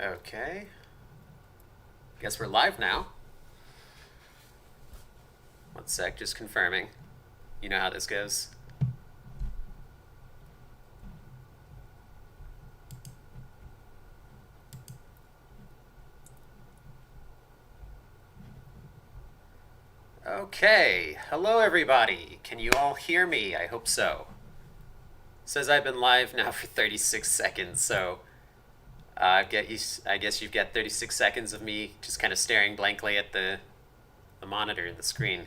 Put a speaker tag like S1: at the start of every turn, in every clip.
S1: Okay. Guess we're live now. One sec, just confirming. You know how this goes. Okay, hello everybody. Can you all hear me? I hope so. It says I've been live now for 36 seconds, so I guess you've got 36 seconds of me just kind of staring blankly at the monitor and the screen.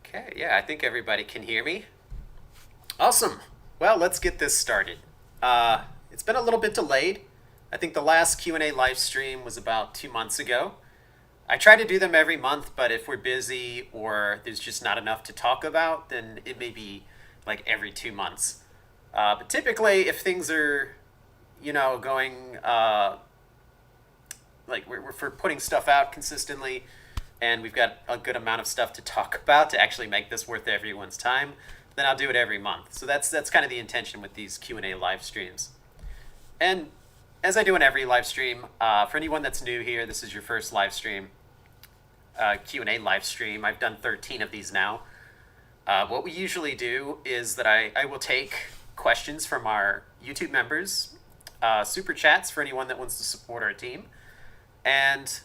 S1: Okay, yeah, I think everybody can hear me. Awesome. Well, let's get this started. It's been a little bit delayed. I think the last Q&A live stream was about 2 months ago. I try to do them every month, but if we're busy or there's just not enough to talk about, then it may be like every 2 months. But typically, if things are, going like we're putting stuff out consistently, and we've got a good amount of stuff to talk about to actually make this worth everyone's time, then I'll do it every month. So that's kind of the intention with these Q&A live streams. And as I do in every live stream, for anyone that's new here, this is your first live stream, Q&A live stream. I've done 13 of these now. What we usually do is that I will take questions from our YouTube members, super chats for anyone that wants to support our team, and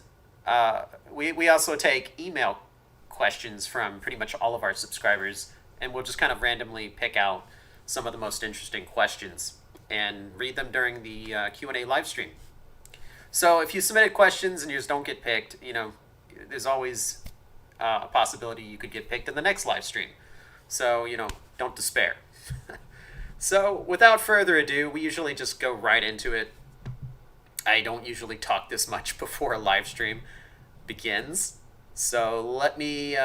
S1: we also take email questions from pretty much all of our subscribers, and we'll just kind of randomly pick out some of the most interesting questions and read them during the Q&A live stream. So if you submitted questions and yours don't get picked, there's always a possibility you could get picked in the next live stream. So, don't despair. So without further ado, we usually just go right into it. I don't usually talk this much before a live stream begins. So let me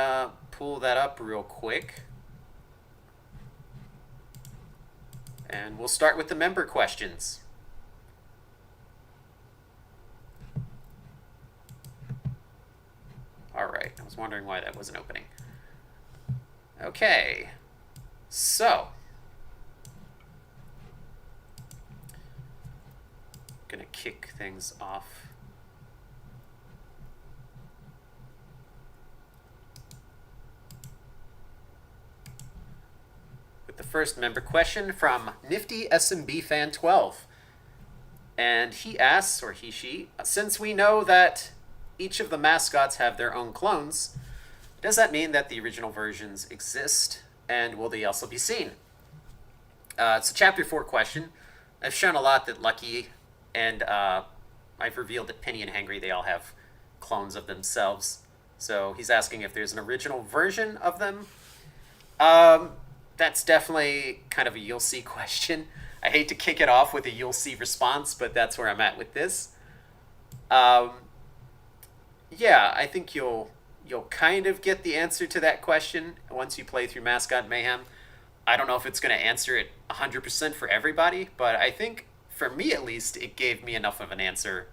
S1: pull that up real quick. And we'll start with the member questions. All right, I was wondering why that wasn't opening. Okay, so gonna kick things off. With the first member question from Nifty SMB Fan 12. And he asks, or she, since we know that each of the mascots have their own clones, does that mean that the original versions exist, and will they also be seen? It's a Chapter 4 question. I've shown a lot that Lucky and I've revealed that Penny and Hangry, they all have clones of themselves. So he's asking if there's an original version of them. That's definitely kind of a you'll see question. I hate to kick it off with a you'll see response, but that's where I'm at with this. Yeah, I think you'll kind of get the answer to that question once you play through Mascot Mayhem. I don't know if it's going to answer it 100% for everybody, but I think for me at least, it gave me enough of an answer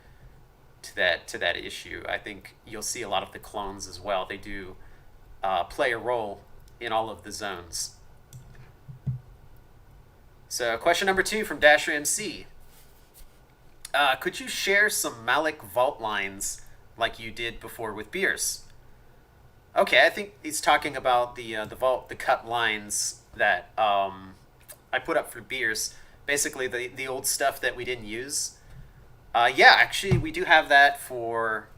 S1: to that issue. I think you'll see a lot of the clones as well. They do play a role in all of the zones. So question number 2 from Dasher MC. Could you share some Malik Vault lines like you did before with Beers? Okay, I think he's talking about the Vault, the cut lines that I put up for Beers. Basically, the old stuff that we didn't use. Yeah, actually, we do have that for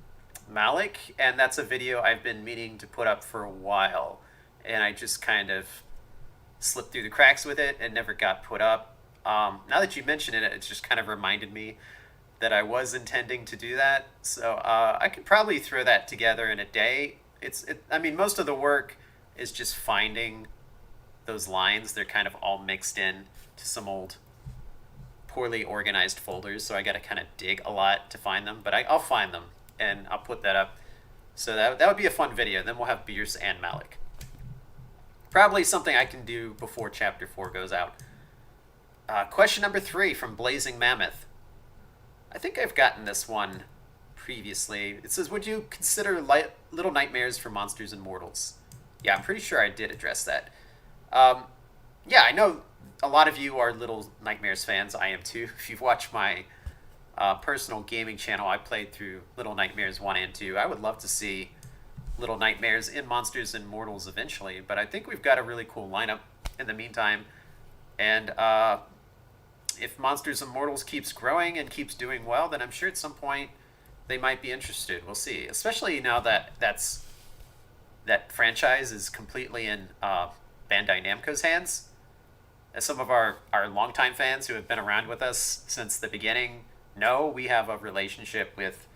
S1: Malik, and that's a video I've been meaning to put up for a while, and I just kind of slipped through the cracks with it and never got put up. Now that you mention it, it just kind of reminded me that I was intending to do that, so I could probably throw that together in a day. I mean, most of the work is just finding those lines. They're kind of all mixed in to some old poorly organized folders, so I got to kind of dig a lot to find them, but I'll find them and I'll put that up. So that would be a fun video. Then we'll have Beers and Malik. Probably something I can do before Chapter 4 goes out. Question number 3 from Blazing Mammoth. I think I've gotten this one previously. It says, would you consider Little Nightmares for Monsters and Mortals? Yeah, I'm pretty sure I did address that. Yeah, I know a lot of you are Little Nightmares fans. I am too. If you've watched my personal gaming channel, I played through Little Nightmares 1 and 2. I would love to see Little Nightmares in Monsters and Mortals eventually, but I think we've got a really cool lineup in the meantime. And if Monsters and Mortals keeps growing and keeps doing well, then I'm sure at some point they might be interested. We'll see. Especially now that that franchise is completely in Bandai Namco's hands. As some of our longtime fans who have been around with us since the beginning know, we have a relationship with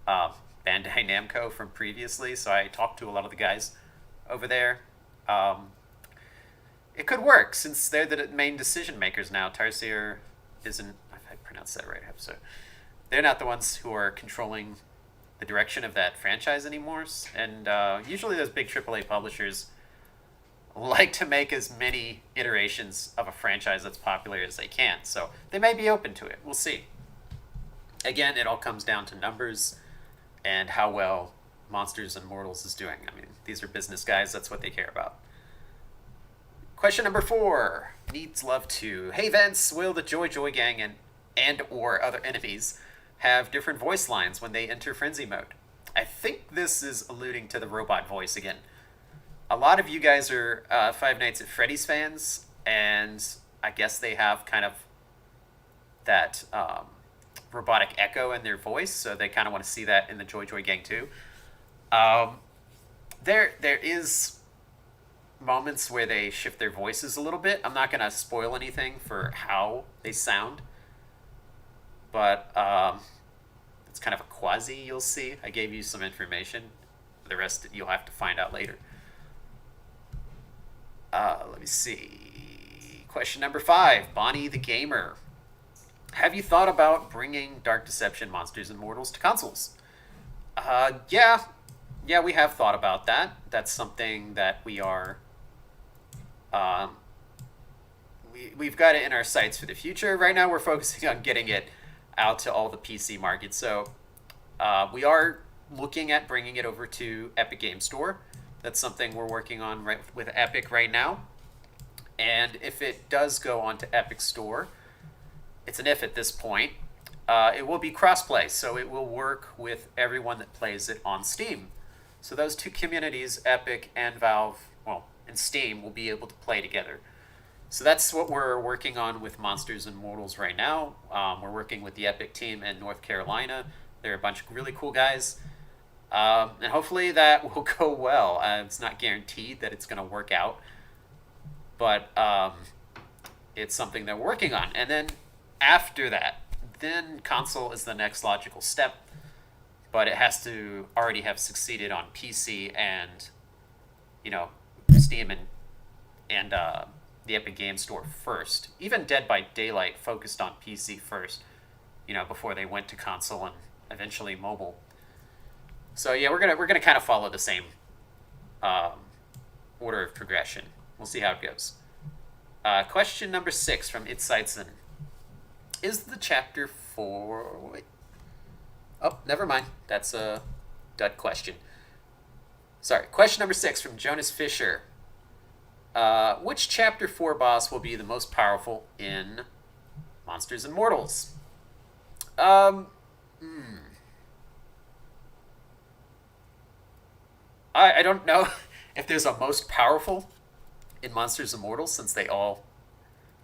S1: Bandai Namco from previously, so I talked to a lot of the guys over there. It could work since they're the main decision makers now. Tarsier isn't, if I pronounced that right, I hope so. They're not the ones who are controlling the direction of that franchise anymore. And usually those big AAA publishers like to make as many iterations of a franchise that's popular as they can. So they may be open to it. We'll see. Again, it all comes down to numbers and how well Monsters and Mortals is doing. I mean, these are business guys. That's what they care about. Question number 4. Needs Love 2. Hey Vince, will the Joy Joy Gang and or other enemies have different voice lines when they enter Frenzy mode? I think this is alluding to the robot voice again. A lot of you guys are Five Nights at Freddy's fans, and I guess they have kind of that robotic echo in their voice, so they kind of want to see that in the Joy Joy Gang too. There is moments where they shift their voices a little bit. I'm not going to spoil anything for how they sound, but it's kind of a quasi, you'll see. I gave you some information. The rest you'll have to find out later. Let me see. Question number 5. Bonnie the Gamer. Have you thought about bringing Dark Deception, Monsters and Mortals to consoles? Yeah, we have thought about that. That's something that we are... we've got it in our sights for the future. Right now we're focusing on getting it out to all the PC markets. So we are looking at bringing it over to Epic Game Store. That's something we're working on right with Epic right now. And if it does go onto Epic Store, it's an if at this point, it will be crossplay. So it will work with everyone that plays it on Steam. So those two communities, Epic and Valve, and Steam, will be able to play together. So that's what we're working on with Monsters and Mortals right now. We're working with the Epic team in North Carolina. They're a bunch of really cool guys. And hopefully that will go well. It's not guaranteed that it's going to work out, but it's something that we're working on. And then after that, then console is the next logical step, but it has to already have succeeded on PC and, Steam and the Epic Game Store first. Even Dead by Daylight focused on PC first, before they went to console and eventually mobile. So yeah, we're gonna kind of follow the same order of progression. We'll see how it goes. Question number 6 from Itsightson. Is the chapter 4... Wait. Oh, never mind. That's a dud question. Sorry. Question number 6 from Jonas Fisher. Which chapter 4 boss will be the most powerful in Monsters and Mortals? I don't know if there's a most powerful in Monsters and Mortals, since they all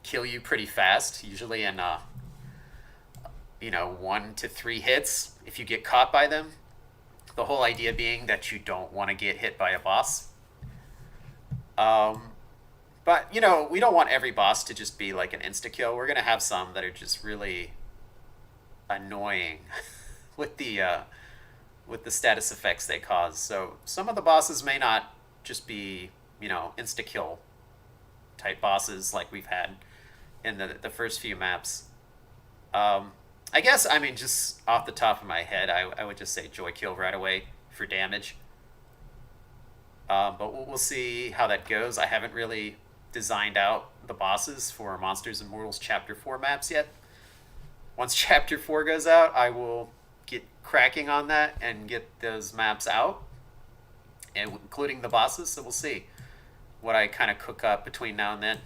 S1: kill you pretty fast, usually in 1 to 3 hits if you get caught by them. The whole idea being that you don't want to get hit by a boss. But we don't want every boss to just be like an insta-kill. We're going to have some that are just really annoying with the status effects they cause. So some of the bosses may not just be, insta-kill type bosses like we've had in the first few maps. I guess, just off the top of my head, I would just say Joy Kill right away for damage. But we'll see how that goes. I haven't really designed out the bosses for Monsters and Mortals Chapter 4 maps yet. Once Chapter 4 goes out, I will get cracking on that and get those maps out, including the bosses. So we'll see what I kind of cook up between now and then.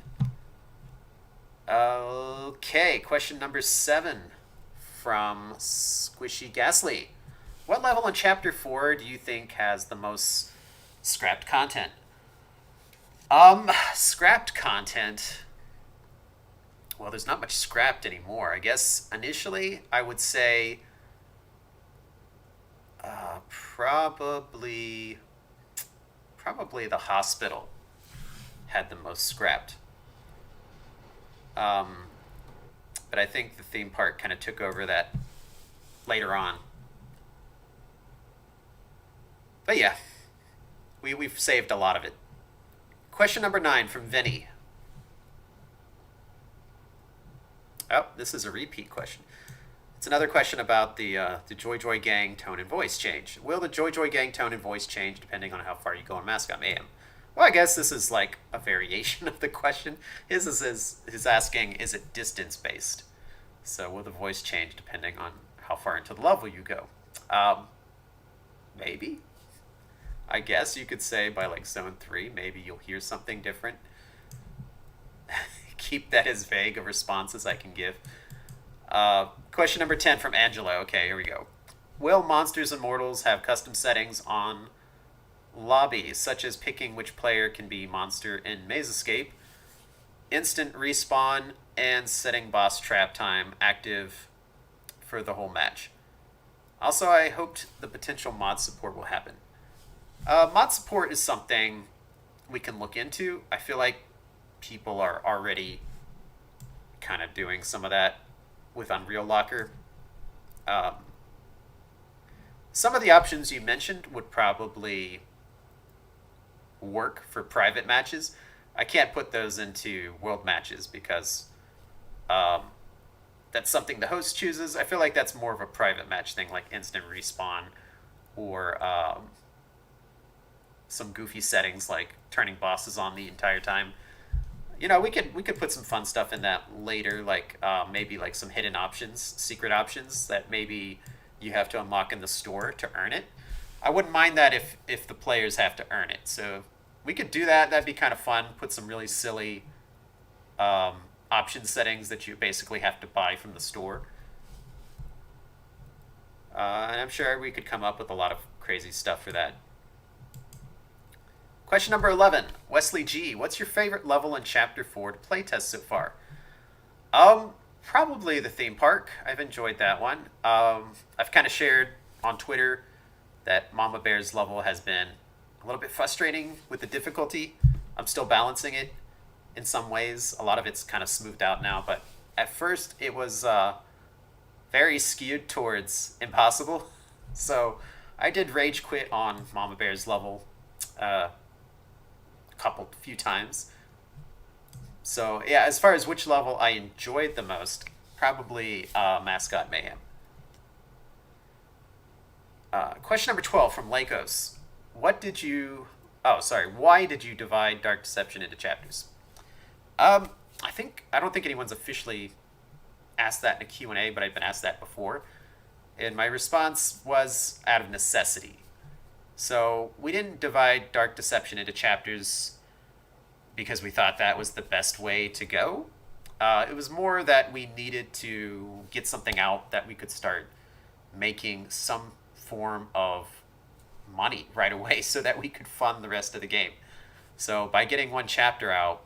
S1: Okay, question number 7 from Squishy Gasly. What level in Chapter 4 do you think has the most scrapped content? Scrapped content. Well, there's not much scrapped anymore. I guess initially I would say probably the hospital had the most scrapped. Um, but I think the theme park kind of took over that later on. But yeah, we've saved a lot of it. Question number 9 from Vinny. Oh, this is a repeat question. It's another question about the Joy Joy Gang tone and voice change. Will the Joy Joy Gang tone and voice change depending on how far you go in Mascot Mayhem? Well, I guess this is like a variation of the question. His asking, is it distance based? So will the voice change depending on how far into the level you go? Maybe. I guess you could say by like zone 3, maybe you'll hear something different. Keep that as vague a response as I can give. Question number 10 from Angelo. Okay, here we go. Will Monsters and Mortals have custom settings on lobby, such as picking which player can be monster in Maze Escape, instant respawn, and setting boss trap time active for the whole match? Also, I hoped the potential mod support will happen. Mod support is something we can look into. I feel like people are already kind of doing some of that with Unreal Locker. Some of the options you mentioned would probably work for private matches. I can't put those into world matches because that's something the host chooses. I feel like that's more of a private match thing, like instant respawn or some goofy settings like turning bosses on the entire time. You know, we could put some fun stuff in that later, like maybe like some hidden options, secret options that maybe you have to unlock in the store to earn it. I wouldn't mind that if the players have to earn it. So we could do that. That'd be kind of fun. Put some really silly option settings that you basically have to buy from the store. And I'm sure we could come up with a lot of crazy stuff for that. Question number 11, Wesley G. What's your favorite level in Chapter 4 to playtest so far? Probably the theme park. I've enjoyed that one. I've kind of shared on Twitter that Mama Bear's level has been a little bit frustrating with the difficulty. I'm still balancing it in some ways. A lot of it's kind of smoothed out now, but at first it was very skewed towards impossible. So I did rage quit on Mama Bear's level few times. So yeah, as far as which level I enjoyed the most, probably Mascot Mayhem. Question number 12 from Lakos. Why did you divide Dark Deception into chapters? I don't think anyone's officially asked that in a Q&A, but I've been asked that before. And my response was out of necessity. So we didn't divide Dark Deception into chapters because we thought that was the best way to go. It was more that we needed to get something out that we could start making some form of money right away so that we could fund the rest of the game. So by getting one chapter out,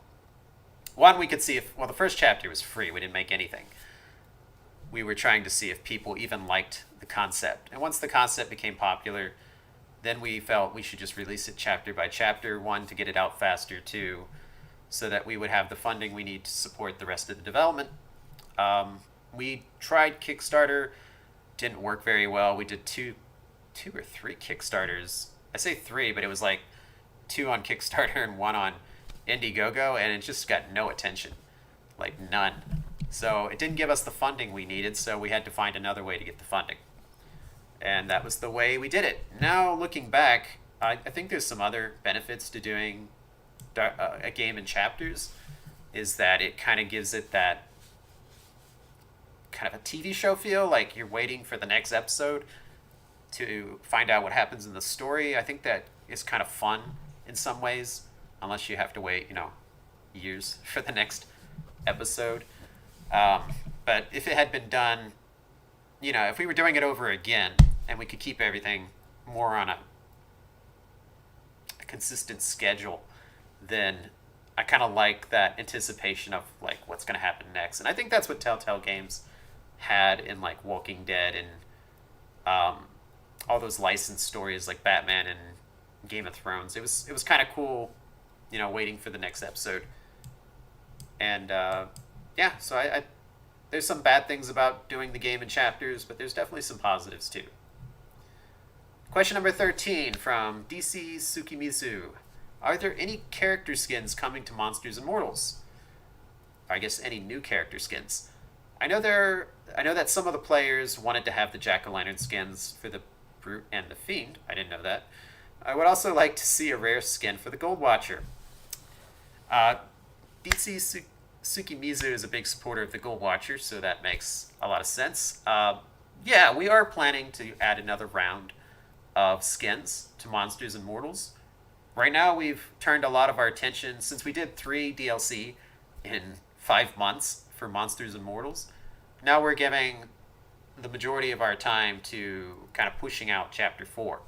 S1: we could see the first chapter was free. We didn't make anything. We were trying to see if people even liked the concept. And once the concept became popular, then we felt we should just release it chapter by chapter, 1, to get it out faster, 2, so that we would have the funding we need to support the rest of the development. We tried Kickstarter, didn't work very well. We did two or three Kickstarters. I say 3, but it was like 2 on Kickstarter and 1 on Indiegogo, and it just got no attention, like none. So it didn't give us the funding we needed, so we had to find another way to get the funding. And that was the way we did it. Now, looking back, I think there's some other benefits to doing a game in chapters, is that it kind of gives it that kind of a TV show feel, like you're waiting for the next episode to find out what happens in the story. I think that is kind of fun in some ways, unless you have to wait, years for the next episode. But if it had been done, if we were doing it over again and we could keep everything more on a consistent schedule, then I kind of like that anticipation of like what's going to happen next. And I think that's what Telltale Games had in like Walking Dead and all those licensed stories like Batman and Game of Thrones. It was kind of cool, waiting for the next episode. And yeah, so I there's some bad things about doing the game in chapters, but there's definitely some positives too. Question number 13 from DC Tsukimizu. Are there any character skins coming to Monsters and Mortals? Or I guess any new character skins. I know that some of the players wanted to have the Jack-o'-lantern skins for the Brute and the Fiend. I didn't know that. I would also like to see a rare skin for the Gold Watcher. DC Tsukimizu is a big supporter of the Gold Watcher, so that makes a lot of sense. Yeah, we are planning to add another round of skins to Monsters and Mortals. Right now, we've turned a lot of our attention, since we did 3 DLC in 5 months for Monsters and Mortals. Now we're giving the majority of our time to kind of pushing out Chapter 4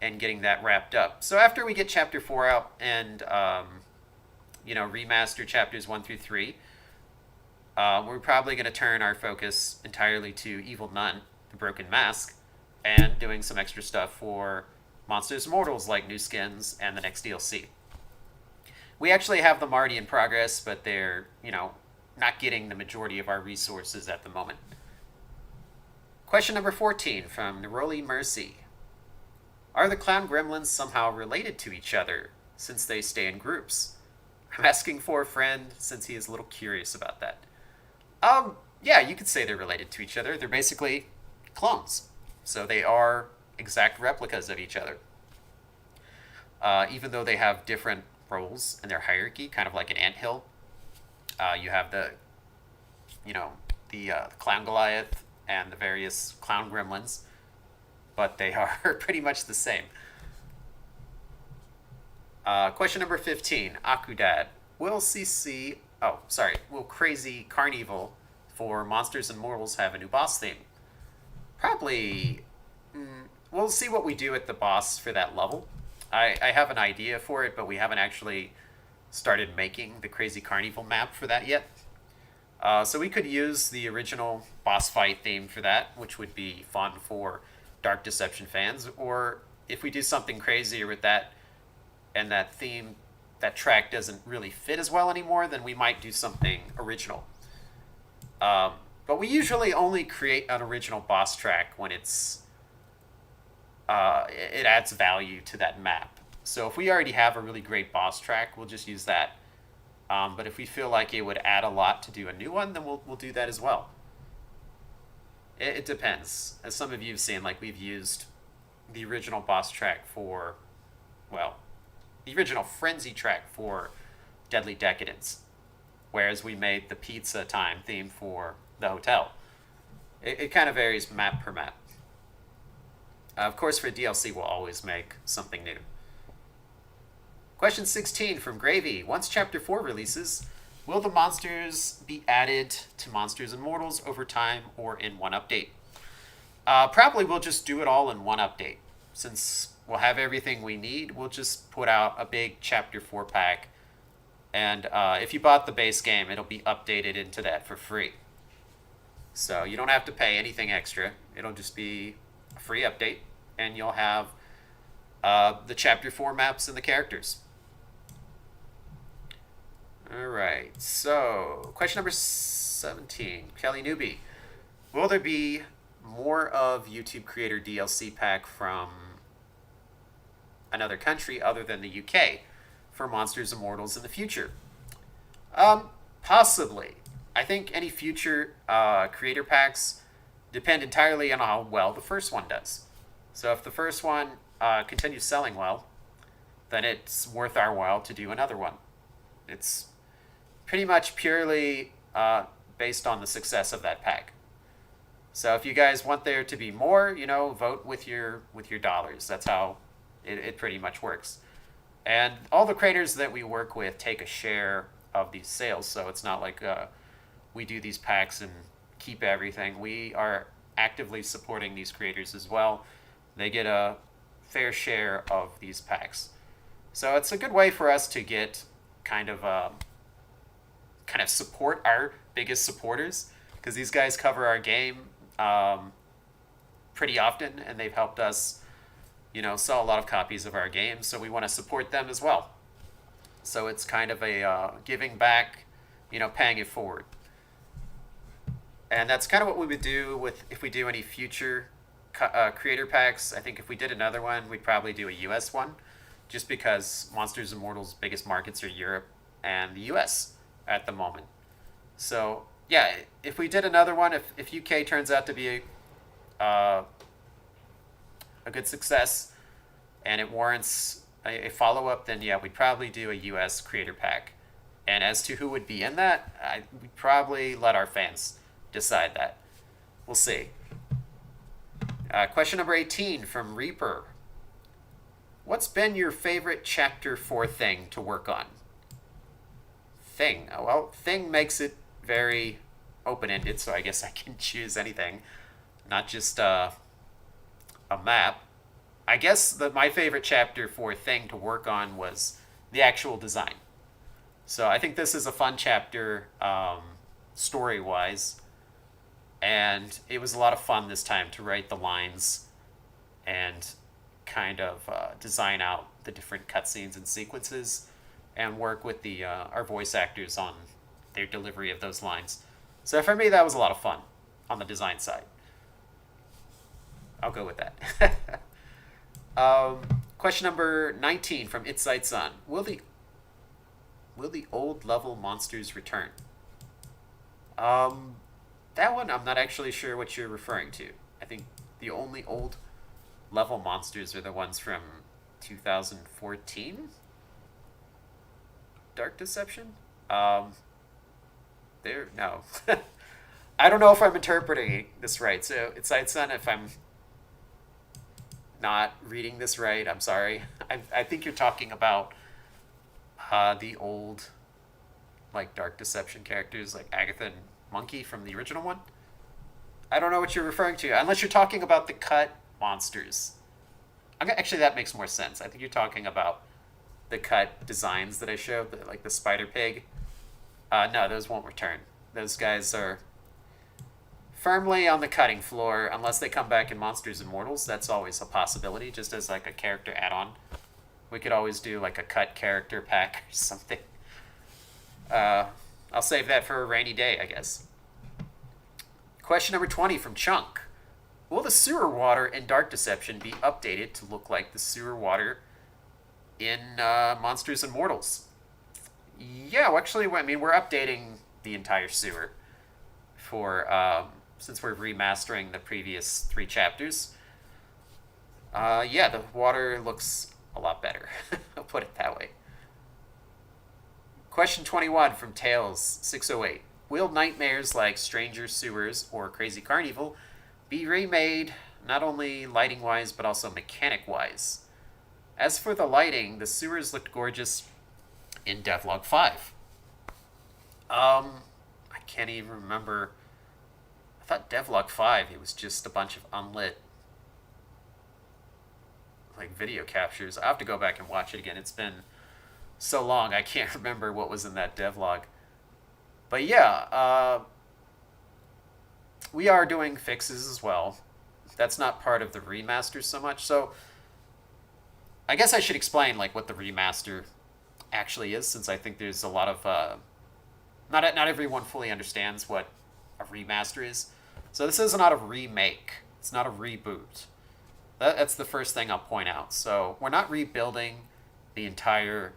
S1: and getting that wrapped up. So after we get Chapter 4 out and, remaster Chapters 1 through 3, we're probably going to turn our focus entirely to Evil Nun, the Broken Mask, and doing some extra stuff for Monsters and Mortals, like new skins and the next DLC. We actually have them already in progress, but they're, not getting the majority of our resources at the moment. Question number 14 from Neroli Mercy. Are the clown gremlins somehow related to each other, since they stay in groups? I'm asking for a friend, since he is a little curious about that. Yeah, you could say they're related to each other. They're basically clones. So they are exact replicas of each other. Even though they have different roles in their hierarchy, kind of like an anthill. You have the clown Goliath and the various clown gremlins, but they are pretty much the same. Question number 15, Akudad. Will Crazy Carnival for Monsters and Mortals have a new boss theme? Probably. We'll see what we do at the boss for that level. I have an idea for it, but we haven't actually started making the Crazy Carnival map for that yet. So we could use the original boss fight theme for that, which would be fun for Dark Deception fans. Or if we do something crazier with that, and that theme, that track doesn't really fit as well anymore, then we might do something original. But we usually only create an original boss track when it adds value to that map. So if we already have a really great boss track, we'll just use that. But if we feel like it would add a lot to do a new one, then we'll do that as well. It depends. As some of you have seen, like we've used the original boss track for, the original Frenzy track for Deadly Decadence, whereas we made the pizza time theme for the hotel. It kind of varies map per map. Of course, for DLC, we'll always make something new. Question 16 from Gravy. Once Chapter 4 releases, will the monsters be added to Monsters and Mortals over time or in one update? Probably we'll just do it all in one update. Since we'll have everything we need, we'll just put out a big Chapter 4 pack. And if you bought the base game, it'll be updated into that for free. So you don't have to pay anything extra. It'll just be a free update, and you'll have the Chapter 4 maps and the characters. Alright, so question number 17, Kelly Newbie. Will there be more of YouTube Creator DLC pack from another country other than the UK for Monsters and Mortals in the future? Possibly. I think any future creator packs depend entirely on how well the first one does. So if the first one continues selling well, then it's worth our while to do another one. It's pretty much purely based on the success of that pack. So if you guys want there to be more, vote with your dollars. That's how it pretty much works. And all the creators that we work with take a share of these sales. So it's not like we do these packs and keep everything. We are actively supporting these creators as well. They get a fair share of these packs. So it's a good way for us to get kind of support our biggest supporters, because these guys cover our game pretty often, and they've helped us, sell a lot of copies of our game. So we want to support them as well. So it's kind of a giving back, paying it forward. And that's kind of what we would do if we do any future creator packs. I think if we did another one, we'd probably do a US one, just because Monsters Immortal's biggest markets are Europe and the US at the moment. So yeah, if we did another one, if UK turns out to be a good success and it warrants a follow-up, then yeah, we'd probably do a US creator pack. And as to who would be in that, we'd probably let our fans decide that. We'll see. Question number 18 from Reaper. What's been your favorite Chapter 4 thing to work on? Thing. Well, thing makes it very open-ended, so I guess I can choose anything, not just a map. I guess that my favorite Chapter 4 thing to work on was the actual design. So I think this is a fun chapter story-wise, and it was a lot of fun this time to write the lines and kind of design out the different cutscenes and sequences and work with our voice actors on their delivery of those lines. So for me, that was a lot of fun on the design side. I'll go with that. Question number 19 from Inside Sun. Will the old level monsters return? That one, I'm not actually sure what you're referring to. I think the only old level monsters are the ones from 2014? Dark Deception? No. I don't know if I'm interpreting this right. So, Inside Sun, if I'm not reading this right, I'm sorry. I think you're talking about the old, like, Dark Deception characters, like Agatha and Monkey from the original one. I don't know what you're referring to, unless you're talking about the cut monsters. Actually, that makes more sense. I think you're talking about the cut designs that I showed, like the Spider Pig. No, those won't return. Those guys are firmly on the cutting floor unless they come back in Monsters Immortals. That's always a possibility, just as like a character add-on. We could always do like a cut character pack or something. I'll save that for a rainy day, I guess. Question number 20 from Chunk. Will the sewer water in Dark Deception be updated to look like the sewer water in Monsters Immortals? Yeah, well, actually, I mean, we're updating the entire sewer for since we're remastering the previous 3 chapters. Yeah, the water looks a lot better. I'll put it that way. Question 21 from Tails608. Will nightmares like Stranger Sewers or Crazy Carnival be remade not only lighting-wise but also mechanic-wise? As for the lighting, the sewers looked gorgeous in Devlog 5. I can't even remember. I thought Devlog 5, it was just a bunch of unlit like video captures. I have to go back and watch it again. It's been so long, I can't remember what was in that devlog. But yeah, we are doing fixes as well. That's not part of the remaster so much. So I guess I should explain like what the remaster actually is, since I think there's a lot of not everyone fully understands what a remaster is. So this is not a remake. It's not a reboot. That's the first thing I'll point out. So we're not rebuilding the entire,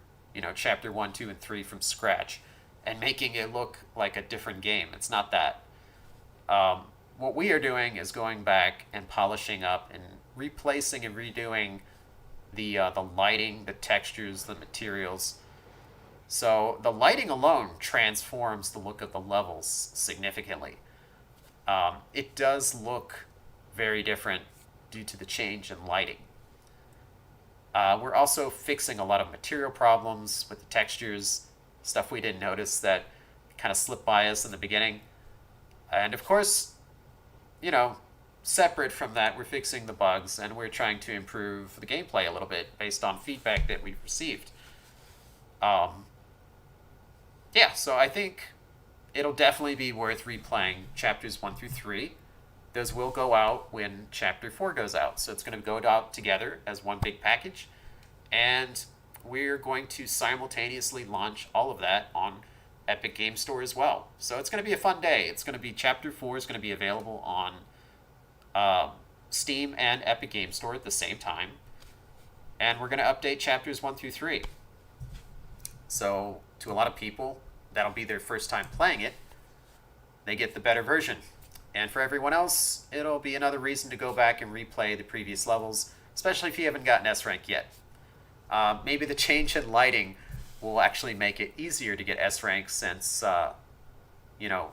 S1: chapter 1, 2, and 3 from scratch and making it look like a different game. It's not that. What we are doing is going back and polishing up and replacing and redoing the lighting, the textures, the materials. So the lighting alone transforms the look of the levels significantly. It does look very different due to the change in lighting. We're also fixing a lot of material problems with the textures stuff we didn't notice that kind of slipped by us in the beginning. And of course, you know, separate from that, we're fixing the bugs and we're trying to improve the gameplay a little bit based on feedback that we've received. Um, yeah, so I think it'll definitely be worth replaying chapters 1 through 3. Those will go out when chapter 4 goes out. So it's going to go out together as one big package. And we're going to simultaneously launch all of that on Epic Game Store as well. So it's going to be a fun day. It's going to be chapter 4 is going to be available on Steam and Epic Game Store at the same time. And we're going to update chapters 1 through 3. So to a lot of people, that'll be their first time playing it. They get the better version. And for everyone else, it'll be another reason to go back and replay the previous levels, especially if you haven't gotten S rank yet. Maybe the change in lighting will actually make it easier to get S rank since, you know,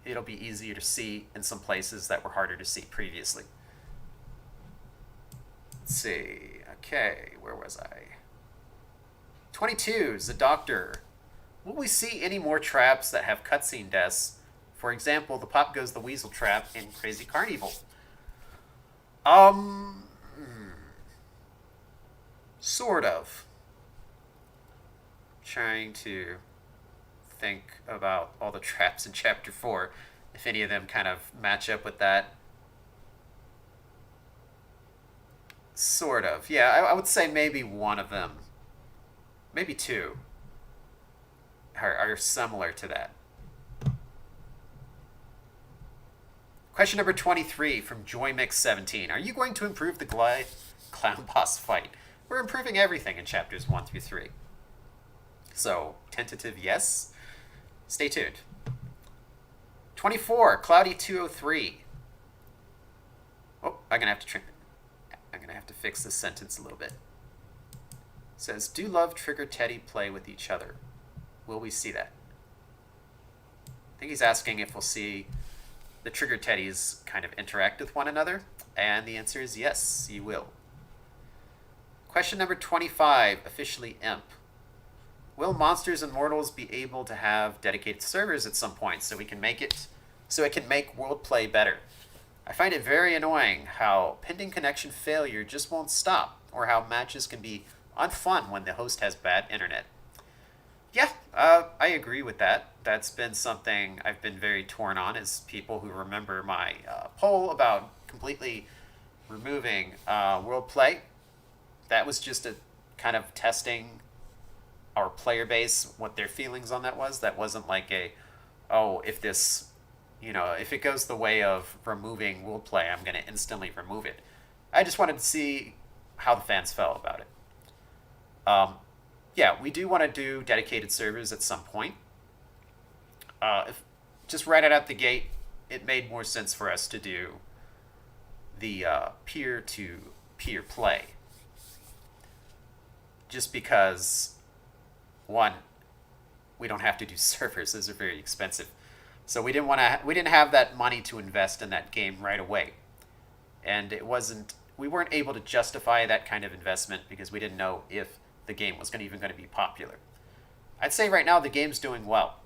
S1: it'll be easier to see in some places that were harder to see previously. Let's see. Okay, where was I? 22, the Doctor. Will we see any more traps that have cutscene deaths? For example, the Pop Goes the Weasel trap in Crazy Carnival. Sort of. Trying to think about all the traps in Chapter 4, if any of them kind of match up with that. Sort of. Yeah, I would say maybe one of them, maybe two, are similar to that. Question number 23 from JoyMix17. Are you going to improve the Clown boss fight? We're improving everything in chapters 1 through 3. So, tentative yes. Stay tuned. 24, Cloudy203. Oh, I'm gonna have to fix this sentence a little bit. It says, do love Trigger Teddy play with each other? Will we see that? I think he's asking if we'll see the Trigger Teddies kind of interact with one another, and the answer is yes, you will. Question number 25, officially Imp. Will Monsters and Mortals be able to have dedicated servers at some point so it can make world play better? I find it very annoying how pending connection failure just won't stop, or how matches can be unfun when the host has bad internet. Yeah, I agree with that. That's been something I've been very torn on, as people who remember my poll about completely removing world play. That was just a kind of testing our player base, what their feelings on that was. That wasn't like if this, if it goes the way of removing world play, I'm going to instantly remove it. I just wanted to see how the fans felt about it. Yeah, we do want to do dedicated servers at some point. Just right out the gate, it made more sense for us to do the peer-to-peer play. Just because, one, we don't have to do servers; those are very expensive. So we didn't have that money to invest in that game right away, and we weren't able to justify that kind of investment because we didn't know if the game was even going to be popular. I'd say right now the game's doing well.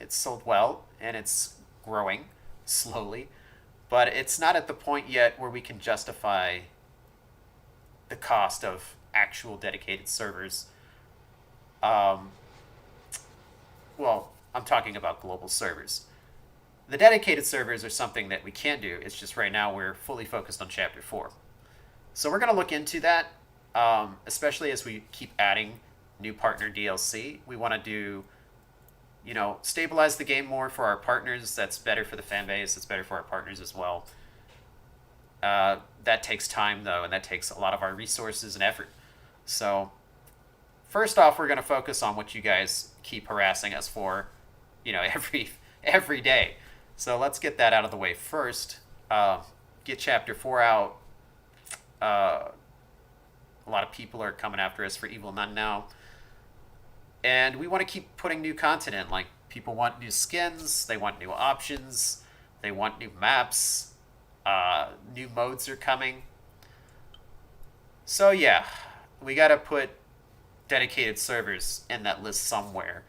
S1: It's sold well and it's growing slowly, but it's not at the point yet where we can justify the cost of actual dedicated servers. Well, I'm talking about global servers. The dedicated servers are something that we can do. It's just right now we're fully focused on Chapter 4. So we're going to look into that, especially as we keep adding new partner DLC. We want to do, stabilize the game more for our partners. That's better for the fan base. It's better for our partners as well. That takes time, though, and that takes a lot of our resources and effort. So first off, we're going to focus on what you guys keep harassing us for, every day. So let's get that out of the way first. Get Chapter 4 out. A lot of people are coming after us for Evil Nun now. And we want to keep putting new content in. Like, people want new skins, they want new options, they want new maps, new modes are coming. So yeah, we got to put dedicated servers in that list somewhere.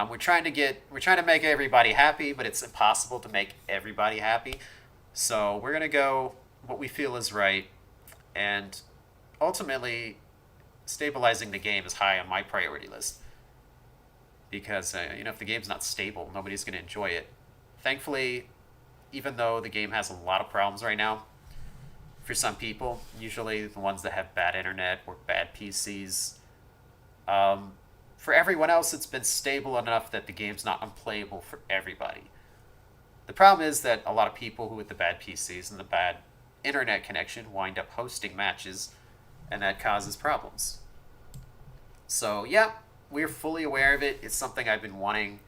S1: We're trying to make everybody happy, but it's impossible to make everybody happy. So we're gonna go what we feel is right, and ultimately, stabilizing the game is high on my priority list. Because if the game's not stable, nobody's gonna enjoy it. Thankfully, even though the game has a lot of problems right now, for some people, usually the ones that have bad internet or bad PCs. For everyone else, it's been stable enough that the game's not unplayable for everybody. The problem is that a lot of people who with the bad PCs and the bad internet connection wind up hosting matches, and that causes problems. So, yeah, we're fully aware of it. It's something I've been wanting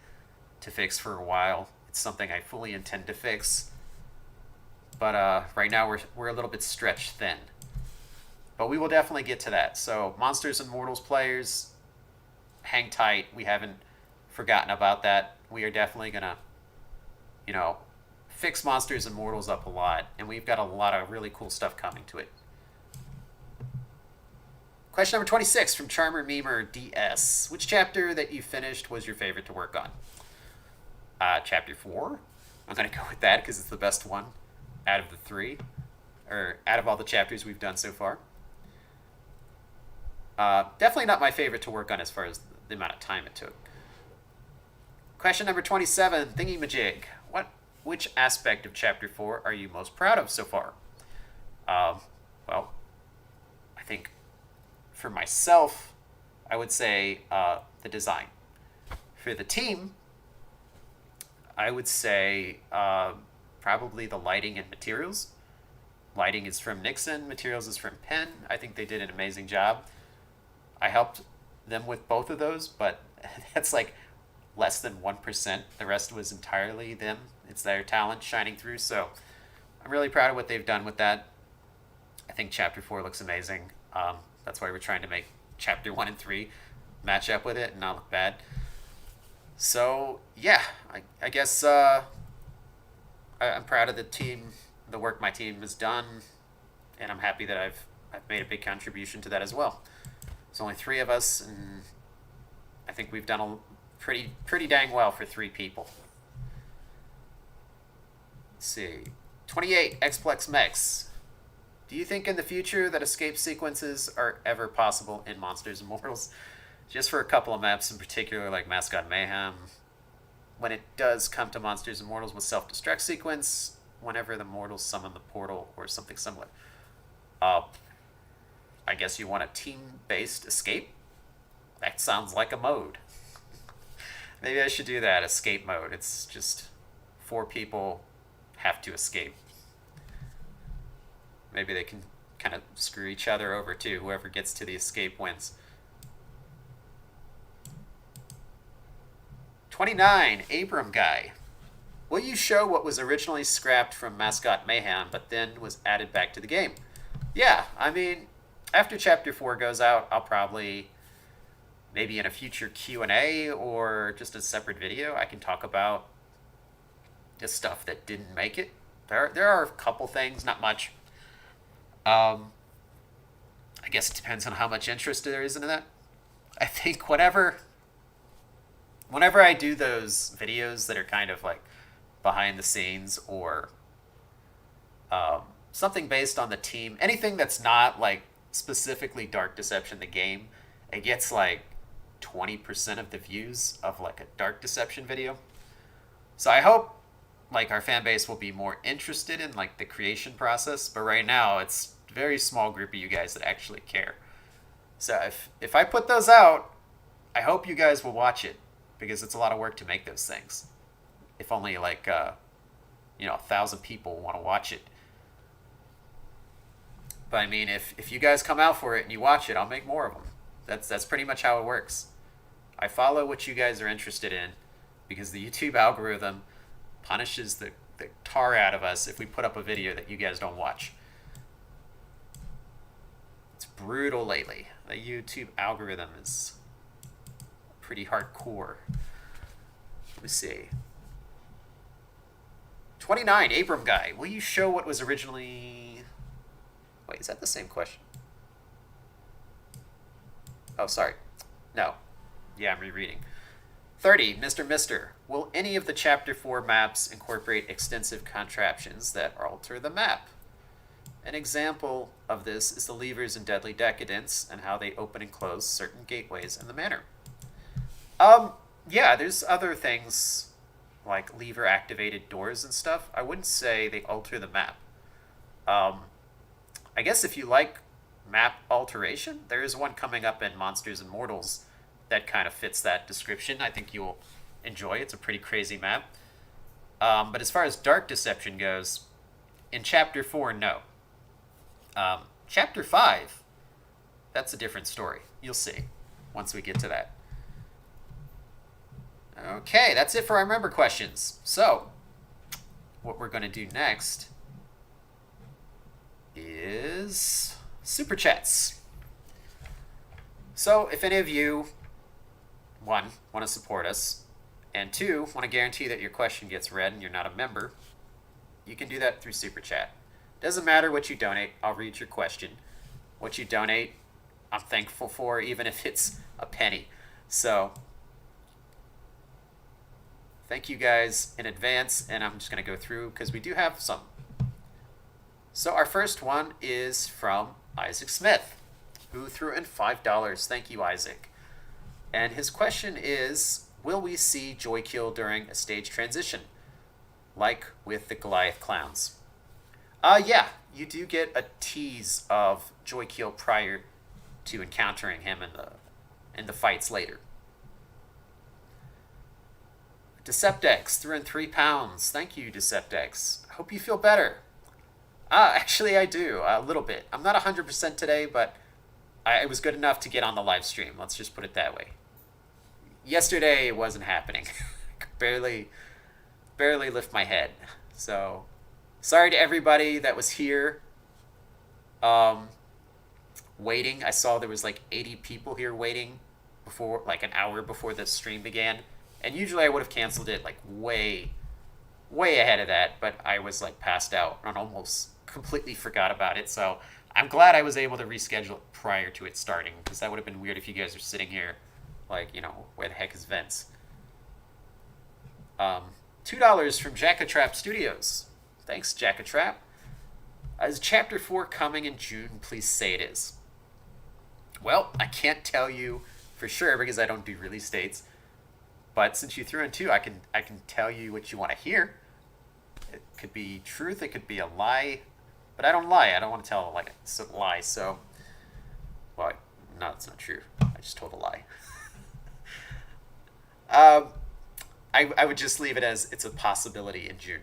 S1: to fix for a while. It's something I fully intend to fix. But right now we're a little bit stretched thin. But we will definitely get to that. So Monsters and Mortals players, hang tight. We haven't forgotten about that. We are definitely gonna, fix Monsters and Mortals up a lot, and we've got a lot of really cool stuff coming to it. Question number 26 from Charmer Memer DS. Which chapter that you finished was your favorite to work on? Chapter 4. I'm gonna go with that because it's the best one out of the 3, or out of all the chapters we've done so far. Definitely not my favorite to work on as far as the amount of time it took. Question number 27, Thingy-Majig. Which aspect of Chapter 4 are you most proud of so far? Well, I think for myself, I would say the design. For the team, I would say probably the lighting and materials. Lighting is from Nixon, materials is from Penn. I think they did an amazing job. I helped them with both of those, but that's like less than 1%. The rest was entirely them. It's their talent shining through, so I'm really proud of what they've done with that. I think Chapter 4 looks amazing. That's why we're trying to make Chapter 1 and 3 match up with it and not look bad. So, yeah, I guess I'm proud of the team, the work my team has done, and I'm happy that I've made a big contribution to that as well. There's only 3 of us, and I think we've done a pretty dang well for 3 people. Let's see. 28, Xplex Mex. Do you think in the future that escape sequences are ever possible in Monsters and Mortals? Just for a couple of maps in particular, like Mascot Mayhem. When it does come to Monsters and Mortals with self-destruct sequence, whenever the mortals summon the portal or something similar. I guess you want a team-based escape? That sounds like a mode. Maybe I should do that, escape mode. It's just 4 people have to escape. Maybe they can kind of screw each other over too. Whoever gets to the escape wins. 29, Abram Guy. Will you show what was originally scrapped from Mascot Mayhem but then was added back to the game? Yeah, I mean, after Chapter 4 goes out, I'll probably, maybe in a future Q&A or just a separate video, I can talk about the stuff that didn't make it. There are a couple things, not much. I guess it depends on how much interest there is into that. I think whenever I do those videos that are kind of like behind the scenes or something based on the team, anything that's not like specifically Dark Deception the game, it gets like 20% of the views of like a Dark Deception video. So I hope like our fan base will be more interested in like the creation process, but right now it's a very small group of you guys that actually care. So if I put those out, I hope you guys will watch it, because it's a lot of work to make those things. If only like 1,000 people want to watch it. But I mean, if you guys come out for it and you watch it, I'll make more of them. That's pretty much how it works. I follow what you guys are interested in, because the YouTube algorithm punishes the tar out of us if we put up a video that you guys don't watch. It's brutal lately. The YouTube algorithm is pretty hardcore. Let me see. 29, Abram Guy. Will you show what was originally... Wait, is that the same question? Oh, sorry. No. Yeah, I'm rereading. 30. Mr. Will any of the Chapter 4 maps incorporate extensive contraptions that alter the map? An example of this is the levers in Deadly Decadence and how they open and close certain gateways in the manor. Yeah, there's other things like lever activated doors and stuff. I wouldn't say they alter the map. I guess if you like map alteration, there is one coming up in Monsters and Mortals that kind of fits that description. I think you'll enjoy. It's a pretty crazy map. But as far as dark deception goes, in Chapter 4, no. Chapter 5, that's a different story. You'll see once we get to that. Okay, that's it for our member questions. So, what we're going to do next is Super Chats. So, if any of you, one, want to support us, and two, want to guarantee that your question gets read and you're not a member, you can do that through Super Chat. Doesn't matter what you donate, I'll read your question. What you donate, I'm thankful for, even if it's a penny. So, thank you guys in advance, and I'm just going to go through because we do have some. So our first one is from Isaac Smith, who threw in $5. Thank you, Isaac. And his question is, will we see Joy Kill during a stage transition, like with the Goliath Clowns? Yeah, you do get a tease of Joy Kill prior to encountering him in the fights later. Deceptex threw in £3. Thank you, Deceptex. Hope you feel better. Actually, I do, a little bit. I'm not 100% today, but I was good enough to get on the live stream. Let's just put it that way. Yesterday, it wasn't happening. barely lift my head. So, sorry to everybody that was here waiting. I saw there was like 80 people here waiting before, like an hour before the stream began. And usually I would have canceled it like way ahead of that, but I was like passed out and almost completely forgot about it. So I'm glad I was able to reschedule it prior to it starting, because that would have been weird if you guys were sitting here like, you know, where the heck is Vince? $2 from Jackatrap Studios. Thanks, Jackatrap. Is Chapter 4 coming in June? Please say it is. Well, I can't tell you for sure because I don't do release dates. But since you threw in 2, I can tell you what you want to hear. It could be truth, it could be a lie. But I don't lie. I don't want to tell like a lie. So, well, no, it's not true. I just told a lie. I would just leave it as it's a possibility in June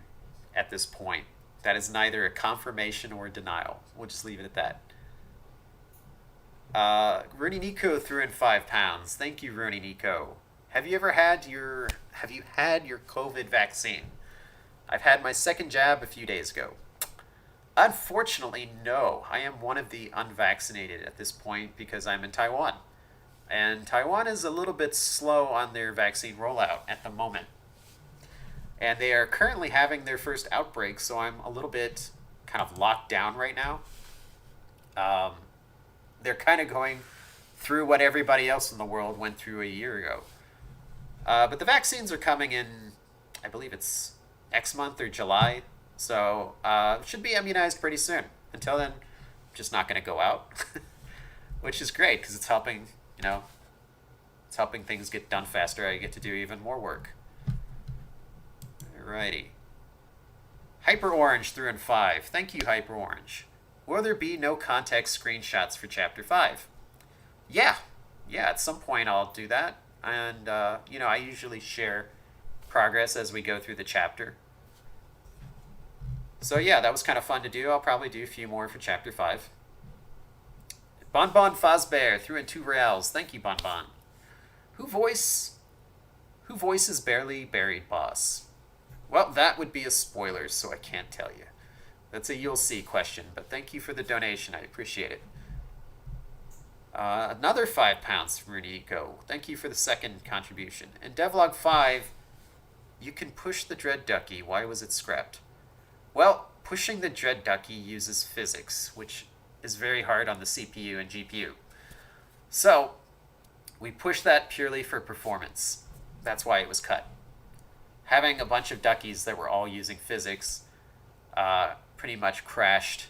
S1: at this point. That is neither a confirmation or a denial. We'll just leave it at that. Rooney Nico threw in £5. Thank you, Rooney Nico. Have you had your COVID vaccine? I've had my second jab a few days ago. Unfortunately, no. I am one of the unvaccinated at this point because I'm in Taiwan. And Taiwan is a little bit slow on their vaccine rollout at the moment. And they are currently having their first outbreak, so I'm a little bit kind of locked down right now. They're kind of going through what everybody else in the world went through a year ago. But the vaccines are coming in, I believe it's next month or July. So should be immunized pretty soon. Until then, I'm just not going to go out. Which is great because it's helping, you know, it's helping things get done faster. I get to do even more work. Alrighty. Hyper Orange threw in 5. Thank you, Hyper Orange. Will there be no context screenshots for Chapter 5? Yeah, at some point I'll do that. And, you know, I usually share progress as we go through the chapter. So, yeah, that was kind of fun to do. I'll probably do a few more for Chapter 5. Bonbon Fazbear threw in 2 reals. Thank you, Bonbon. Who voices Barely Buried Boss? Well, that would be a spoiler, so I can't tell you. That's a you'll see question, but thank you for the donation. I appreciate it. Another £5 from Runico. Thank you for the second contribution. And Devlog 5, you can push the Dread Ducky. Why was it scrapped? Well, pushing the Dread Ducky uses physics, which is very hard on the CPU and GPU. So, We pushed that purely for performance. That's why it was cut. Having a bunch of duckies that were all using physics pretty much crashed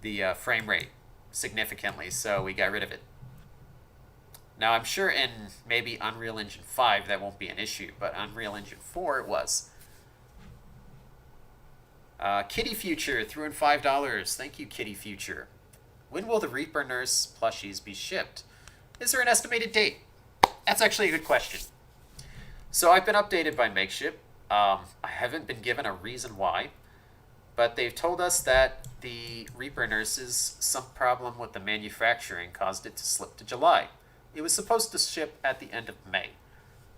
S1: the frame rate significantly, so we got rid of it. Now, I'm sure in maybe Unreal Engine 5 that won't be an issue, but Unreal Engine 4 it was. Kitty Future threw in $5. Thank you, Kitty Future. When will the Reaper Nurse plushies be shipped? Is there an estimated date? That's actually a good question. So I've been updated by Makeship. I haven't been given a reason why, but they've told us that the Reaper Nurses, some problem with the manufacturing caused it to slip to July. It was supposed to ship at the end of May.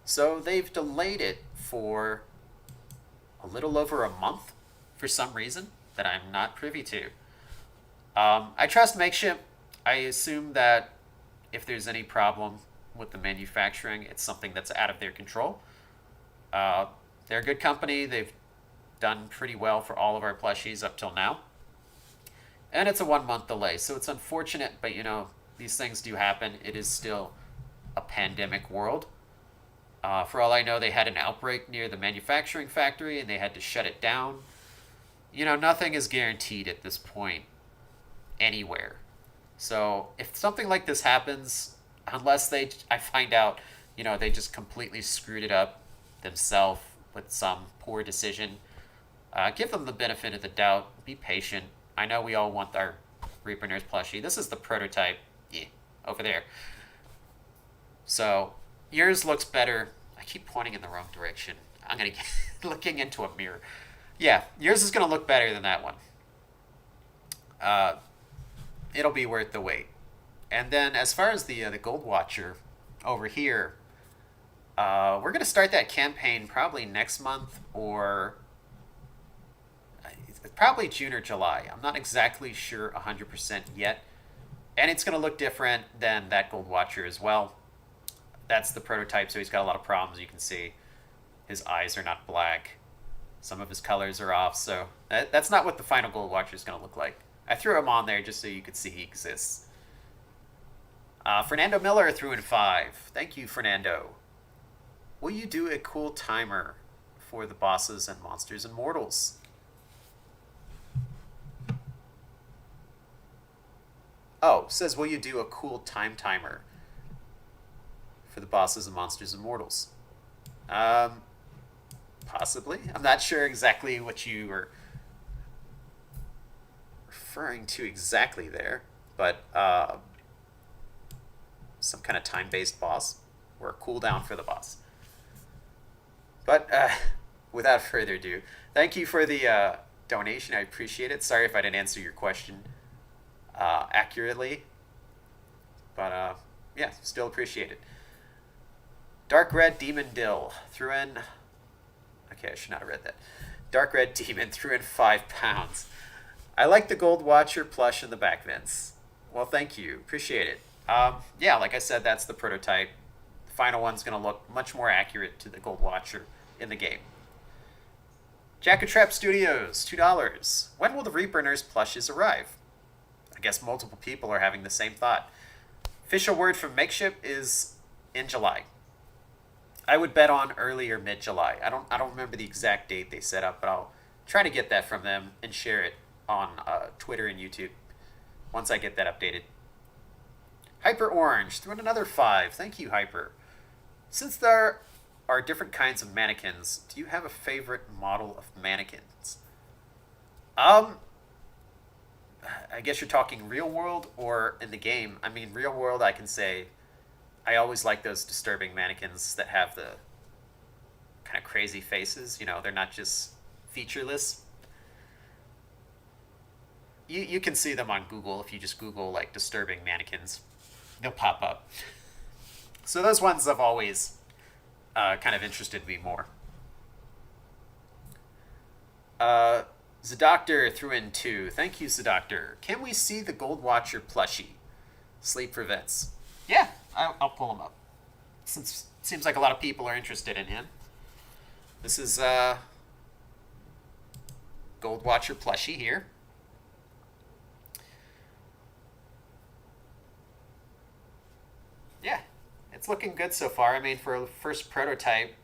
S1: So they've delayed it for a little over a month for some reason that I'm not privy to. I trust Makeship. I assume that if there's any problem with the manufacturing, it's something that's out of their control. They're a good company. They've done pretty well for all of our plushies up till now. And it's a 1 month delay, so it's unfortunate, but you know, these things do happen. It is still a pandemic world. For all I know, they had an outbreak near the manufacturing factory and they had to shut it down. You know, nothing is guaranteed at this point anywhere. So if something like this happens, unless I find out, you know, they just completely screwed it up themselves with some poor decision, give them the benefit of the doubt. Be patient. I know we all want our Reaper Nurse plushie. This is the prototype. Yeah, over there. So yours looks better. I keep pointing in the wrong direction. I'm going to get looking into a mirror. Yeah, yours is going to look better than that one. It'll be worth the wait. And then as far as the Gold Watcher over here, we're going to start that campaign probably next month or probably June or July. I'm not exactly sure 100% yet. And it's going to look different than that Gold Watcher as well. That's the prototype, so he's got a lot of problems. You can see his eyes are not black. Some of his colors are off, so that's not what the final Gold Watcher is going to look like. I threw him on there just so you could see he exists. Fernando Miller threw in 5. Thank you, Fernando. Will you do a cool timer for the bosses and monsters and mortals? Oh, says, will you do a cool time timer for the bosses and monsters and mortals? Possibly. I'm not sure exactly what you were referring to exactly there, but some kind of time-based boss or a cooldown for the boss. But without further ado, thank you for the donation. I appreciate it. Sorry if I didn't answer your question accurately, but yeah, still appreciate it. Dark Red Demon Dill threw in... Okay, I should not have read that. Dark Red Demon threw in £5. I like the Gold Watcher plush in the back vents. Well, thank you. Appreciate it. Yeah, like I said, that's the prototype. The final one's going to look much more accurate to the Gold Watcher in the game. Jack-a-Trap Studios, $2. When will the Reaper Nurse plushes arrive? I guess multiple people are having the same thought. Official word from Makeship is in July. I would bet on early or mid-July. I don't remember the exact date they set up, but I'll try to get that from them and share it on Twitter and YouTube once I get that updated. Hyper Orange threw in another 5. Thank you, Hyper. Since there are different kinds of mannequins, do you have a favorite model of mannequins? I guess you're talking real world or in the game. I mean, real world, I can say I always like those disturbing mannequins that have the kind of crazy faces. You know, they're not just featureless. You can see them on Google if you just Google, like, disturbing mannequins. They'll pop up. So those ones have always kind of interested me more. Zadoctor threw in 2. Thank you, Zadoctor. Can we see the Gold Watcher plushie? Sleep prevents. Yeah, I'll pull him up. Since it seems like a lot of people are interested in him. This is Gold Watcher plushie here. Yeah, looking good so far. I mean, for a first prototype,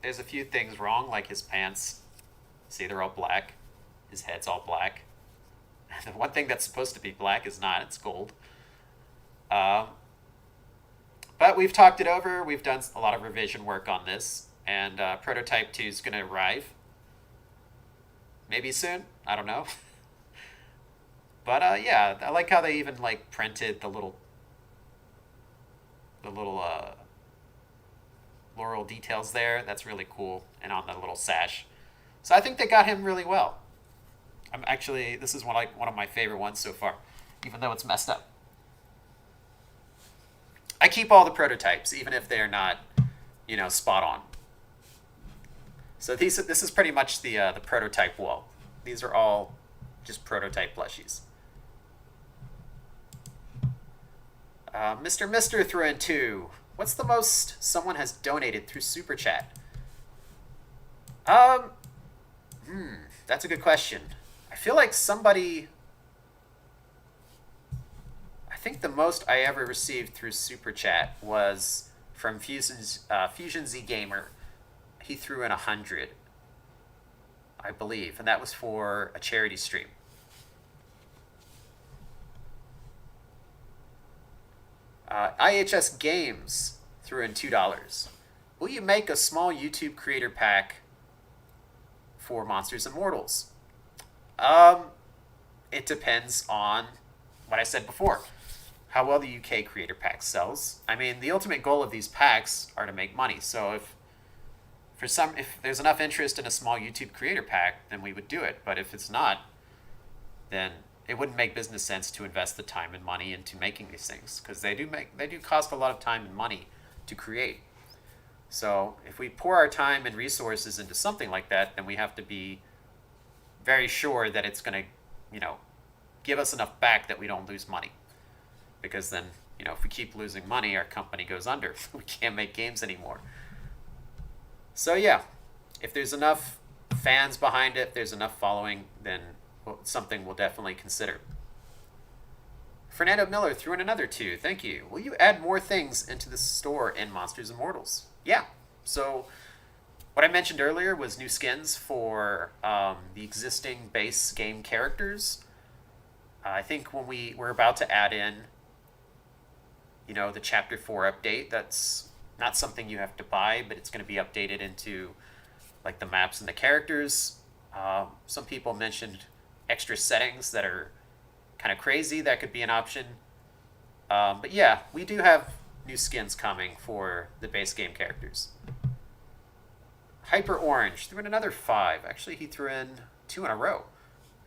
S1: there's a few things wrong, like his pants. See, they're all black. His head's all black. The one thing that's supposed to be black is not. It's gold. Uh, but we've talked it over. We've done a lot of revision work on this. And Prototype 2 is going to arrive. Maybe soon. I don't know. But yeah, I like how they even like printed the little floral details there. That's really cool. And on the little sash. So I think they got him really well. I'm actually, this is one of my favorite ones so far, even though it's messed up. I keep all the prototypes, even if they're not, spot on. So this is pretty much the prototype wall. These are all just prototype plushies. Mr. Mister threw in 2. What's the most someone has donated through Super Chat? That's a good question. I feel like I think the most I ever received through Super Chat was from Fusion Z Gamer. He threw in 100, I believe, and that was for a charity stream. IHS Games threw in $2. Will you make a small YouTube creator pack for Monsters and Mortals? It depends on what I said before. How well the UK creator pack sells. I mean, the ultimate goal of these packs are to make money. So if there's enough interest in a small YouTube creator pack, then we would do it. But if it's not, then it wouldn't make business sense to invest the time and money into making these things, because they do cost a lot of time and money to create. So if we pour our time and resources into something like that, then we have to be very sure that it's going to, give us enough back that we don't lose money. Because then, if we keep losing money, our company goes under. We can't make games anymore. So yeah, if there's enough fans behind it, there's enough following, then something we'll definitely consider. Fernando Miller threw in another 2. Thank you. Will you add more things into the store in Monsters and Mortals? Yeah. So what I mentioned earlier was new skins for the existing base game characters. I think when we're about to add in, the Chapter 4 update, that's not something you have to buy, but it's going to be updated into like the maps and the characters. Some people mentioned extra settings that are kind of crazy. That could be an option. But yeah, we do have new skins coming for the base game characters. Hyper Orange threw in another 5. Actually, he threw in 2 in a row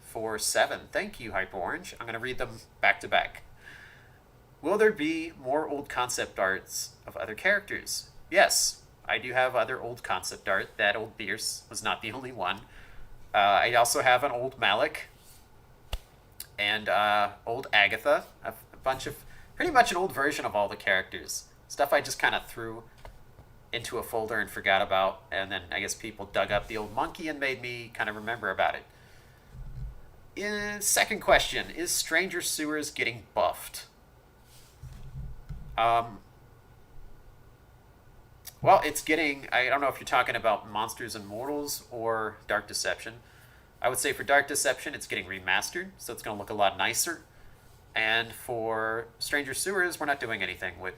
S1: for 7. Thank you, Hyper Orange. I'm going to read them back to back. Will there be more old concept arts of other characters? Yes, I do have other old concept art. That old Bierce was not the only one. I also have an old Malik and old Agatha. A bunch of, pretty much an old version of all the characters. Stuff I just kind of threw into a folder and forgot about. And then I guess people dug up the old monkey and made me kind of remember about it. Second question, is Stranger Sewers getting buffed? Well, it's getting, I don't know if you're talking about Monsters and Mortals or Dark Deception. I would say for Dark Deception, it's getting remastered, so it's going to look a lot nicer. And for Stranger Sewers, we're not doing anything with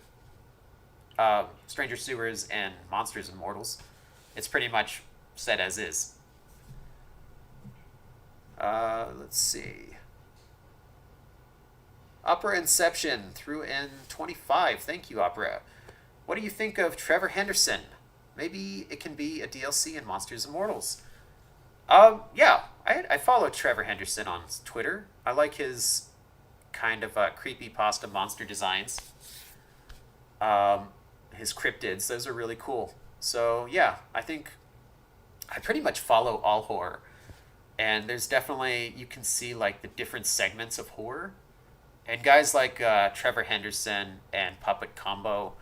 S1: Stranger Sewers and Monsters and Mortals. It's pretty much set as is. Let's see. Opera Inception threw in 25. Thank you, Opera. What do you think of Trevor Henderson? Maybe it can be a DLC in Monsters and Mortals. Yeah, I follow Trevor Henderson on Twitter. I like his kind of creepypasta monster designs. His cryptids, those are really cool. So yeah, I think I pretty much follow all horror. And there's definitely, you can see like the different segments of horror. And guys like Trevor Henderson and Puppet Combo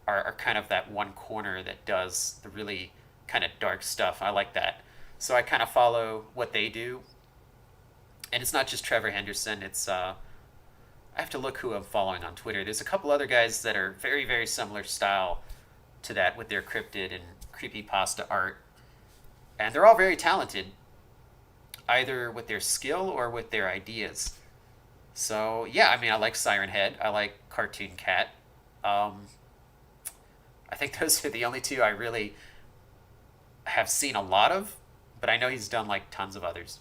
S1: are kind of that one corner that does the really kind of dark stuff. I like that. So I kind of follow what they do. And it's not just Trevor Henderson. It's I have to look who I'm following on Twitter. There's a couple other guys that are very, very similar style to that with their cryptid and creepypasta art. And they're all very talented, either with their skill or with their ideas. So, yeah, I mean, I like Siren Head. I like Cartoon Cat. I think those are the only two I really have seen a lot of, but I know he's done like tons of others.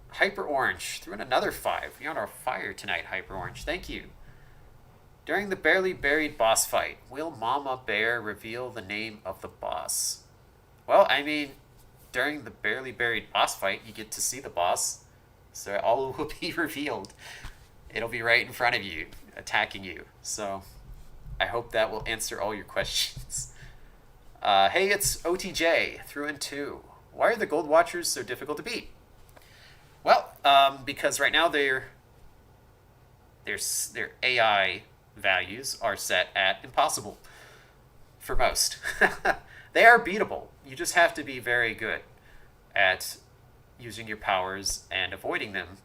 S1: Hyper Orange threw in another 5. You're on our fire tonight, Hyper Orange. Thank you. During the barely buried boss fight, will Mama Bear reveal the name of the boss? Well, I mean, during the barely buried boss fight, you get to see the boss, so all will be revealed. It'll be right in front of you, attacking you. So I hope that will answer all your questions. Hey, it's OTJ, threw in 2. Why are the Gold Watchers so difficult to beat? Well, because right now their AI values are set at impossible for most. They are beatable. You just have to be very good at using your powers and avoiding them.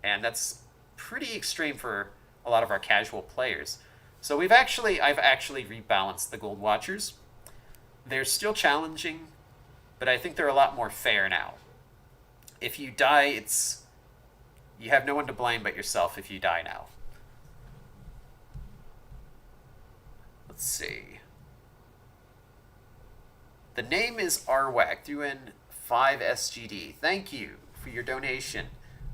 S1: And that's pretty extreme for a lot of our casual players. So I've actually rebalanced the Gold Watchers. They're still challenging, but I think they're a lot more fair now. If you die, you have no one to blame but yourself if you die now. Let's see. The name is Arwak. Threw in 5 SGD. Thank you for your donation.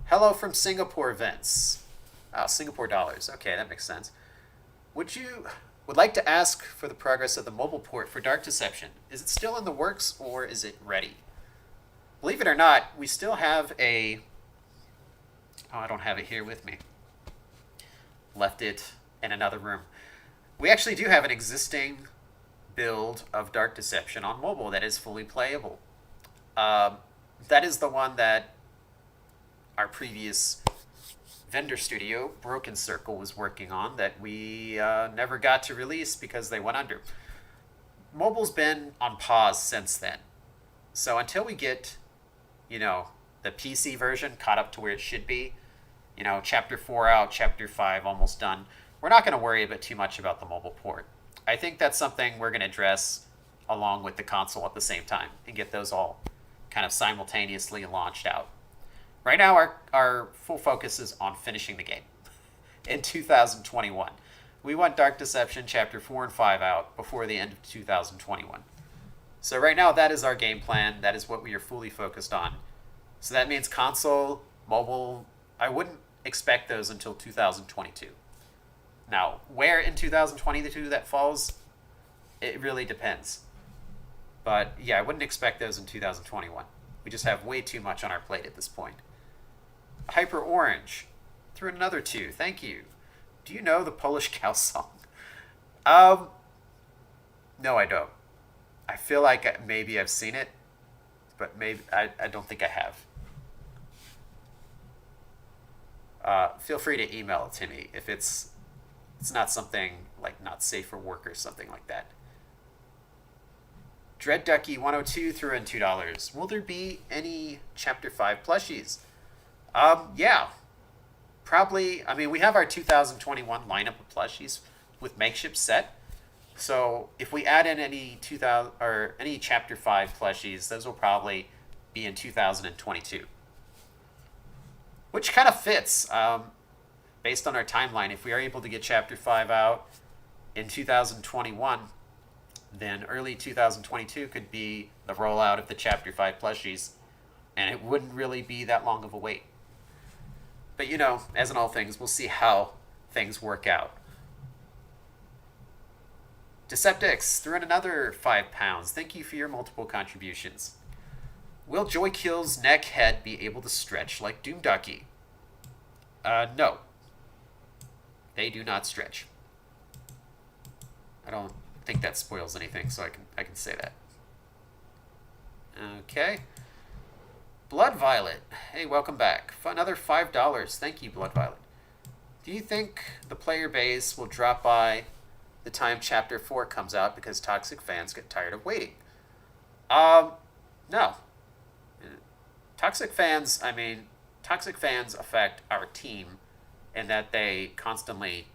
S1: Hello from Singapore, Vince. Oh, Singapore dollars. Okay, that makes sense. Would like to ask for the progress of the mobile port for Dark Deception. Is it still in the works or is it ready? Believe it or not, we still have I don't have it here with me. Left it in another room. We actually do have an existing build of Dark Deception on mobile that is fully playable. That is the one that our previous vendor studio, Broken Circle, was working on that we never got to release because they went under. Mobile's been on pause since then. So until we get, the PC version caught up to where it should be, Chapter 4 out, Chapter 5 almost done, we're not going to worry too much about the mobile port. I think that's something we're going to address along with the console at the same time and get those all kind of simultaneously launched out. Right now, our full focus is on finishing the game in 2021. We want Dark Deception Chapter 4 and 5 out before the end of 2021. So right now, that is our game plan. That is what we are fully focused on. So that means console, mobile, I wouldn't expect those until 2022. Now, where in 2022 that falls, it really depends. But yeah, I wouldn't expect those in 2021. We just have way too much on our plate at this point. Hyper Orange threw another 2. Thank you. Do you know the Polish Cow song? No, I don't. I feel like maybe I've seen it, but maybe I don't think I have. Feel free to email it to me if it's not something like not safe for work or something like that. Dread Ducky 102 threw in $2. Will there be any Chapter 5 plushies? Yeah. Probably. I mean, we have our 2021 lineup of plushies with makeshift set. So if we add in any Chapter 5 plushies, those will probably be in 2022. Which kind of fits based on our timeline. If we are able to get Chapter 5 out in 2021, then early 2022 could be the rollout of the Chapter 5 plushies, and it wouldn't really be that long of a wait. But as in all things, we'll see how things work out. Deceptix threw in another £5. Thank you for your multiple contributions. Will Joykill's neck head be able to stretch like Doom Ducky? No. They do not stretch. I don't think that spoils anything, so I can say that. Okay. Blood Violet. Hey, welcome back. Another $5. Thank you, Blood Violet. Do you think the player base will drop by the time Chapter 4 comes out because toxic fans get tired of waiting? No. Toxic fans, I mean, toxic fans affect our team in that they constantly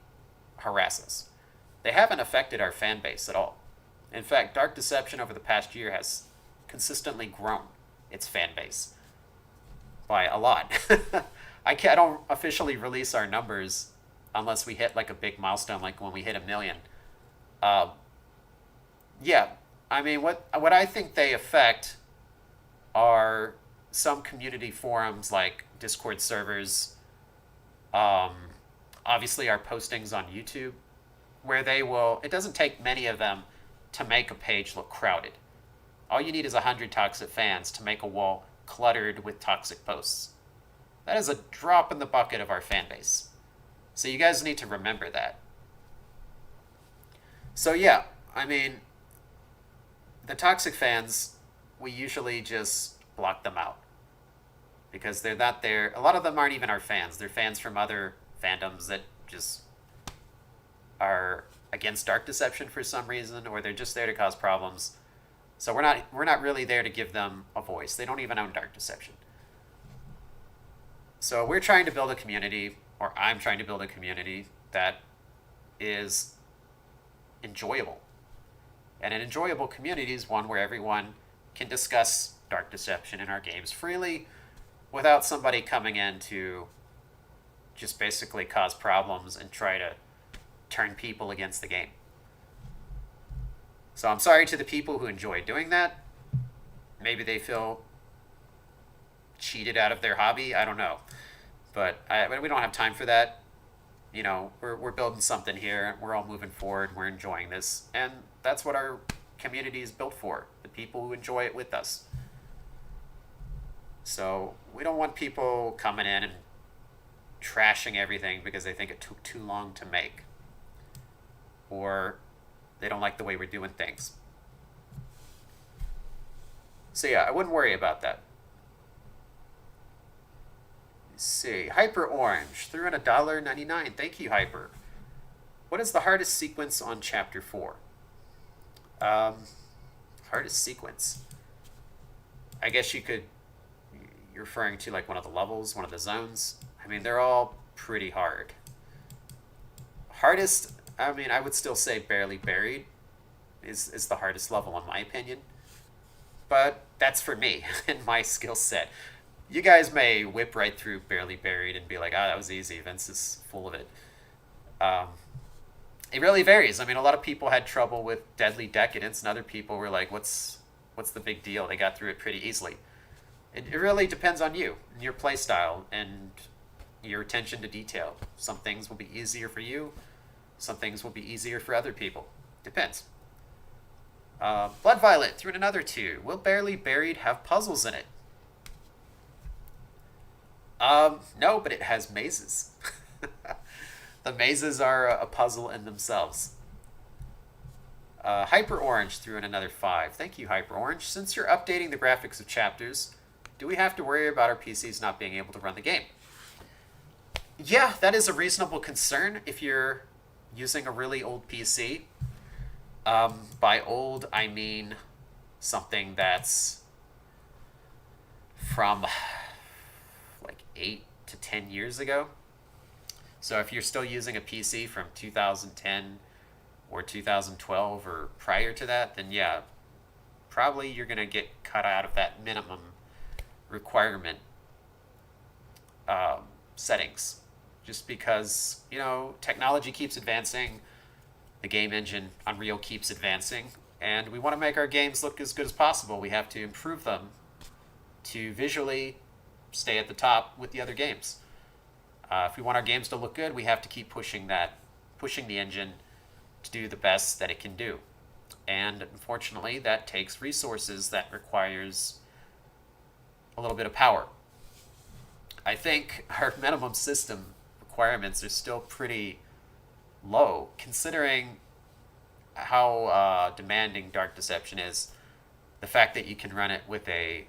S1: harass us. They haven't affected our fan base at all. In fact, Dark Deception over the past year has consistently grown its fan base by a lot. I don't officially release our numbers unless we hit like a big milestone, like when we hit 1 million. Uh, yeah, I mean, what I think they affect are some community forums like Discord servers, um, obviously our postings on YouTube, where they will. It doesn't take many of them to make a page look crowded. All you need is 100 toxic fans to make a wall cluttered with toxic posts. That is a drop in the bucket of our fan base. So you guys need to remember that. So yeah, I mean, the toxic fans, we usually just block them out because they're not there. A lot of them aren't even our fans. They're fans from other fandoms that just are against Dark Deception for some reason, or they're just there to cause problems. So we're not really there to give them a voice. They don't even own Dark Deception. So we're trying to build a community, or I'm trying to build a community that is enjoyable. And an enjoyable community is one where everyone can discuss Dark Deception in our games freely without somebody coming in to just basically cause problems and try to turn people against the game. So I'm sorry to the people who enjoy doing that. Maybe they feel cheated out of their hobby. I don't know. But we don't have time for that. You know, we're building something here. We're all moving forward. We're enjoying this. And that's what our community is built for. The people who enjoy it with us. So we don't want people coming in and trashing everything because they think it took too long to make. Or they don't like the way we're doing things. So yeah, I wouldn't worry about that. Let's see. Hyper Orange threw in $1.99. Thank you, Hyper. What is the hardest sequence on Chapter 4? Hardest sequence. I guess you're referring to like one of the levels, one of the zones. I mean, they're all pretty hard. Hardest, I mean, I would still say Barely Buried is the hardest level in my opinion. But that's for me and my skill set. You guys may whip right through Barely Buried and be like, that was easy. Vince is full of it. It really varies. I mean, a lot of people had trouble with Deadly Decadence, and other people were like, what's the big deal? They got through it pretty easily. It really depends on you and your play style and your attention to detail. Some things will be easier for you. Some things will be easier for other people. Depends. Blood Violet threw in another 2. Will Barely Buried have puzzles in it? No, but it has mazes. The mazes are a puzzle in themselves. Hyper Orange threw in another 5. Thank you, Hyper Orange. Since you're updating the graphics of chapters, do we have to worry about our PCs not being able to run the game? Yeah, that is a reasonable concern if you're using a really old PC. By old, I mean something that's from like 8 to 10 years ago. So if you're still using a PC from 2010 or 2012 or prior to that, then yeah, probably you're going to get cut out of that minimum requirement settings. Just because, you know, technology keeps advancing, the game engine, Unreal, keeps advancing, and we want to make our games look as good as possible. We have to improve them to visually stay at the top with the other games. If we want our games to look good, we have to keep pushing the engine to do the best that it can do. And unfortunately, that takes resources, that requires a little bit of power. I think our minimum system requirements are still pretty low, considering how demanding Dark Deception is. The fact that you can run it with a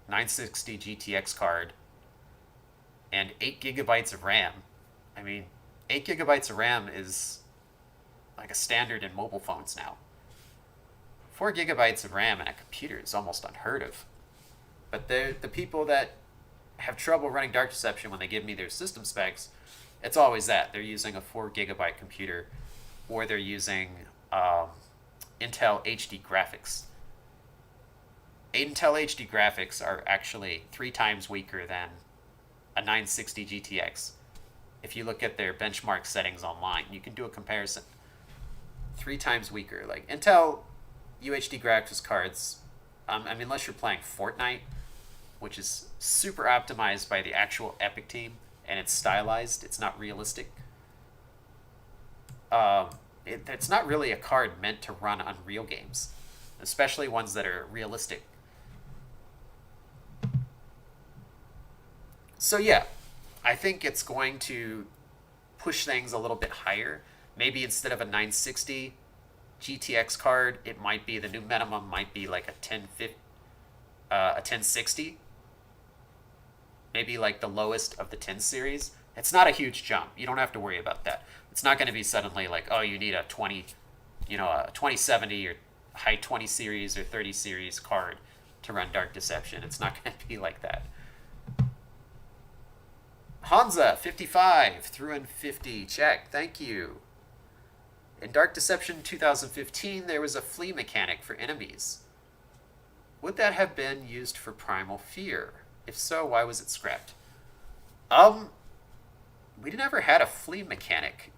S1: 960 GTX card and 8 gigabytes of RAM. I mean, 8 gigabytes of RAM is like a standard in mobile phones now. 4 gigabytes of RAM in a computer is almost unheard of. But the people that have trouble running Dark Deception when they give me their system specs, it's always that. They're using a 4 GB computer, or they're using Intel HD graphics. Intel HD graphics are actually 3 times weaker than a 960 GTX. If you look at their benchmark settings online, you can do a comparison. 3 times weaker. Like Intel UHD graphics cards, unless you're playing Fortnite, which is super optimized by the actual Epic team, and it's stylized, it's not realistic. It's not really a card meant to run Unreal games, especially ones that are realistic. So yeah, I think it's going to push things a little bit higher. Maybe instead of a 960 GTX card, it might be the new minimum might be like a 1060. Maybe like the lowest of the 10 series. It's not a huge jump. You don't have to worry about that. It's not going to be suddenly like, oh, you need a 2070 or high 20 series or 30 series card to run Dark Deception. It's not going to be like that. Hansa 55 threw in 50. Check. Thank you. In Dark Deception 2015, there was a flee mechanic for enemies. Would that have been used for Primal Fear? If so, why was it scrapped? We never had a flee mechanic.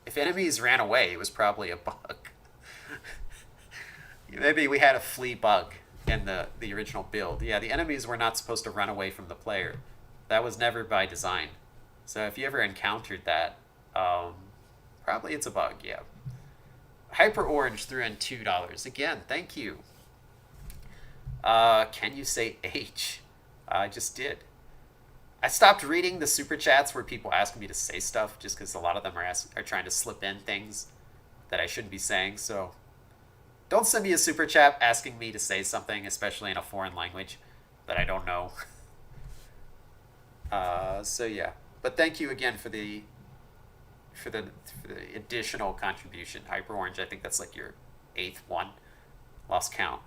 S1: If enemies ran away, it was probably a bug. Maybe we had a flee bug in the original build. Yeah, the enemies were not supposed to run away from the player. That was never by design. So if you ever encountered that, probably it's a bug, yeah. Hyper Orange threw in $2. Again, thank you. Can you say H? I just did. I stopped reading the super chats where people ask me to say stuff just because a lot of them are trying to slip in things that I shouldn't be saying. So don't send me a super chat asking me to say something, especially in a foreign language that I don't know. So yeah, but thank you again for the additional contribution. Hyper Orange, I think that's like your 8th one. Lost count.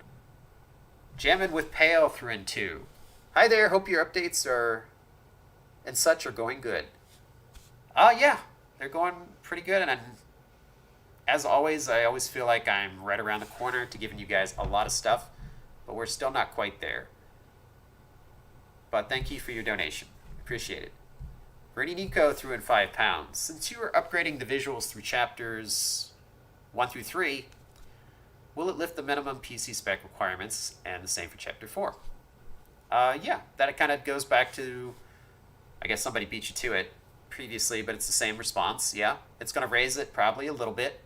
S1: Jammin' with Pale threw in 2. Hi there, hope your updates and such are going good. Yeah, they're going pretty good, and as always, I always feel like I'm right around the corner to giving you guys a lot of stuff, but we're still not quite there. But thank you for your donation. Appreciate it. Bernie Nico threw in £5. Since you are upgrading the visuals through chapters 1 through 3, will it lift the minimum PC spec requirements, and the same for chapter 4? Yeah, that kind of goes back to, I guess somebody beat you to it previously, but it's the same response. Yeah, it's going to raise it probably a little bit.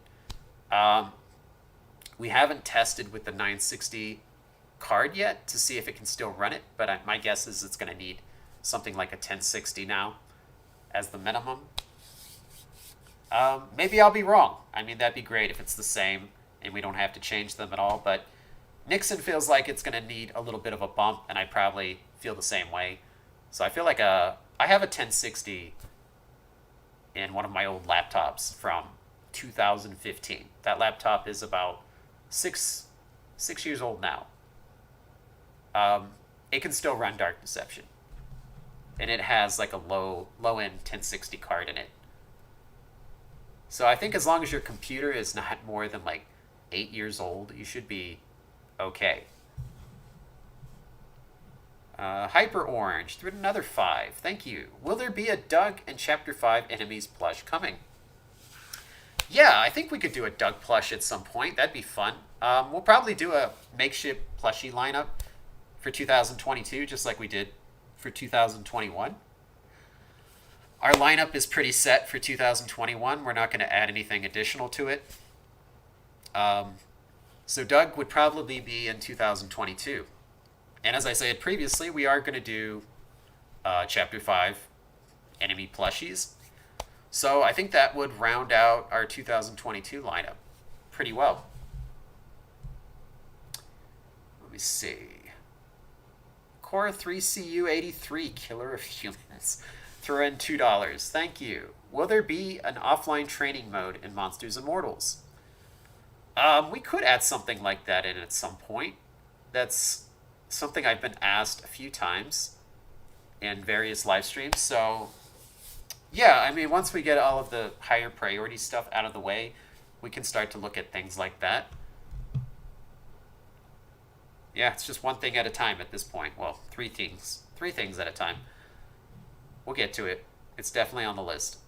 S1: We haven't tested with the 960 card yet to see if it can still run it, but my guess is it's going to need something like a 1060 now as the minimum. Maybe I'll be wrong. I mean, that'd be great if it's the same and we don't have to change them at all, but Nixon feels like it's going to need a little bit of a bump, and I probably feel the same way. So I feel like I have a 1060 in one of my old laptops from 2015. That laptop is about six years old now. It can still run Dark Deception, and it has like a low end 1060 card in it. So I think as long as your computer is not more than like 8 years old, you should be okay. Hyper Orange threw another 5. Thank you. Will there be a Doug and Chapter 5 Enemies plush coming? Yeah, I think we could do a Doug plush at some point. That'd be fun. We'll probably do a makeshift plushie lineup for 2022, just like we did for 2021. Our lineup is pretty set for 2021. We're not going to add anything additional to it. So Doug would probably be in 2022. And as I said previously, we are going to do Chapter 5 enemy plushies. So I think that would round out our 2022 lineup pretty well. Let me see. Core 3CU83, Killer of Humans. Throw in $2. Thank you. Will there be an offline training mode in Monsters and Mortals? We could add something like that in at some point. That's something I've been asked a few times. in various live streams. So yeah, I mean, once we get all of the higher priority stuff out of the way, we can start to look at things like that. Yeah, it's just one thing at a time at this point. Well, three things at a time. We'll get to it. It's definitely on the list.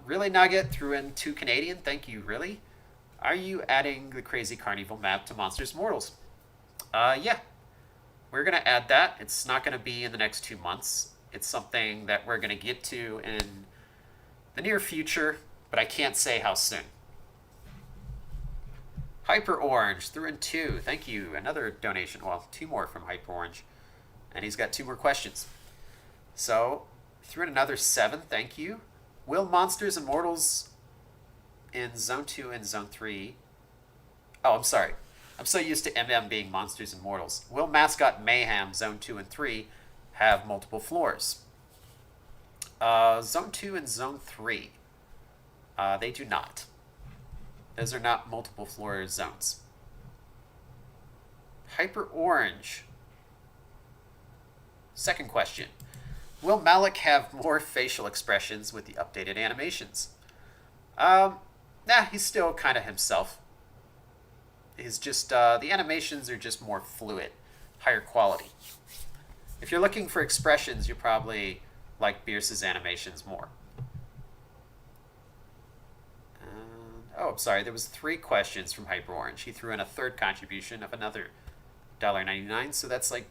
S1: Really Nugget threw in 2 Canadian. Thank you, really. Are you adding the Crazy Carnival map to Monsters Mortals? Yeah. We're going to add that. It's not going to be in the next 2 months. It's something that we're going to get to in the near future, but I can't say how soon. Hyper Orange threw in 2. Thank you. Another donation. Well, 2 more from Hyper Orange. And he's got 2 more questions. So, threw in another 7. Thank you. Will Monsters and Mortals in Zone 2 and Zone 3... Oh, I'm sorry. I'm so used to MM being Monsters and Mortals. Will Mascot Mayhem Zone 2 and 3 have multiple floors? Zone 2 and Zone 3. They do not. Those are not multiple floor zones. Hyper Orange. Second question. Will Malik have more facial expressions with the updated animations? Nah, he's still kind of himself. He's just, the animations are just more fluid, higher quality. If you're looking for expressions, you probably like Bierce's animations more. Oh, I'm sorry, there was 3 questions from Hyper Orange. He threw in a third contribution of another $1.99, so that's like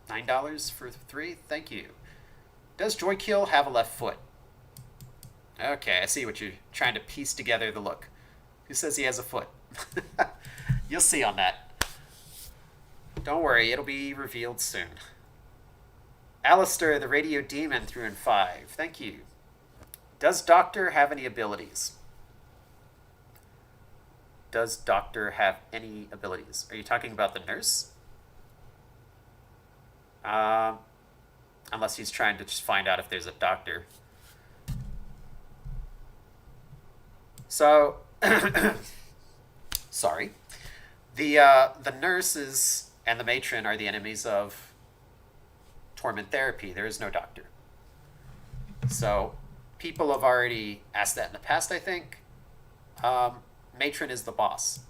S1: $9 for 3. Thank you. Does Joykill have a left foot? Okay, I see what you're trying to piece together the look. Who says he has a foot? You'll see on that. Don't worry, it'll be revealed soon. Alistair, the Radio Demon, threw in 5. Thank you. Does Doctor have any abilities? Does Doctor have any abilities? Are you talking about the nurse? Unless he's trying to just find out if there's a doctor. So, sorry. The nurses and the matron are the enemies of Torment Therapy. There is no doctor. So, people have already asked that in the past, I think. Matron is the boss.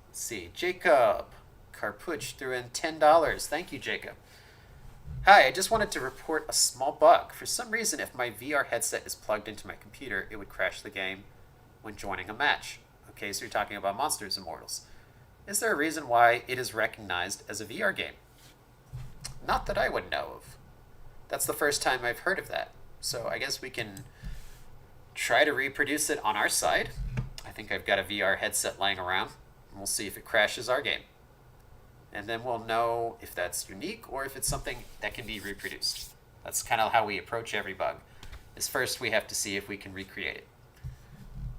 S1: Let's see. Jacob Carpuch threw in $10. Thank you, Jacob. Hi, I just wanted to report a small bug. For some reason, if my VR headset is plugged into my computer, it would crash the game when joining a match. Okay, so you're talking about Monsters Immortals. Is there a reason why it is recognized as a VR game? Not that I would know of. That's the first time I've heard of that. So I guess we can try to reproduce it on our side. I think I've got a VR headset laying around, and we'll see if it crashes our game. And then we'll know if that's unique or if it's something that can be reproduced. That's kind of how we approach every bug. Is first we have to see if we can recreate it.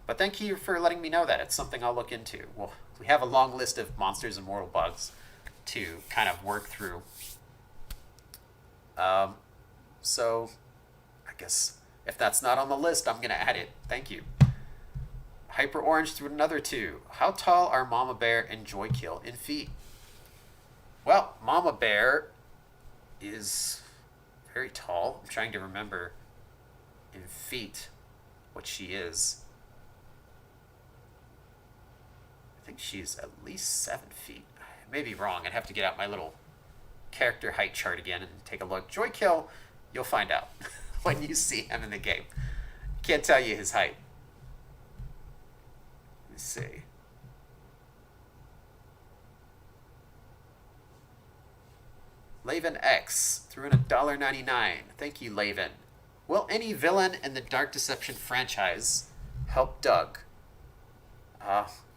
S1: But thank you for letting me know that. It's something I'll look into. Well, we have a long list of Monsters Immortal bugs to kind of work through. So I guess if that's not on the list, I'm going to add it. Thank you. Hyper Orange threw another 2. How tall are Mama Bear and Joykill in feet? Well, Mama Bear is very tall. I'm trying to remember in feet what she is. I think she's at least 7 feet. I may be wrong. I'd have to get out my little character height chart again and take a look. Joykill, you'll find out when you see him in the game. Can't tell you his height. Let's see. Laven X threw in $1.99. Thank you, Laven. Will any villain in the Dark Deception franchise help Doug?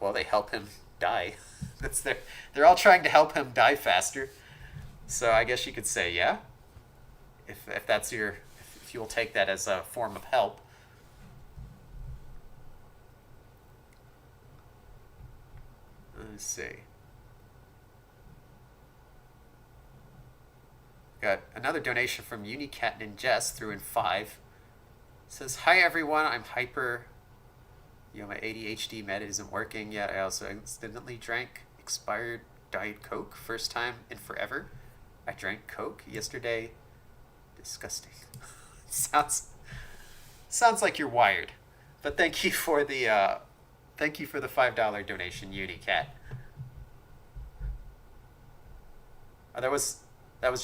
S1: Well, they help him die. They're all trying to help him die faster. So I guess you could say yeah. If that's if you'll take that as a form of help. Let's see. Got another donation from Unicat Ninjas threw in 5. It says, hi everyone, I'm hyper. My ADHD med isn't working yet. I also accidentally drank expired Diet Coke. First time in forever. I drank Coke yesterday. Disgusting. Sounds like you're wired. But thank you for the $5 donation, Unicat. Oh, that was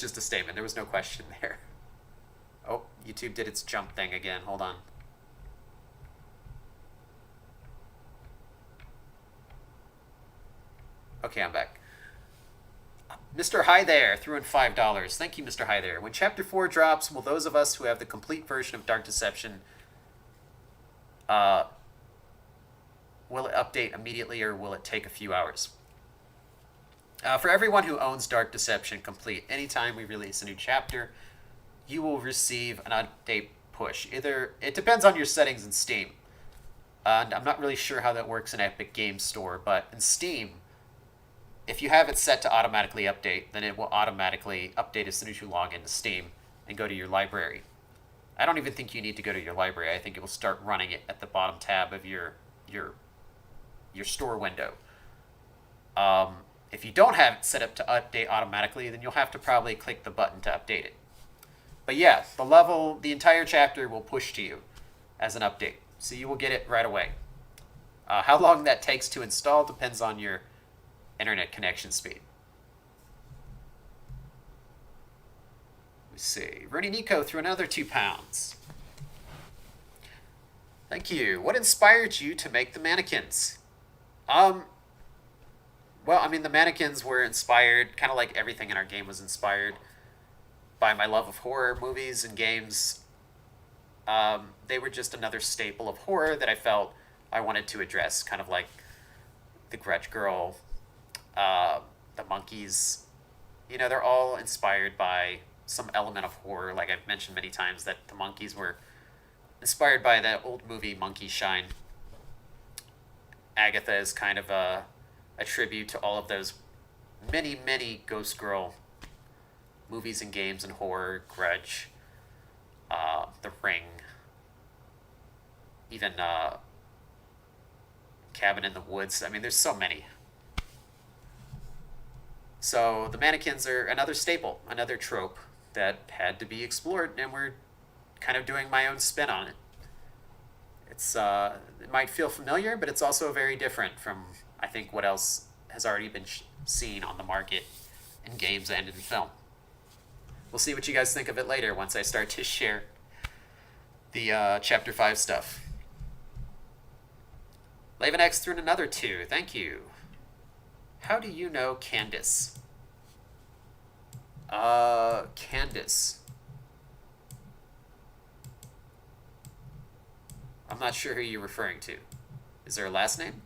S1: just a statement. There was no question there. Oh, YouTube did its jump thing again. Hold on. Okay, I'm back. Mr. Hi There threw in $5. Thank you, Mr. Hi There. When Chapter 4 drops, will those of us who have the complete version of Dark Deception, will it update immediately or will it take a few hours? For everyone who owns Dark Deception Complete, anytime we release a new chapter, you will receive an update push. It depends on your settings in Steam. And I'm not really sure how that works in Epic Games Store, but in Steam, if you have it set to automatically update, then it will automatically update as soon as you log into Steam and go to your library. I don't even think you need to go to your library. I think it will start running it at the bottom tab of your store window. If you don't have it set up to update automatically, then you'll have to probably click the button to update it. But yeah, the entire chapter will push to you as an update, so you will get it right away. How long that takes to install depends on your internet connection speed. Let's see. Rooney Nico threw another £2. Thank you. What inspired you to make the mannequins? Well, I mean, the mannequins were inspired, kind of like everything in our game was inspired by my love of horror movies and games. They were just another staple of horror that I felt I wanted to address, kind of like the Grudge Girl, the monkeys. You know, they're all inspired by some element of horror. Like I've mentioned many times that the monkeys were inspired by that old movie Monkey Shine. Agatha is kind of a tribute to all of those many Ghost Girl movies and games and horror, Grudge, The Ring, even Cabin in the Woods. I mean, there's so many. So the mannequins are another staple, another trope that had to be explored, and we're kind of doing my own spin on it. It might feel familiar, but it's also very different from, I think, what else has already been seen on the market in games and in film. We'll see what you guys think of it later once I start to share the Chapter 5 stuff. Laven X threw in another 2. Thank you. How do you know Candace? Candace. I'm not sure who you're referring to. Is there a last name?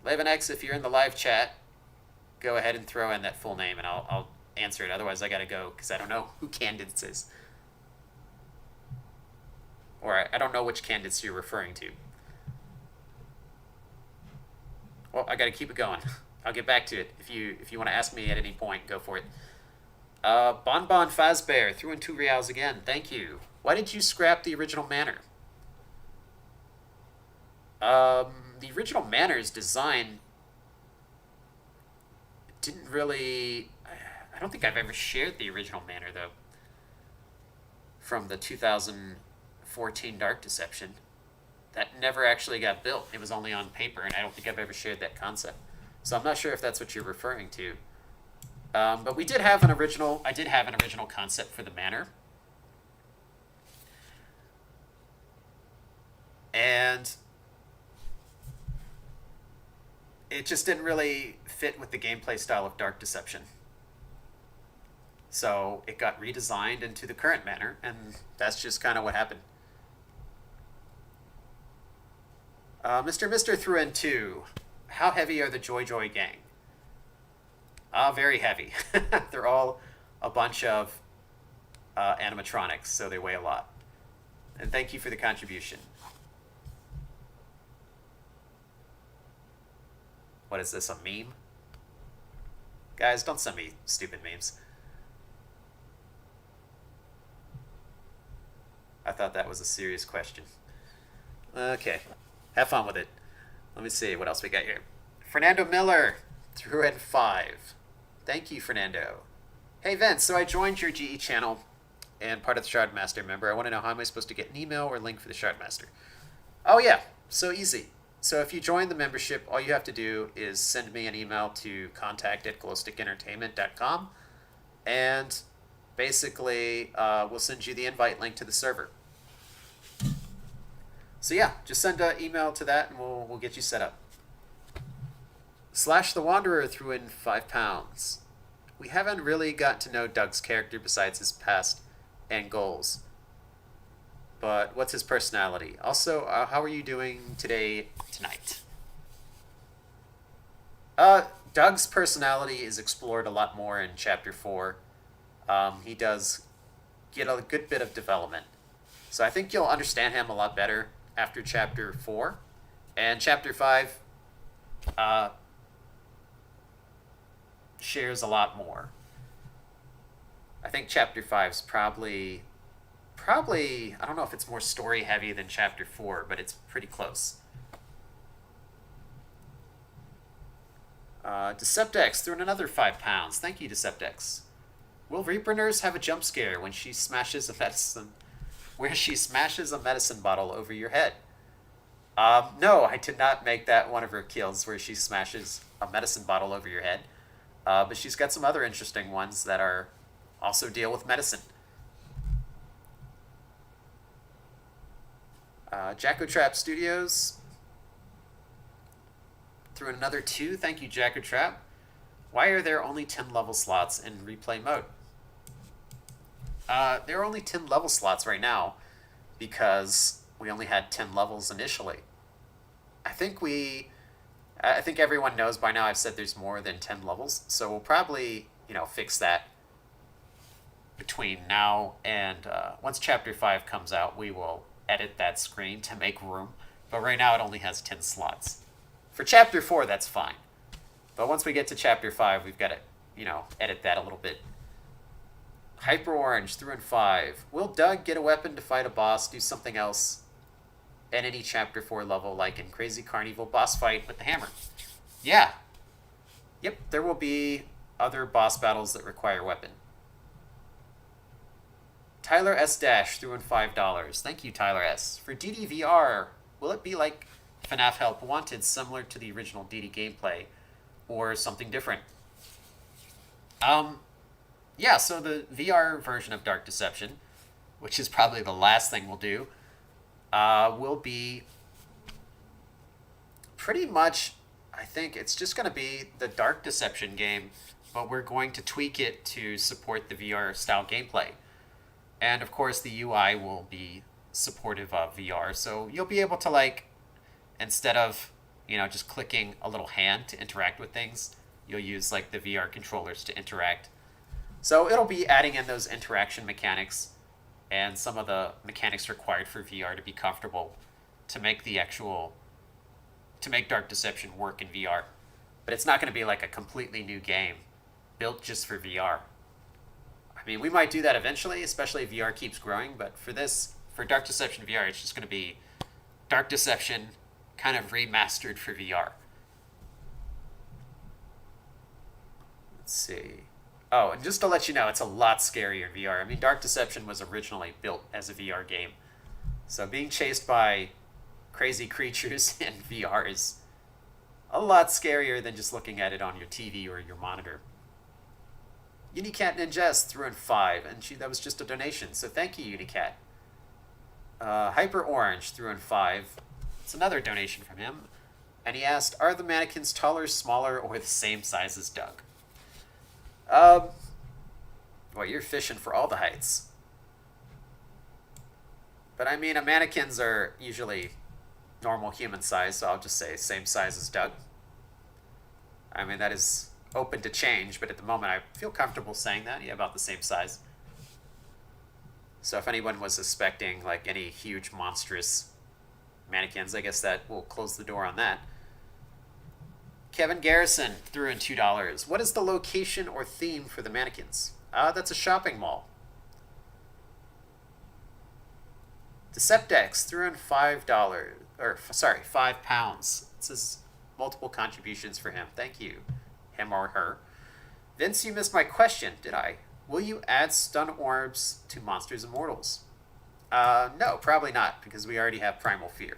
S1: Laven X, if you're in the live chat, go ahead and throw in that full name and I'll answer it. Otherwise, I gotta go because I don't know who Candace is. Or I don't know which Candace you're referring to. Well, I gotta keep it going. I'll get back to it. If you want to ask me at any point, go for it. Bonbon Fazbear threw in 2 reals again. Thank you. Why did you scrap the original manor? The original manor's design didn't really... I don't think I've ever shared the original manor, though, from the 2014 Dark Deception. That never actually got built. It was only on paper, and I don't think I've ever shared that concept. So I'm not sure if that's what you're referring to. But we did have an original... I did have an original concept for the manor. And it just didn't really fit with the gameplay style of Dark Deception. So it got redesigned into the current manor, and that's just kind of what happened. Mr. threw in 2. How heavy are the Joy Joy gang? Very heavy. They're all a bunch of animatronics, so they weigh a lot. And thank you for the contribution. What is this, a meme? Guys, don't send me stupid memes. I thought that was a serious question. Okay. Have fun with it. Let me see what else we got here. Fernando Miller threw in 5. Thank you, Fernando. Hey, Vince, so I joined your GE channel and part of the Shardmaster member. I want to know, how am I supposed to get an email or link for the Shardmaster? Oh, yeah. So easy. So if you join the membership, all you have to do is send me an email to contact@glowstickentertainment.com, and basically we'll send you the invite link to the server. So yeah, just send an email to that and we'll get you set up. Slash the Wanderer threw in £5. We haven't really got to know Doug's character besides his past and goals. But what's his personality? Also, how are you doing tonight? Doug's personality is explored a lot more in Chapter 4. He does get a good bit of development. So I think you'll understand him a lot better after Chapter 4. And Chapter 5 shares a lot more. I think Chapter 5's probably, I don't know if it's more story heavy than Chapter 4, but it's pretty close. Deceptex threw in another £5. Thank you, Deceptex. Will Reaper Nurse have a jump scare when she smashes a medicine bottle over your head? No, I did not make that one of her kills where she smashes a medicine bottle over your head. But she's got some other interesting ones that are also deal with medicine. Jacko Trap Studios threw in another 2. Thank you, Jacko Trap. Why are there only 10 level slots in replay mode? There are only 10 level slots right now because we only had 10 levels initially. I think everyone knows by now I've said there's more than 10 levels, so we'll probably, fix that between now and once Chapter 5 comes out, we will edit that screen to make room. But right now it only has 10 slots. For Chapter 4, that's fine. But once we get to Chapter 5, we've got to, edit that a little bit. Hyper Orange threw in 5. Will Doug get a weapon to fight a boss, do something else at any Chapter 4 level, like in Crazy Carnival boss fight with the hammer? Yeah. Yep, there will be other boss battles that require weapon. Tyler S. Dash threw in $5. Thank you, Tyler S. For DDVR, will it be like FNAF Help Wanted, similar to the original DD gameplay, or something different? Yeah, so the VR version of Dark Deception, which is probably the last thing we'll do, will be pretty much, I think it's just going to be the Dark Deception game, but we're going to tweak it to support the VR style gameplay. And of course the UI will be supportive of VR, so you'll be able to, instead of, just clicking a little hand to interact with things, you'll use the VR controllers to interact. So it'll be adding in those interaction mechanics and some of the mechanics required for VR to be comfortable to make Dark Deception work in VR. But it's not going to be like a completely new game built just for VR. I mean, we might do that eventually, especially if VR keeps growing, but for Dark Deception VR, it's just going to be Dark Deception kind of remastered for VR. Let's see. Oh, and just to let you know, it's a lot scarier in VR. I mean, Dark Deception was originally built as a VR game. So being chased by crazy creatures in VR is a lot scarier than just looking at it on your TV or your monitor. Unicat Ninjas threw in 5, and that was just a donation, so thank you, Unicat. Hyper Orange threw in 5. It's another donation from him. And he asked, are the mannequins taller, smaller, or the same size as Doug? Well, you're fishing for all the heights. But I mean, mannequins are usually normal human size, so I'll just say same size as Doug. I mean, that is open to change, but at the moment I feel comfortable saying that. Yeah, about the same size. So if anyone was suspecting any huge monstrous mannequins, I guess that will close the door on that. Kevin Garrison threw in $2. What is the location or theme for the mannequins? That's a shopping mall. Deceptex threw in $5, or sorry, £5. This is multiple contributions for him. Thank you, him or her. Vince, you missed my question, did I? Will you add stun orbs to Monsters Immortals? No, probably not, because we already have Primal Fear.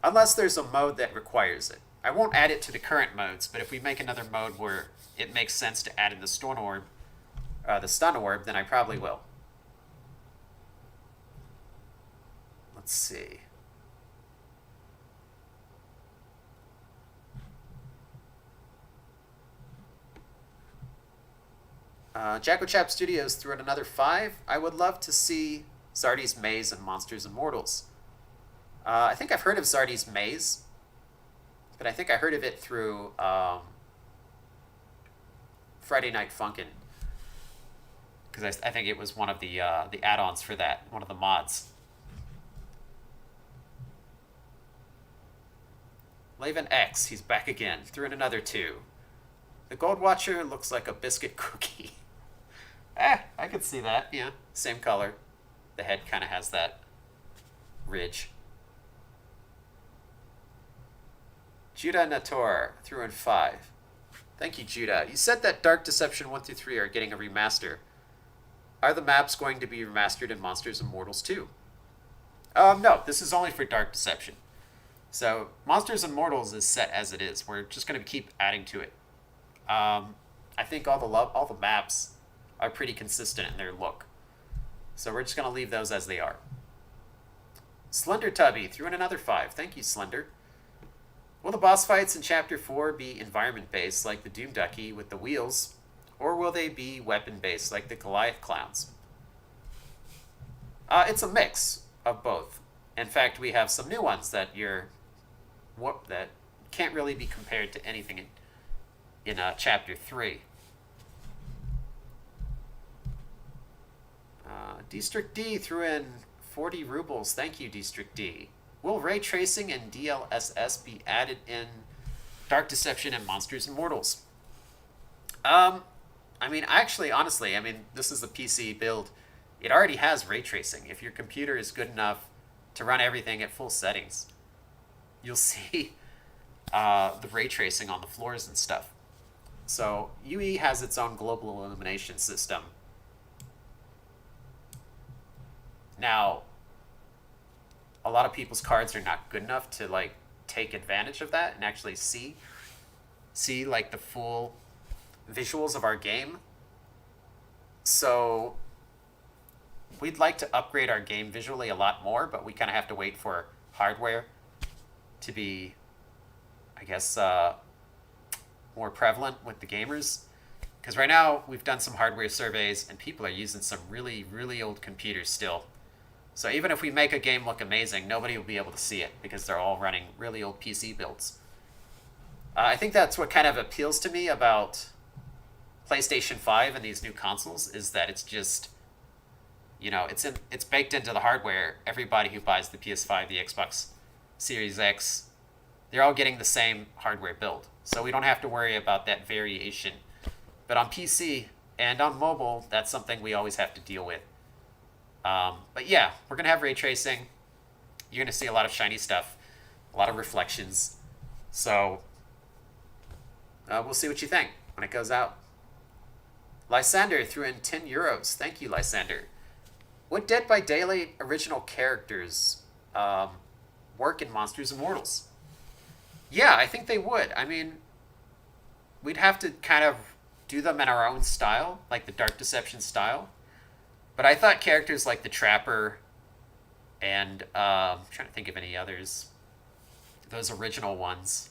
S1: Unless there's a mode that requires it. I won't add it to the current modes, but if we make another mode where it makes sense to add in the stun orb, then I probably will. Let's see. Jacko Chap Studios threw in another 5. I would love to see Zardy's Maze and Monsters Immortals. I think I've heard of Zardy's Maze, but I think I heard of it through Friday Night Funkin', because I think it was one of the add-ons for that, one of the mods. Laven X, he's back again. Threw in another 2. The Gold Watcher looks like a biscuit cookie. I could see that, yeah. Same color. The head kind of has that ridge. Judah Nator threw in 5. Thank you, Judah. You said that Dark Deception 1 through 3 are getting a remaster. Are the maps going to be remastered in Monsters Immortals 2? No, this is only for Dark Deception. So, Monsters Immortals is set as it is. We're just going to keep adding to it. I think all the maps are pretty consistent in their look. So we're just going to leave those as they are. Slender Tubby threw in another 5. Thank you, Slender. Will the boss fights in Chapter 4 be environment-based like the Doom Ducky with the wheels, or will they be weapon-based like the Goliath Clowns? It's a mix of both. In fact, we have some new ones that can't really be compared to anything in Chapter 3. District D threw in 40 rubles. Thank you, District D. Will ray tracing and DLSS be added in Dark Deception and Monsters Immortals? I mean, actually, honestly, this is the PC build. It already has ray tracing. If your computer is good enough to run everything at full settings, you'll see the ray tracing on the floors and stuff. So UE has its own global illumination system. Now, a lot of people's cards are not good enough to take advantage of that and actually see the full visuals of our game. So we'd like to upgrade our game visually a lot more, but we kind of have to wait for hardware to be, I guess, more prevalent with the gamers. Because right now we've done some hardware surveys and people are using some really, really old computers still. So even if we make a game look amazing, nobody will be able to see it because they're all running really old PC builds. I think that's what kind of appeals to me about PlayStation 5 and these new consoles, is that it's just, it's baked into the hardware. Everybody who buys the PS5, the Xbox Series X, they're all getting the same hardware build. So we don't have to worry about that variation. But on PC and on mobile, that's something we always have to deal with. But yeah, we're going to have ray tracing. You're going to see a lot of shiny stuff, a lot of reflections. So we'll see what you think when it goes out. Lysander threw in 10 euros. Thank you, Lysander. Would Dead by Daylight original characters work in Monsters Immortals? Yeah, I think they would. I mean, we'd have to kind of do them in our own style, like the Dark Deception style. But I thought characters like the Trapper and I'm trying to think of any others, those original ones.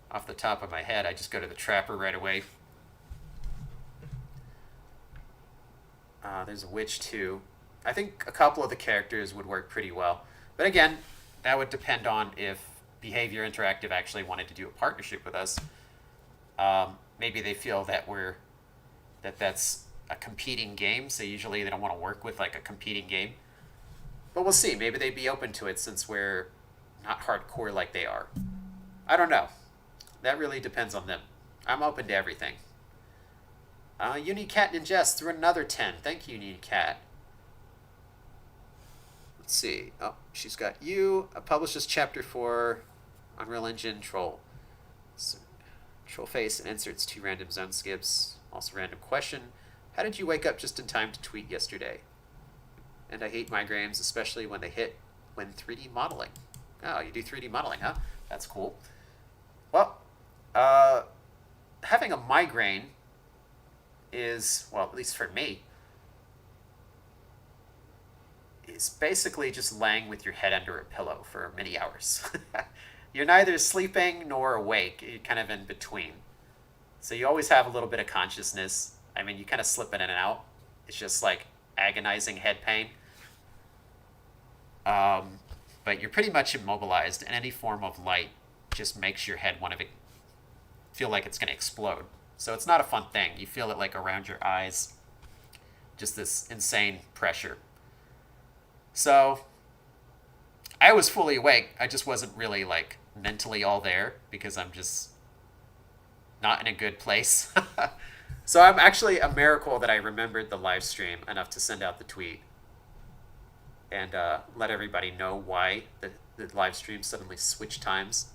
S1: Off the top of my head, I just go to the Trapper right away. There's a Witch too. I think a couple of the characters would work pretty well. But again, that would depend on if Behavior Interactive actually wanted to do a partnership with us. Maybe they feel that that's a competing game, so usually they don't want to work with a competing game. But we'll see. Maybe they'd be open to it since we're not hardcore like they are. I don't know. That really depends on them. I'm open to everything. Unicat Ninjas threw another 10. Thank you, Unicat. Let's see. Oh, she's got you. Publishes Chapter 4, Unreal Engine, Troll. So, troll face and inserts 2 random zone skips. Also random question. How did you wake up just in time to tweet yesterday? And I hate migraines, especially when they hit when 3D modeling. Oh, you do 3D modeling, huh? That's cool. Well, having a migraine is, well, at least for me, is basically just laying with your head under a pillow for many hours. You're neither sleeping nor awake. You're kind of in between. So you always have a little bit of consciousness. I mean, you kind of slip in and out. It's just like agonizing head pain. But you're pretty much immobilized, and any form of light just makes your head want to feel like it's going to explode. So it's not a fun thing. You feel it like around your eyes, just this insane pressure. So I was fully awake. I just wasn't really like mentally all there because I'm just not in a good place. So I'm actually a miracle that I remembered the live stream enough to send out the tweet and let everybody know why the live stream suddenly switched times.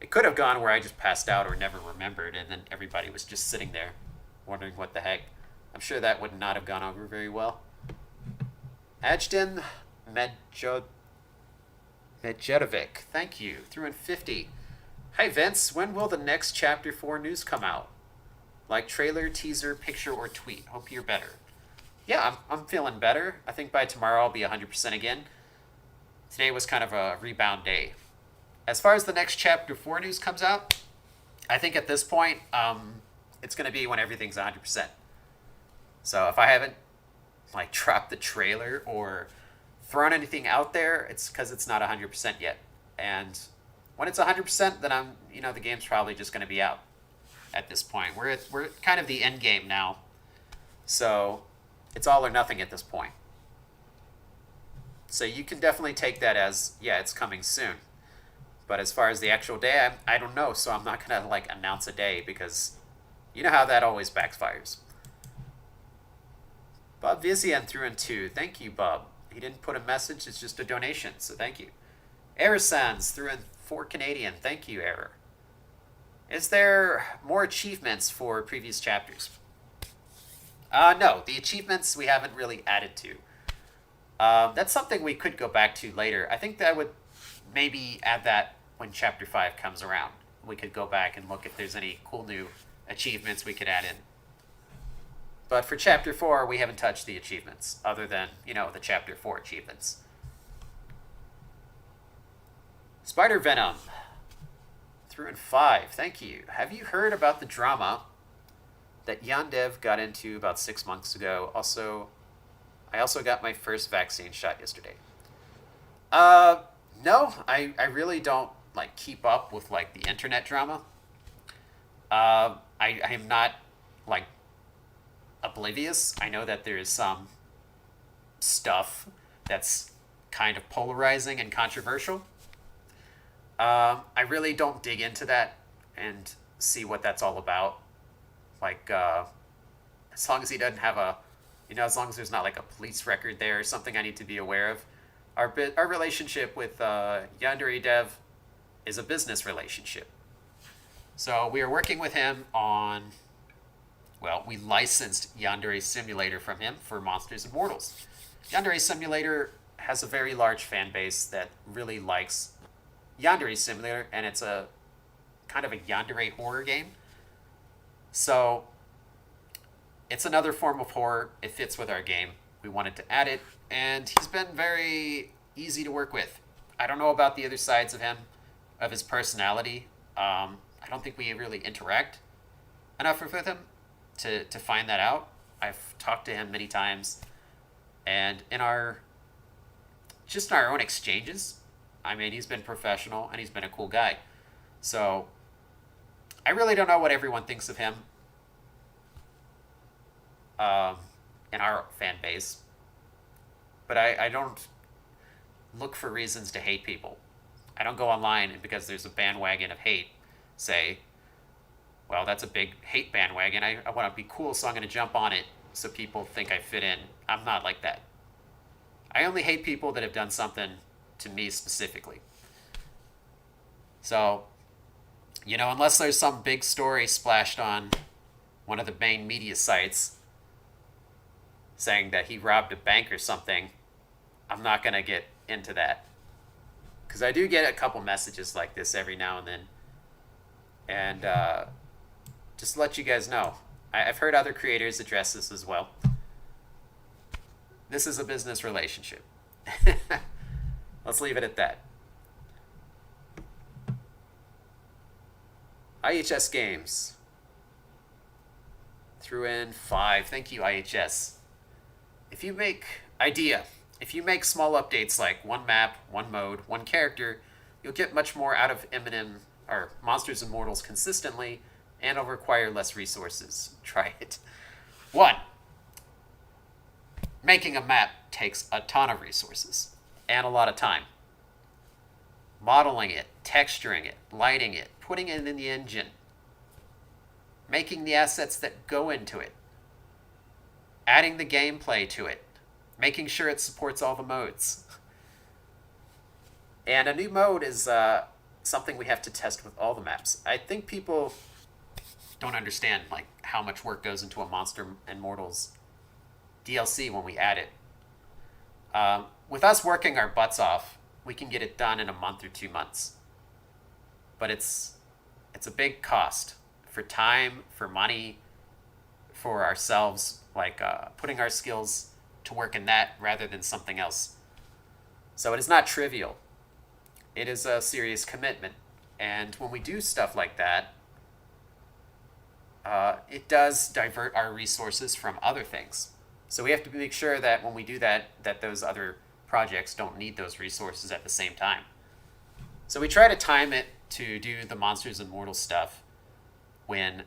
S1: It could have gone where I just passed out or never remembered, and then everybody was just sitting there wondering what the heck. I'm sure that would not have gone over very well. Ajdin Medjedovic, thank you. Threw in 50. Hi Vince, when will the next Chapter 4 news come out? Like trailer, teaser, picture, or tweet? Hope you're better. Yeah, I'm feeling better. I think by tomorrow I'll be 100% again. Today was kind of a rebound day. As far as the next Chapter 4 news comes out, I think at this point, it's going to be when everything's 100%. So if I haven't like dropped the trailer or thrown anything out there, it's because it's not 100% yet. And when it's 100%, then the game's probably just going to be out at this point. We're kind of the end game now. So it's all or nothing at this point. So you can definitely take that as, yeah, it's coming soon. But as far as the actual day, I don't know, so I'm not going to like announce a day because you know how that always backfires. Bob Vizian threw in 2. Thank you, Bob. He didn't put a message, it's just a donation, so thank you. Error Sans threw in 4 Canadian. Thank you, Error. Is there more achievements for previous chapters? No, the achievements we haven't really added to. That's something we could go back to later. I think that I would maybe add that when Chapter 5 comes around. We could go back and look if there's any cool new achievements we could add in. But for Chapter 4, we haven't touched the achievements, other than, the Chapter 4 achievements. Spider Venom threw in 5. Thank you. Have you heard about the drama that Yandev got into about 6 months ago? I also got my first vaccine shot yesterday. No, I really don't like keep up with like the internet drama. I am not like oblivious. I know that there is some stuff that's kind of polarizing and controversial. I really don't dig into that and see what that's all about. Like, as long as he doesn't have as long as there's not like a police record there or something I need to be aware of. Our relationship with Yandere Dev is a business relationship. So we are working with him on, we licensed Yandere Simulator from him for Monsters and Mortals. Yandere Simulator has a very large fan base that really likes Yandere Simulator, and it's a kind of a Yandere horror game. So it's another form of horror. It fits with our game. We wanted to add it, and he's been very easy to work with. I don't know about the other sides of him, of his personality. I don't think we really interact enough with him to find that out. I've talked to him many times, and in our own exchanges, I mean, he's been professional and he's been a cool guy. So I really don't know what everyone thinks of him in our fan base. But I don't look for reasons to hate people. I don't go online and because there's a bandwagon of hate, say, Well, that's a big hate bandwagon. I want to be cool, so I'm going to jump on it so people think I fit in. I'm not like that. I only hate people that have done something to me specifically. So, unless there's some big story splashed on one of the main media sites saying that he robbed a bank or something, I'm not going to get into that. Because I do get a couple messages like this every now and then. And just to let you guys know, I've heard other creators address this as well. This is a business relationship. Let's leave it at that. IHS Games threw in 5. Thank you, IHS. If you make small updates like one map, one mode, one character, you'll get much more out of M&M or Monsters and Mortals consistently, and it'll require less resources. Try it. 1. Making a map takes a ton of resources and a lot of time. Modeling it, texturing it, lighting it, putting it in the engine, making the assets that go into it, adding the gameplay to it, making sure it supports all the modes. And a new mode is something we have to test with all the maps. I think people don't understand how much work goes into a Monster and Mortals DLC when we add it. With us working our butts off, we can get it done in a month or 2 months. But it's a big cost for time, for money, for ourselves, putting our skills to work in that rather than something else. So it is not trivial. It is a serious commitment. And when we do stuff like that, it does divert our resources from other things. So we have to make sure that when we do that those other projects don't need those resources at the same time. So we try to time it to do the Monsters and Mortals stuff when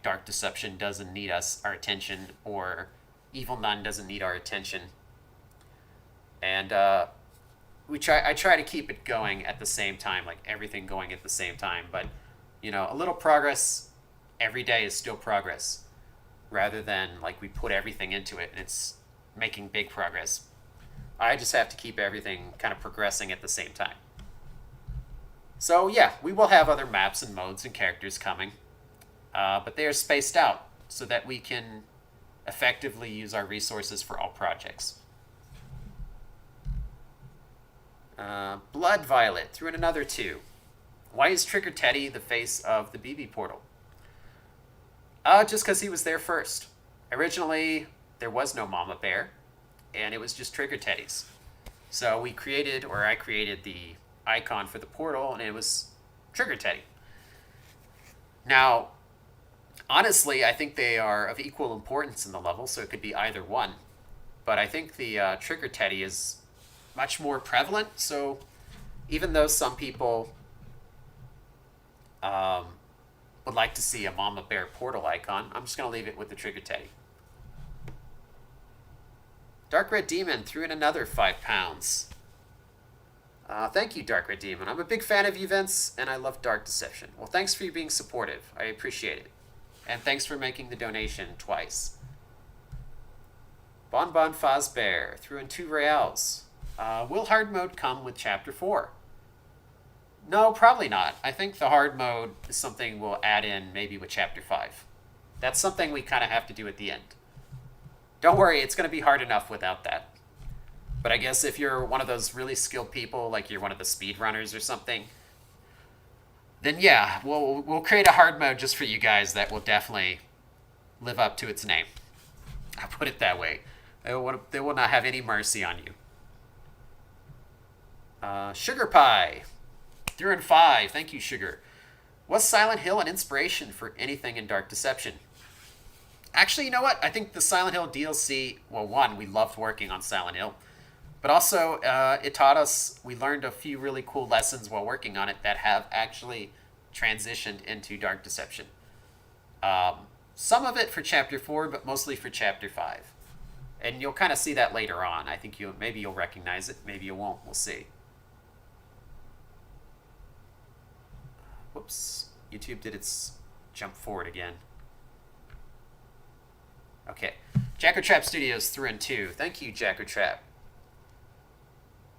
S1: Dark Deception doesn't need our attention, or Evil Nun doesn't need our attention. And I try to keep it going at the same time, everything going at the same time. But, a little progress every day is still progress, rather than we put everything into it and it's making big progress. I just have to keep everything kind of progressing at the same time. So yeah, we will have other maps and modes and characters coming, but they are spaced out so that we can effectively use our resources for all projects. Blood Violet threw in another 2. Why is Trigger Teddy the face of the BB portal? Just because he was there first. Originally, there was no Mama Bear, and it was just Trigger Teddies. So I created the icon for the portal, and it was Trigger Teddy. Now, honestly, I think they are of equal importance in the level, so it could be either one. But I think the Trigger Teddy is much more prevalent, so even though some people would like to see a Mama Bear portal icon, I'm just going to leave it with the Trigger Teddy. Dark Red Demon threw in another £5. Thank you, Dark Red Demon. I'm a big fan of you, Vince, and I love Dark Deception. Well, thanks for you being supportive. I appreciate it. And thanks for making the donation twice. Bonbon Fazbear threw in 2 reals. Will hard mode come with Chapter 4? No, probably not. I think the hard mode is something we'll add in maybe with Chapter 5. That's something we kind of have to do at the end. Don't worry, it's going to be hard enough without that. But I guess if you're one of those really skilled people, like you're one of the speedrunners or something, then yeah, we'll create a hard mode just for you guys that will definitely live up to its name. I'll put it that way. They will not have any mercy on you. Sugar Pie threw in 5. Thank you, Sugar. Was Silent Hill an inspiration for anything in Dark Deception? Actually, you know what? I think the Silent Hill DLC, well, one, we loved working on Silent Hill. But also, it taught us, we learned a few really cool lessons while working on it that have actually transitioned into Dark Deception. Some of it for Chapter 4, but mostly for Chapter 5. And you'll kind of see that later on. I think maybe you'll recognize it, maybe you won't. We'll see. Whoops. YouTube did its jump forward again. Okay. Jackotrap Studios threw in 2. Thank you, Jackotrap.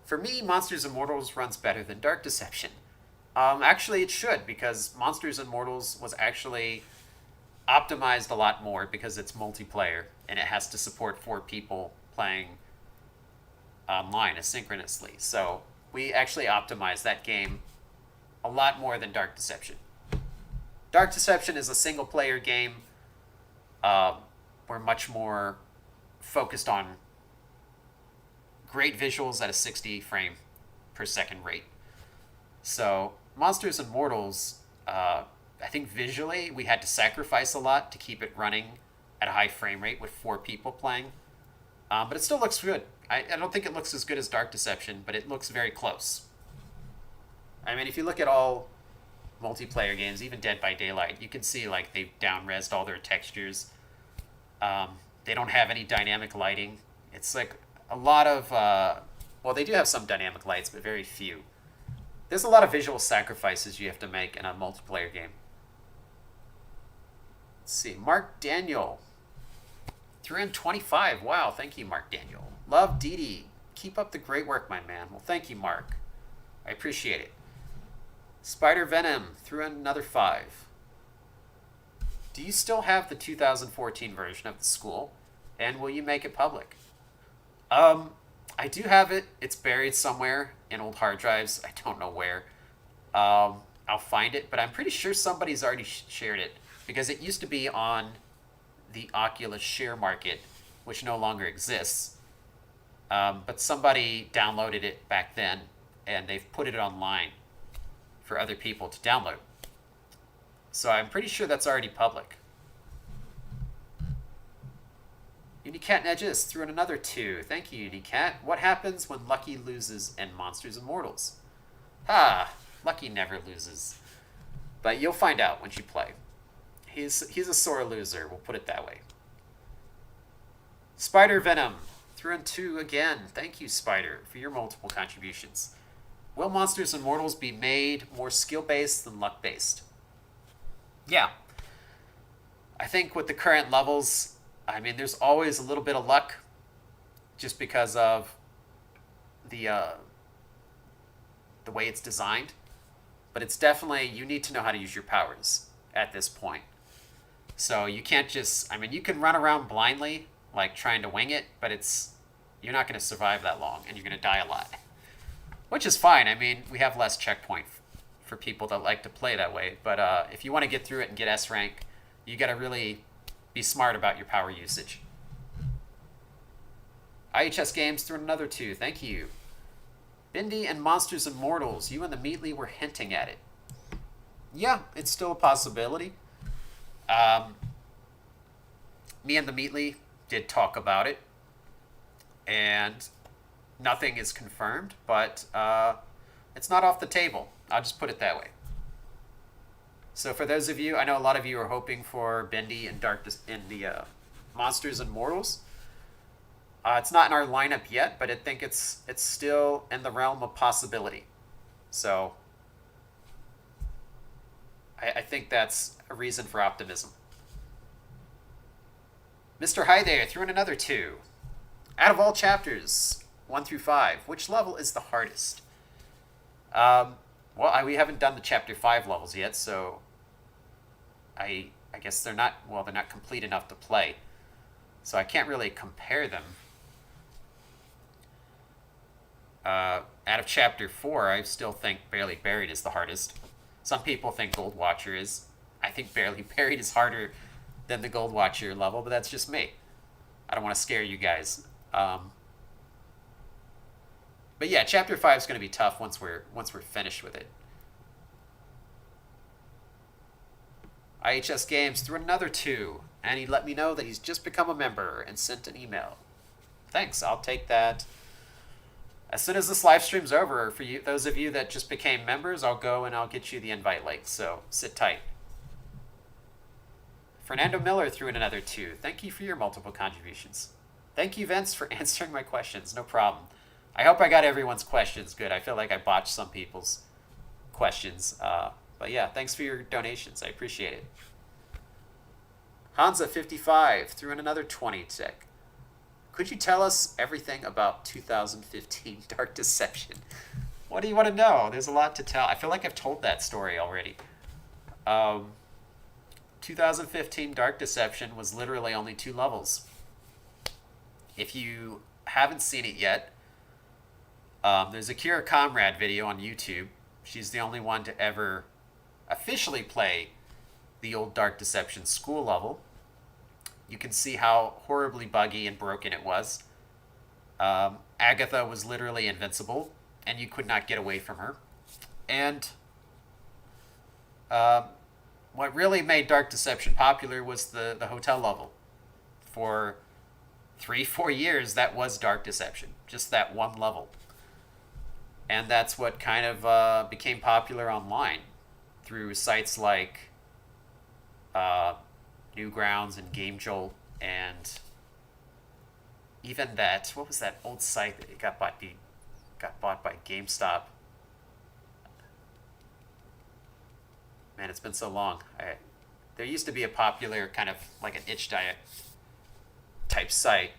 S1: For me, Monsters and Mortals runs better than Dark Deception. Actually, it should, because Monsters and Mortals was actually optimized a lot more because it's multiplayer and it has to support 4 people playing online asynchronously. So we actually optimized that game a lot more than Dark Deception. Dark Deception is a single player game. We're much more focused on great visuals at a 60 frame per second rate. So Monsters and Mortals, I think visually we had to sacrifice a lot to keep it running at a high frame rate with 4 people playing. But it still looks good. I don't think it looks as good as Dark Deception, but it looks very close. I mean, if you look at all multiplayer games, even Dead by Daylight, you can see like they've down-resed all their textures. They don't have any dynamic lighting. It's like a lot of... well, they do have some dynamic lights, but very few. There's a lot of visual sacrifices you have to make in a multiplayer game. Let's see. Mark Daniel. 325. Wow, thank you, Mark Daniel. Love Dee Dee. Keep up the great work, my man. Well, thank you, Mark. I appreciate it. Spider Venom threw in another 5. Do you still have the 2014 version of the school? And will you make it public? I do have it. It's buried somewhere in old hard drives. I don't know where. I'll find it, but I'm pretty sure somebody's already shared it because it used to be on the Oculus share market, which no longer exists. But somebody downloaded it back then, and they've put it online for other people to download. So I'm pretty sure that's already public. Unicat Edges threw in another 2. Thank you, Unicat. What happens when Lucky loses in Monsters and Mortals? Lucky never loses. But you'll find out once you play. He's a sore loser, we'll put it that way. Spider Venom threw in 2 again. Thank you, Spider, for your multiple contributions. Will Monsters and Mortals be made more skill-based than luck-based? Yeah. I think with the current levels, I mean, there's always a little bit of luck just because of the way it's designed. But it's definitely, you need to know how to use your powers at this point. So you can't just, I mean, you can run around blindly, like trying to wing it, but you're not going to survive that long, and you're going to die a lot. Which is fine. I mean, we have less checkpoint for people that like to play that way. But if you want to get through it and get S rank, you got to really be smart about your power usage. IHS Games threw another 2. Thank you. Bindi and Monsters and Mortals. You and the Meatly were hinting at it. Yeah, it's still a possibility. Me and the Meatly did talk about it. And nothing is confirmed, but it's not off the table. I'll just put it that way. So for those of you, I know a lot of you are hoping for Bindi and the Monsters and Mortals. It's not in our lineup yet, but I think it's still in the realm of possibility. So I think that's a reason for optimism. Mr. Hi There threw in another 2. Out of all chapters, 1 through 5, which level is the hardest? Well, we haven't done the chapter 5 levels yet, so I guess they're not complete enough to play. So I can't really compare them. Out of chapter 4, I still think Barely Buried is the hardest. Some people think Gold Watcher is. I think Barely Buried is harder than the Gold Watcher level, but that's just me. I don't want to scare you guys. But yeah, chapter 5 is going to be tough once we're finished with it. IHS Games threw another 2, and he let me know that he's just become a member and sent an email. Thanks, I'll take that. As soon as this live stream's over, for you, those of you that just became members, I'll go and I'll get you the invite link, so sit tight. Fernando Miller threw in another 2. Thank you for your multiple contributions. Thank you, Vince, for answering my questions. No problem. I hope I got everyone's questions good. I feel like I botched some people's questions. But yeah, thanks for your donations. I appreciate it. Hansa55 threw in another 20 tick. Could you tell us everything about 2015 Dark Deception? What do you want to know? There's a lot to tell. I feel like I've told that story already. 2015 Dark Deception was literally only 2 levels. If you haven't seen it yet, there's a Kira Comrade video on YouTube. She's the only one to ever officially play the old Dark Deception school level. You can see how horribly buggy and broken it was. Agatha was literally invincible, and you could not get away from her. And what really made Dark Deception popular was the hotel level. For 3-4 years, that was Dark Deception, just that one level. And that's what kind of became popular online through sites like Newgrounds and Game Jolt, and even that, what was that old site that got bought by GameStop? Man, it's been so long. There used to be a popular kind of like an itch diet type site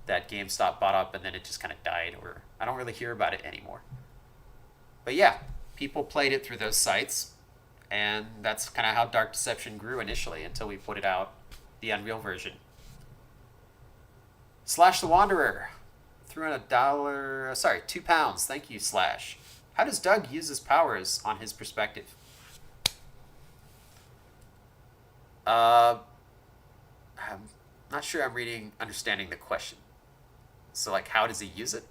S1: that GameStop bought up, and then it just kind of died, or I don't really hear about it anymore. But yeah, people played it through those sites, and that's kind of how Dark Deception grew initially until we put it out, the Unreal version. Slash the Wanderer threw in £2. Thank you, Slash. How does Doug use his powers on his perspective? I'm not sure I'm understanding the question. So, like, how does he use it?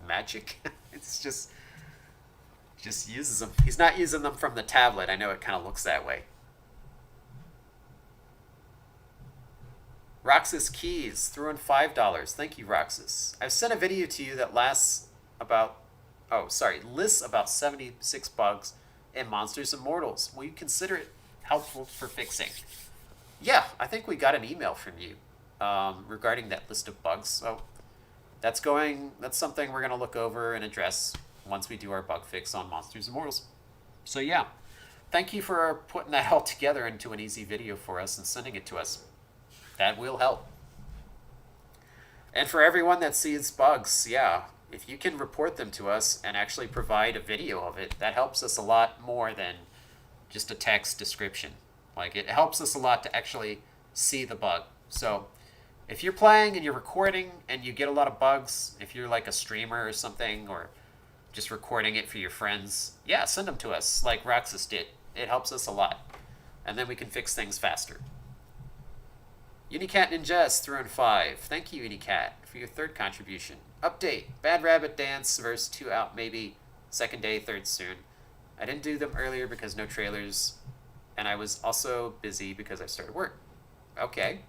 S1: Magic? It's just uses them. He's not using them from the tablet. I know it kind of looks that way. Roxas Keys threw in $5. Thank you, Roxas. I've sent a video to you that lists about 76 bugs in Monsters and Mortals. Will you consider it helpful for fixing? Yeah, I think we got an email from you regarding that list of bugs. So that's something we're going to look over and address once we do our bug fix on Monsters and Mortals. So yeah, thank you for putting that all together into an easy video for us and sending it to us. That will help. And for everyone that sees bugs, yeah, if you can report them to us and actually provide a video of it, that helps us a lot more than just a text description. Like, it helps us a lot to actually see the bug. So if you're playing and you're recording and you get a lot of bugs, if you're like a streamer or something, or just recording it for your friends, yeah, send them to us like Roxas did. It helps us a lot. And then we can fix things faster. Unicat Ninjas threw in 5. Thank you, Unicat, for your 3rd contribution. Update. Bad Rabbit Dance verse 2 out maybe 2nd day, 3rd soon. I didn't do them earlier because no trailers, and I was also busy because I started work. Okay.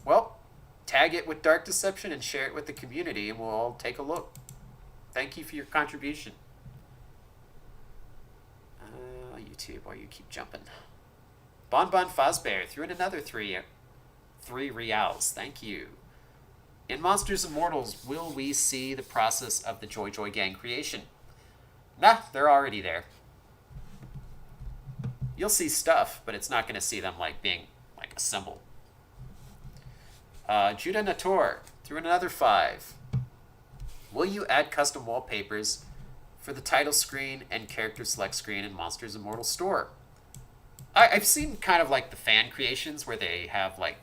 S1: Well, tag it with Dark Deception and share it with the community, and we'll all take a look. Thank you for your contribution. YouTube, why you keep jumping? Bonbon Fazbear threw in another 3 reals. Thank you. In Monsters and Mortals, will we see the process of the Joy Joy Gang creation? Nah, they're already there. You'll see stuff, but it's not going to see them like being like assembled. Judah Nator threw in another 5. Will you add custom wallpapers for the title screen and character select screen in Monsters and Mortals store? I've seen kind of like the fan creations where they have like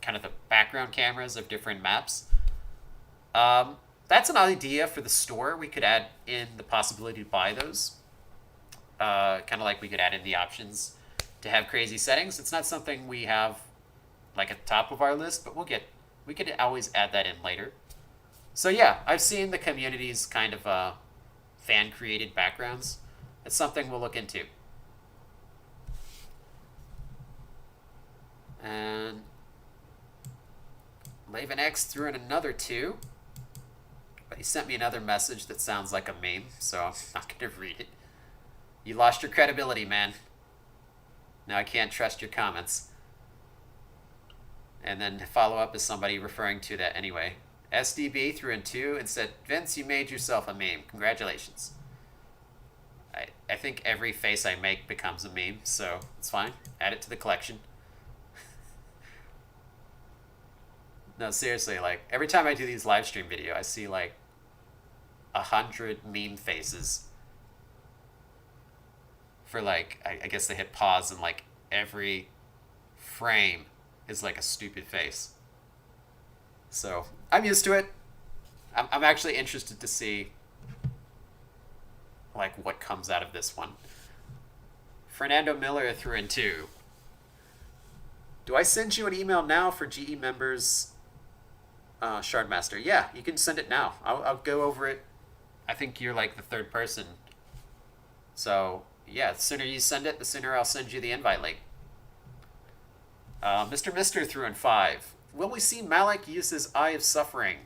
S1: kind of the background cameras of different maps. That's an idea for the store. We could add in the possibility to buy those. Kind of like we could add in the options to have crazy settings. It's not something we have like at the top of our list, but we could always add that in later. So yeah, I've seen the community's kind of fan created backgrounds. It's something we'll look into. And Laven X threw in another 2, but he sent me another message that sounds like a meme, so I'm not going to read it. You lost your credibility, man. Now I can't trust your comments. And then follow up is somebody referring to that anyway. SDB threw in 2 and said, Vince, you made yourself a meme. Congratulations. I think every face I make becomes a meme, so it's fine. Add it to the collection. No, seriously, like every time I do these live stream video, I see like 100 meme faces for like I guess they hit pause and like every frame is like a stupid face. So I'm used to it. I'm actually interested to see like what comes out of this one. Fernando Miller threw in two. Do I send you an email now for GE members, Shardmaster? Yeah, you can send it now. I'll go over it. I think you're like the third person. So, yeah, the sooner you send it, the sooner I'll send you the invite link. Mr. Mister threw in five. Will we see Malik use his Eye of Suffering?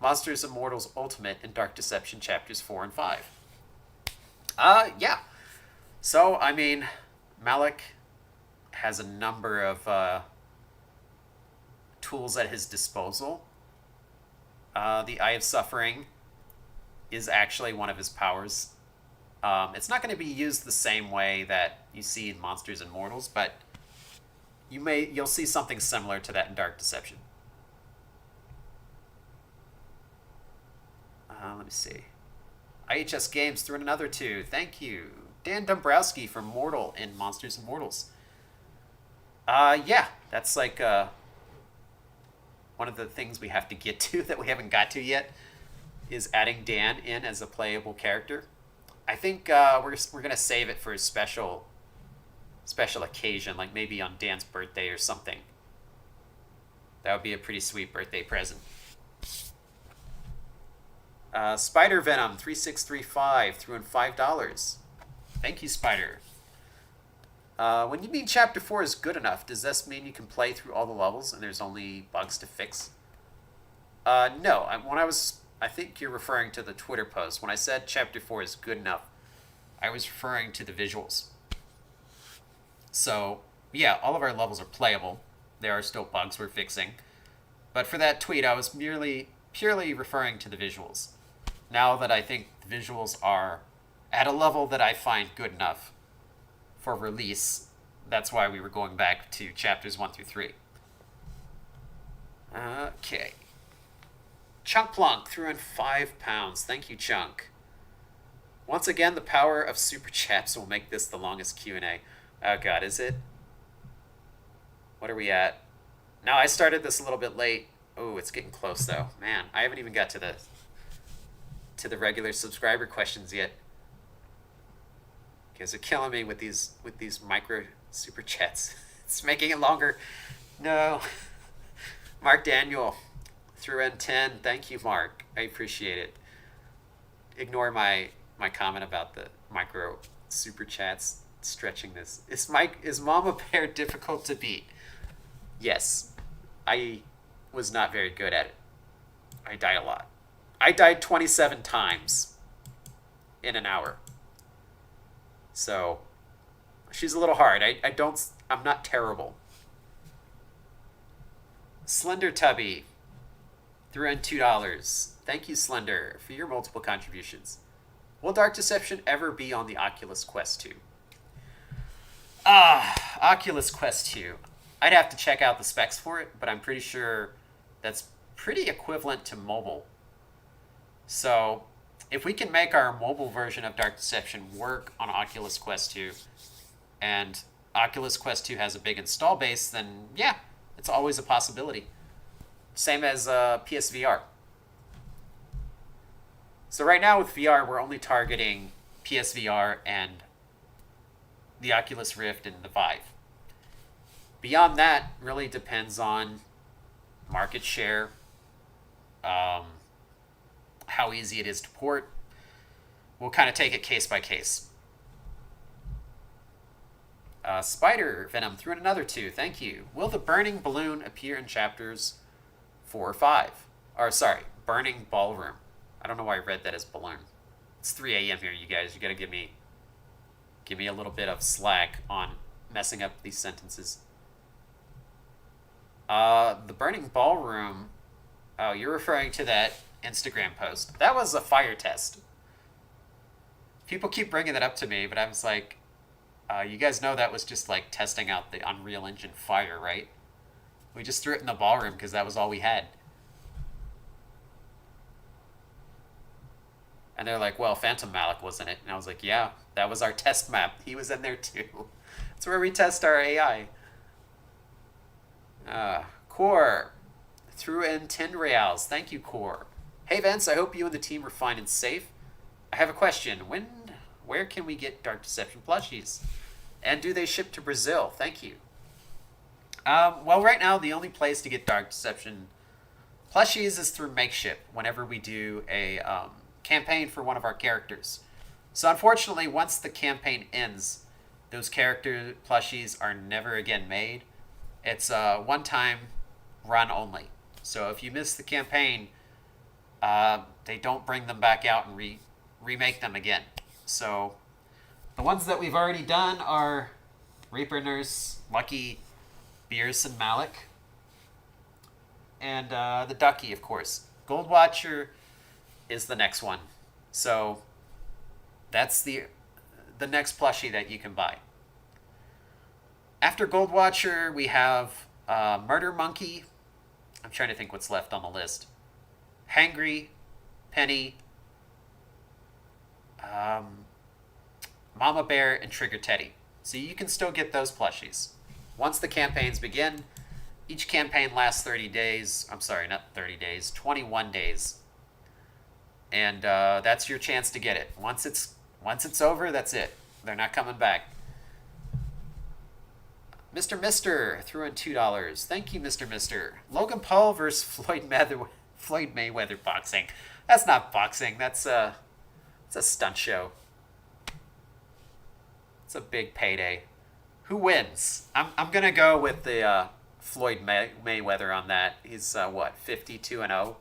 S1: Monsters Immortals Ultimate in Dark Deception chapters 4 and 5. Yeah. So, I mean, Malik has a number of tools at his disposal. The Eye of Suffering is actually one of his powers. It's not going to be used the same way that you see in Monsters and Mortals, but you'll see something similar to that in Dark Deception. Let me see. IHS Games threw in another two. Thank you. Dan Dombrowski from Mortal in Monsters and Mortals. Yeah, that's like one of the things we have to get to that we haven't got to yet is adding Dan in as a playable character. I think we're gonna save it for a special occasion, like maybe on Dan's birthday or something. That would be a pretty sweet birthday present. Spider Venom 3635 threw in $5. Thank you, Spider. When you mean Chapter 4 is good enough, does this mean you can play through all the levels and there's only bugs to fix? No. I think you're referring to the Twitter post. When I said Chapter 4 is good enough, I was referring to the visuals. So, yeah, all of our levels are playable. There are still bugs we're fixing. But for that tweet, I was purely referring to the visuals. Now that I think the visuals are at a level that I find good enough for release, that's why we were going back to chapters 1 through 3. Okay. Chunk Plunk threw in £5. Thank you, Chunk. Once again, the power of super chats will make this the longest Q&A. Oh god, is it? What are we at? Now, I started this a little bit late. Oh, it's getting close though. Man, I haven't even got to the regular subscriber questions yet. You guys are killing me with these micro super chats. It's making it longer. No. Mark Daniel threw in 10. Thank you, Mark. I appreciate it. Ignore my comment about the micro super chats stretching this. Is Mama Bear difficult to beat? Yes. I was not very good at it. I died a lot. I died 27 times in an hour. So, she's a little hard. I'm not terrible. Slender Tubby threw in $2. Thank you, Slender, for your multiple contributions. Will Dark Deception ever be on the Oculus Quest 2? Oculus Quest 2. I'd have to check out the specs for it, but I'm pretty sure that's pretty equivalent to mobile. So, if we can make our mobile version of Dark Deception work on Oculus Quest 2, and Oculus Quest 2 has a big install base, then yeah, it's always a possibility. Same as PSVR. So right now with VR, we're only targeting PSVR and the Oculus Rift and the Vive. Beyond that, really depends on market share, how easy it is to port. We'll kind of take it case by case. Spider Venom threw in another 2. Thank you. Will the burning balloon appear in chapters 4 or 5? Or sorry, burning ballroom. I don't know why I read that as balloon. It's 3 a.m. here, you guys. You gotta give me a little bit of slack on messing up these sentences. The burning ballroom. Oh, you're referring to that Instagram post. That was a fire test. People keep bringing that up to me, but I was like, you guys know that was just like testing out the Unreal Engine Fire, right? We just threw it in the ballroom because that was all we had. And they're like, well, Phantom Malik was in it. And I was like, yeah, that was our test map. He was in there too. That's where we test our AI. Core threw in 10 reals. Thank you, Core. Hey, Vince, I hope you and the team are fine and safe. I have a question. Where can we get Dark Deception plushies? And do they ship to Brazil? Thank you. Well, right now, the only place to get Dark Deception plushies is through Makeship whenever we do a campaign for one of our characters. So unfortunately, once the campaign ends, those character plushies are never again made. It's a one-time run only. So if you miss the campaign, they don't bring them back out and remake them again. So the ones that we've already done are Reaper Nurse, Lucky, Beers, and Malik. And the Ducky, of course. Gold Watcher is the next one. So that's the next plushie that you can buy. After Gold Watcher, we have Murder Monkey. I'm trying to think what's left on the list. Hangry, Penny, Mama Bear, and Trigger Teddy. So you can still get those plushies. Once the campaigns begin, each campaign lasts 30 days. I'm sorry, not 30 days, 21 days. And that's your chance to get it. Once it's over, that's it. They're not coming back. Mr. Mister threw in $2. Thank you, Mr. Mister. Logan Paul versus Floyd Mayweather boxing. That's not boxing. It's a stunt show. It's a big payday. Who wins? I'm gonna go with the Floyd Mayweather on that. He's 52-0.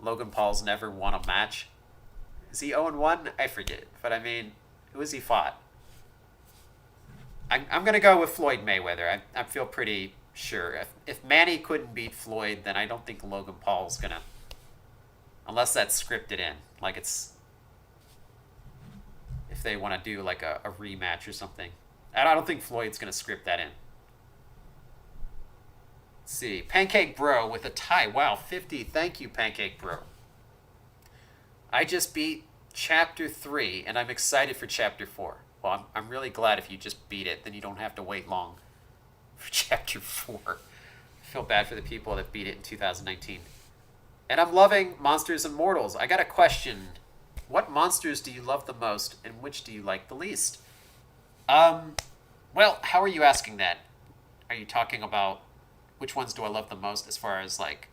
S1: Logan Paul's never won a match. Is he 0-1? I forget. But I mean, who has he fought? I'm going to go with Floyd Mayweather. I feel pretty sure. If Manny couldn't beat Floyd, then I don't think Logan Paul's going to... Unless that's scripted in. Like it's... If they want to do like a rematch or something. I don't think Floyd's going to script that in. Let's see. Pancake Bro with a tie. Wow, 50. Thank you, Pancake Bro. I just beat Chapter 3, and I'm excited for Chapter 4. Well, I'm really glad if you just beat it, then you don't have to wait long for Chapter 4. I feel bad for the people that beat it in 2019. And I'm loving Monsters and Mortals. I got a question. What monsters do you love the most, and which do you like the least? Well, how are you asking that? Are you talking about which ones do I love the most as far as, like,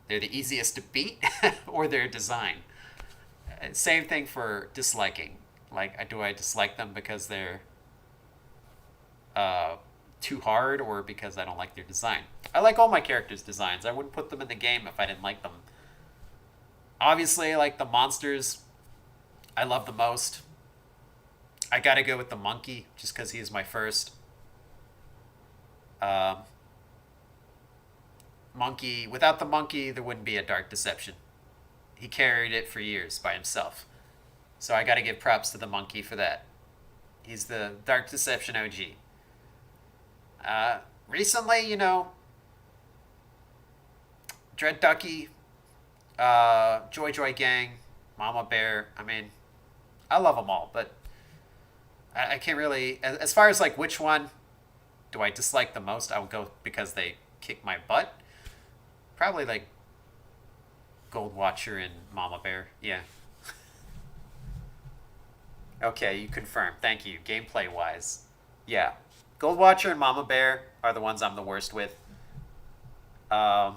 S1: they're the easiest to beat or their design? Same thing for disliking. Like, do I dislike them because they're too hard or because I don't like their design? I like all my characters' designs. I wouldn't put them in the game if I didn't like them. Obviously, like the monsters, I love the most. I gotta go with the monkey just because he is my first. Monkey. Without the monkey, there wouldn't be a Dark Deception. He carried it for years by himself. So I gotta give props to the monkey for that. He's the Dark Deception OG. Recently, Dread Ducky, Joy Joy Gang, Mama Bear. I mean, I love them all, but I can't really... As far as, like, which one do I dislike the most, I would go because they kick my butt. Probably, like, Gold Watcher and Mama Bear. Yeah. Okay, you confirm. Thank you. Gameplay-wise. Yeah. Gold Watcher and Mama Bear are the ones I'm the worst with. The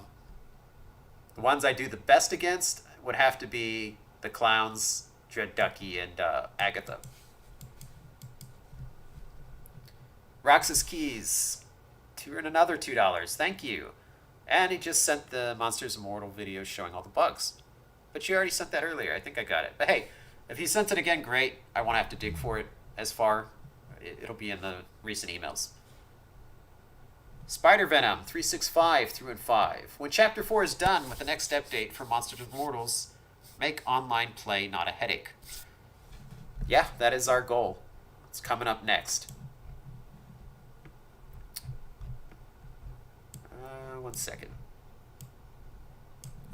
S1: ones I do the best against would have to be the Clowns, Dread Ducky, and Agatha. Roxas Keys. And another $2. Thank you. And he just sent the Monsters Immortal video showing all the bugs. But you already sent that earlier. I think I got it. But hey, if he sent it again, great. I won't have to dig for it as far. It'll be in the recent emails. Spider Venom 365 through and 5. When Chapter 4 is done with the next update for Monsters of Mortals, make online play not a headache. Yeah, that is our goal. It's coming up next. 1 second.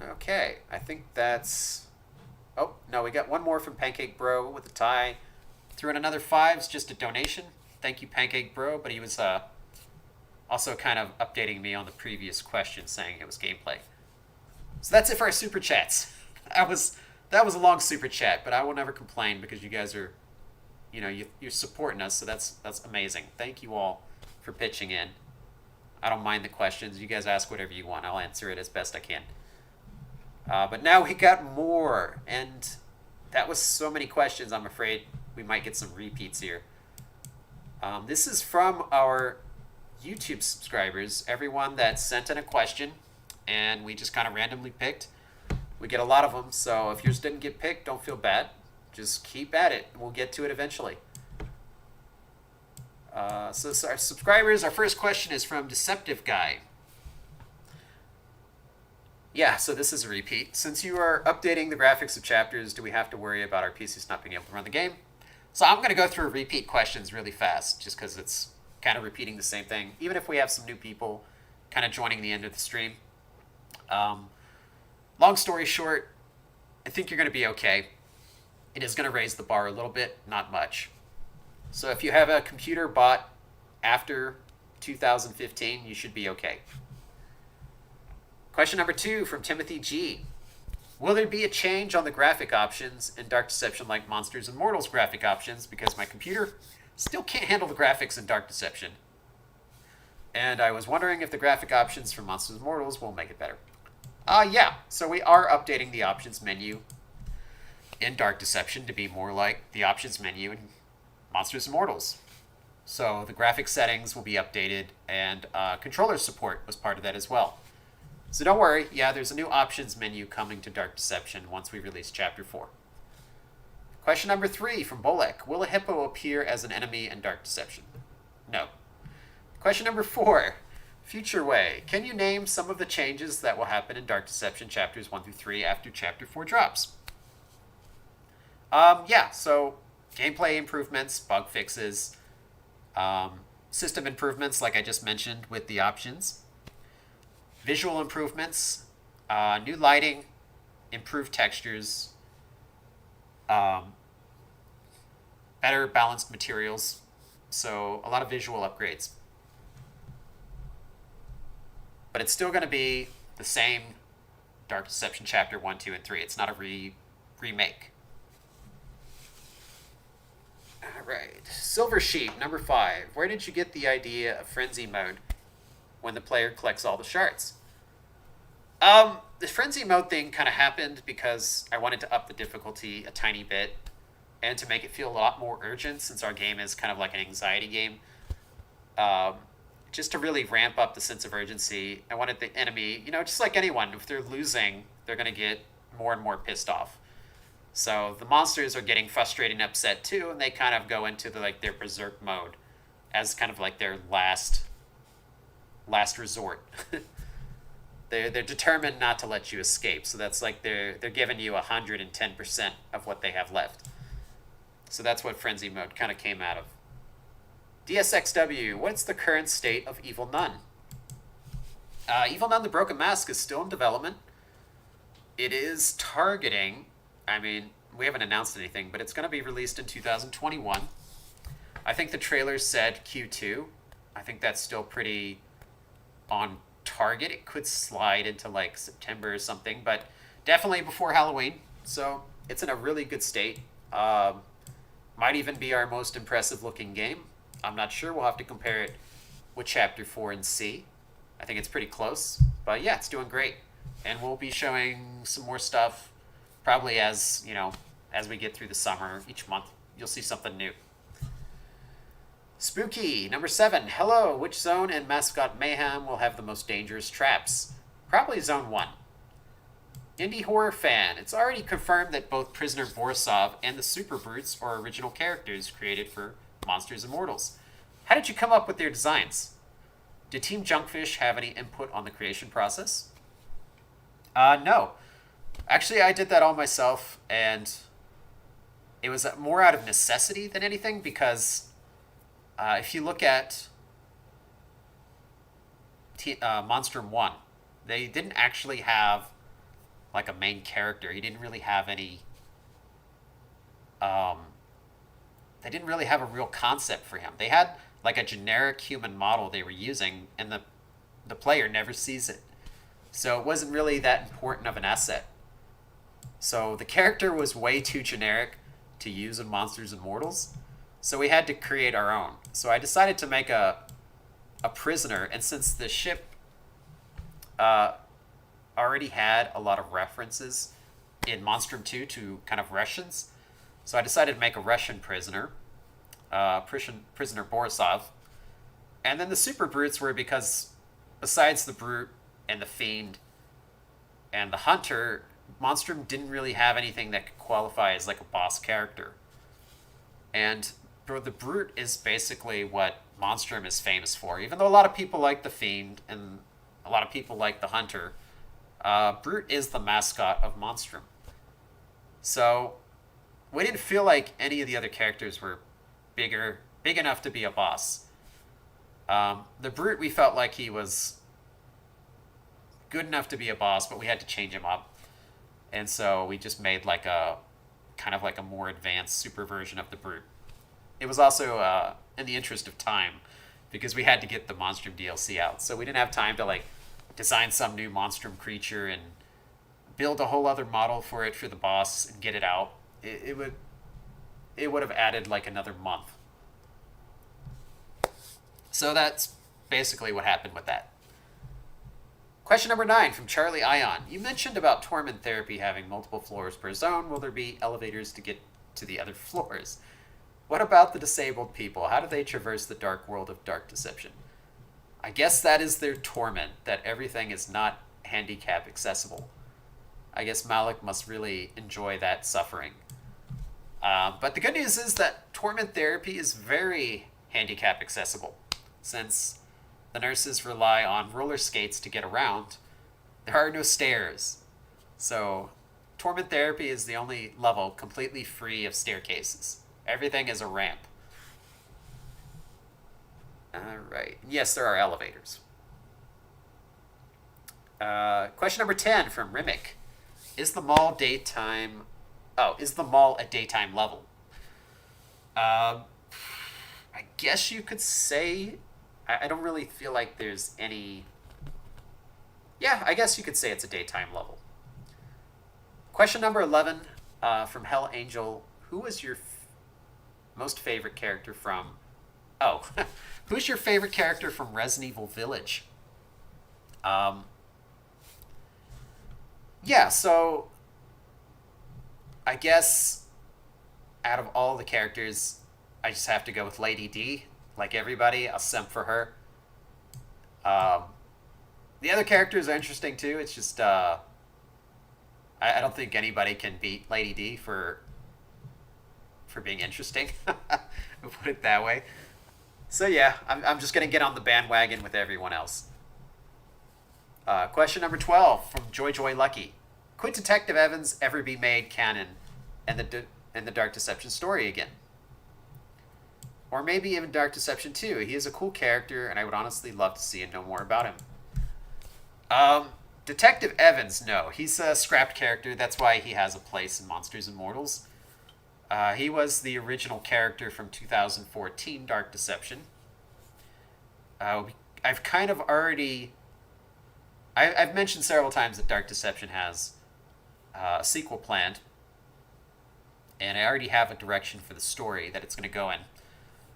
S1: Okay, I think that's... Oh, no, we got one more from Pancake Bro with a tie. Threw in another fives, just a donation. Thank you, Pancake Bro, but he was also kind of updating me on the previous question, saying it was gameplay. So that's it for our super chats. That was a long super chat, but I will never complain because you guys are, you're supporting us, so that's amazing. Thank you all for pitching in. I don't mind the questions. You guys ask whatever you want. I'll answer it as best I can. But now we got more, and that was so many questions. I'm afraid we might get some repeats here. This is from our YouTube subscribers, everyone that sent in a question, and we just kind of randomly picked. We get a lot of them, so if yours didn't get picked, don't feel bad. Just keep at it, and we'll get to it eventually. So our subscribers, our first question is from Deceptive Guy. Yeah, so this is a repeat. Since you are updating the graphics of chapters, do we have to worry about our PCs not being able to run the game? So I'm going to go through repeat questions really fast, just because it's kind of repeating the same thing, even if we have some new people kind of joining the end of the stream. Long story short, I think you're going to be okay. It is going to raise the bar a little bit, not much. So if you have a computer bought after 2015, you should be okay. Question number 2 from Timothy G. Will there be a change on the graphic options in Dark Deception like Monsters and Mortals graphic options, because my computer still can't handle the graphics in Dark Deception? And I was wondering if the graphic options for Monsters and Mortals will make it better. Yeah, so we are updating the options menu in Dark Deception to be more like the options menu in Monsters and Mortals. So the graphic settings will be updated, and controller support was part of that as well. So don't worry, yeah, there's a new options menu coming to Dark Deception once we release Chapter 4. Question number 3 from Bolek. Will a hippo appear as an enemy in Dark Deception? No. Question number 4. Future Way. Can you name some of the changes that will happen in Dark Deception Chapters 1 through 3 after Chapter 4 drops? Yeah, so gameplay improvements, bug fixes, system improvements like I just mentioned with the options, visual improvements, new lighting, improved textures, better balanced materials, so a lot of visual upgrades. But it's still going to be the same Dark Deception Chapter 1, 2, and 3. It's not a remake. Alright, Silver Sheep, number 5. Where did you get the idea of Frenzy Mode when the player collects all the shards? The Frenzy Mode thing kind of happened because I wanted to up the difficulty a tiny bit and to make it feel a lot more urgent, since our game is kind of like an anxiety game. Just to really ramp up the sense of urgency, I wanted the enemy, just like anyone, if they're losing, they're going to get more and more pissed off. So the monsters are getting frustrated and upset too, and they kind of go into their berserk mode as kind of like their last resort. They're determined not to let you escape, so that's like they're giving you 110% of what they have left. So that's what Frenzy Mode kind of came out of. DSXW, what's the current state of Evil Nun? Evil Nun the Broken Mask is still in development. It is targeting, we haven't announced anything, but it's going to be released in 2021. I think the trailer said Q2. I think that's still pretty on target. It could slide into like September or something, but definitely before Halloween. So it's in a really good state. Might even be our most impressive looking game. I'm not sure. We'll have to compare it with Chapter 4 and C. I think it's pretty close. But yeah, it's doing great. And we'll be showing some more stuff probably as we get through the summer. Each month you'll see something new. Spooky, number 7. Hello, which zone in Mascot Mayhem will have the most dangerous traps? Probably Zone 1. Indie horror fan. It's already confirmed that both Prisoner Borisov and the Super Brutes are original characters created for Monsters and Mortals. How did you come up with their designs? Did Team Junkfish have any input on the creation process? No. Actually, I did that all myself, and it was more out of necessity than anything because if you look at Monstrum 1, they didn't actually have like a main character. He didn't really have any. Um, they didn't really have a real concept for him. They had like a generic human model they were using, and the player never sees it. So it wasn't really that important of an asset. So the character was way too generic to use in Monsters and Mortals. So we had to create our own. So I decided to make a prisoner, and since the ship already had a lot of references in Monstrum 2 to kind of Russians, so I decided to make a Russian prisoner, prisoner Borisov. And then the super brutes were because besides the brute and the fiend and the hunter, Monstrum didn't really have anything that could qualify as like a boss character. And the brute is basically what Monstrum is famous for. Even though a lot of people like the fiend and a lot of people like the hunter, brute is the mascot of Monstrum. So we didn't feel like any of the other characters were big enough to be a boss. The brute, we felt like he was good enough to be a boss, but we had to change him up. And so we just made like a kind of like a more advanced super version of the brute. It was also in the interest of time because we had to get the Monstrum DLC out. So we didn't have time to like design some new Monstrum creature and build a whole other model for it for the boss and get it out. It would have added like another month. So that's basically what happened with that. Question number 9 from Charlie Ion. You mentioned about Torment Therapy having multiple floors per zone. Will there be elevators to get to the other floors? What about the disabled people? How do they traverse the dark world of Dark Deception? I guess that is their torment, that everything is not handicap accessible. I guess Malik must really enjoy that suffering. But the good news is that Torment Therapy is very handicap accessible, since the nurses rely on roller skates to get around. There are no stairs. So, Torment Therapy is the only level completely free of staircases. Everything is a ramp. Alright. Yes, there are elevators. Question number 10 from Rimic. Is the mall a daytime level? I guess you could say. I don't really feel like there's any. Yeah, I guess you could say it's a daytime level. Question number 11 from Hell Angel. Who was your most favorite character from. Oh, who's your favorite character from Resident Evil Village? Yeah, so I guess out of all the characters, I just have to go with Lady D. Like everybody, I'll simp for her. The other characters are interesting too. It's just I don't think anybody can beat Lady D for being interesting. We'll put it that way. So yeah, I'm just gonna get on the bandwagon with everyone else. Question number 12 from Joy Joy Lucky. Could Detective Evans ever be made canon and the Dark Deception story again? Or maybe even Dark Deception 2. He is a cool character, and I would honestly love to see and know more about him. Detective Evans, no. He's a scrapped character. That's why he has a place in Monsters and Mortals. He was the original character from 2014 Dark Deception. I've kind of already... I've mentioned several times that Dark Deception has a sequel planned, and I already have a direction for the story that it's going to go in.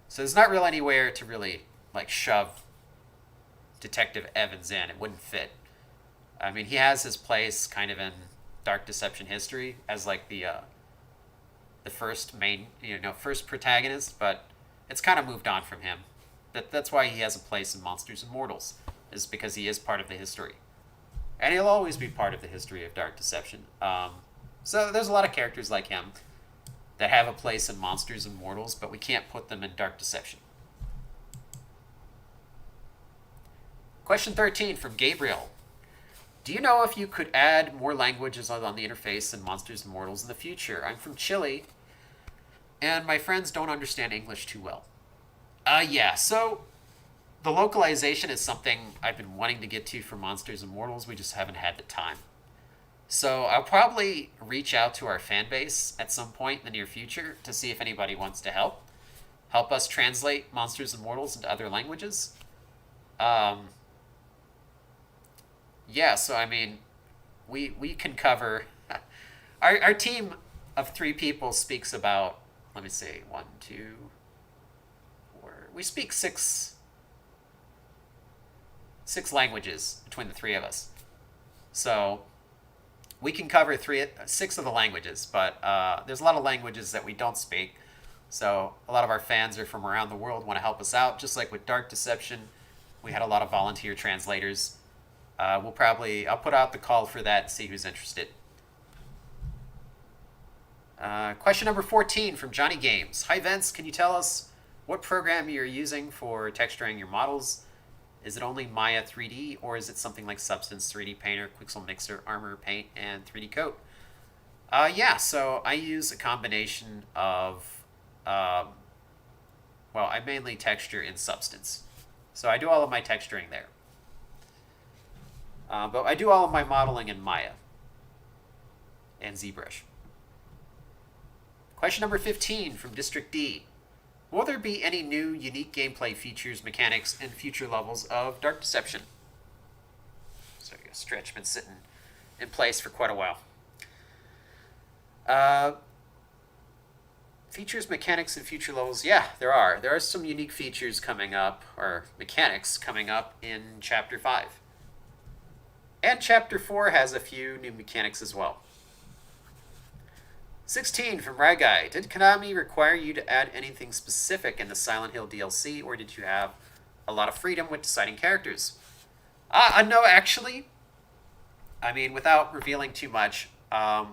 S1: So there's not really anywhere to really like shove Detective Evans in. It wouldn't fit. I mean, he has his place kind of in Dark Deception history as like the first main, first protagonist, but it's kind of moved on from him. That's why he has a place in Monsters and Mortals, is because he is part of the history. And he'll always be part of the history of Dark Deception. So there's a lot of characters like him that have a place in Monsters and Mortals, but we can't put them in Dark Deception. Question 13 from Gabriel. Do you know if you could add more languages on the interface in Monsters and Mortals in the future? I'm from Chile. and my friends don't understand English too well. Yeah, so the localization is something I've been wanting to get to for Monsters and Mortals. We just haven't had the time. So I'll probably reach out to our fan base at some point in the near future to see if anybody wants to help us translate Monsters and Mortals into other languages. Um, yeah, so I mean, we can cover. Our team of 3 people speaks about, let me see, one, two, four. We speak six languages between the 3 of us. So we can cover 6 of the languages, but there's a lot of languages that we don't speak. So a lot of our fans are from around the world, want to help us out. Just like with Dark Deception, we had a lot of volunteer translators. I'll put out the call for that and see who's interested. Question number 14 from Johnny Games. Hi Vince, can you tell us what program you're using for texturing your models? Is it only Maya 3D, or is it something like Substance 3D Painter, Quixel Mixer, Armor Paint, and 3D Coat? Yeah, so I use a combination of, I mainly texture in Substance. So I do all of my texturing there. But I do all of my modeling in Maya and ZBrush. Question number 15 from District D. Will there be any new, unique gameplay features, mechanics, and future levels of Dark Deception? So Stretch been sitting in place for quite a while. Features, mechanics, and future levels. Yeah, there are. There are some unique features coming up, or mechanics coming up in Chapter 5. And Chapter 4 has a few new mechanics as well. 16 from Ragai. Did Konami require you to add anything specific in the Silent Hill DLC, or did you have a lot of freedom with deciding characters? No, actually. I mean, without revealing too much,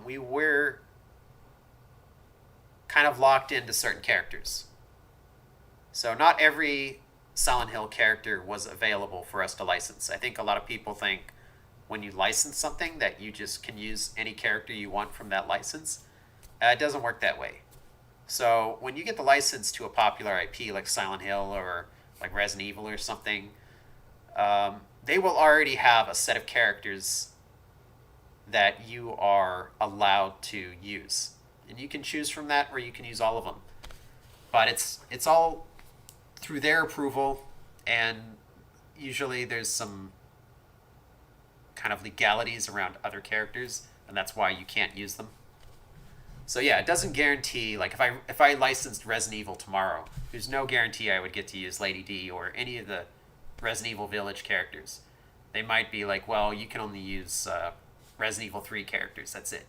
S1: we were kind of locked into certain characters. So not every Silent Hill character was available for us to license. I think a lot of people think when you license something that you just can use any character you want from that license. It doesn't work that way. So when you get the license to a popular IP like Silent Hill or like Resident Evil or something, they will already have a set of characters that you are allowed to use. And you can choose from that, or you can use all of them. But it's all through their approval, and usually there's some kind of legalities around other characters, and that's why you can't use them. So yeah, it doesn't guarantee, like if I licensed Resident Evil tomorrow, there's no guarantee I would get to use Lady D or any of the Resident Evil Village characters. They might be like, well, you can only use Resident Evil 3 characters, that's it.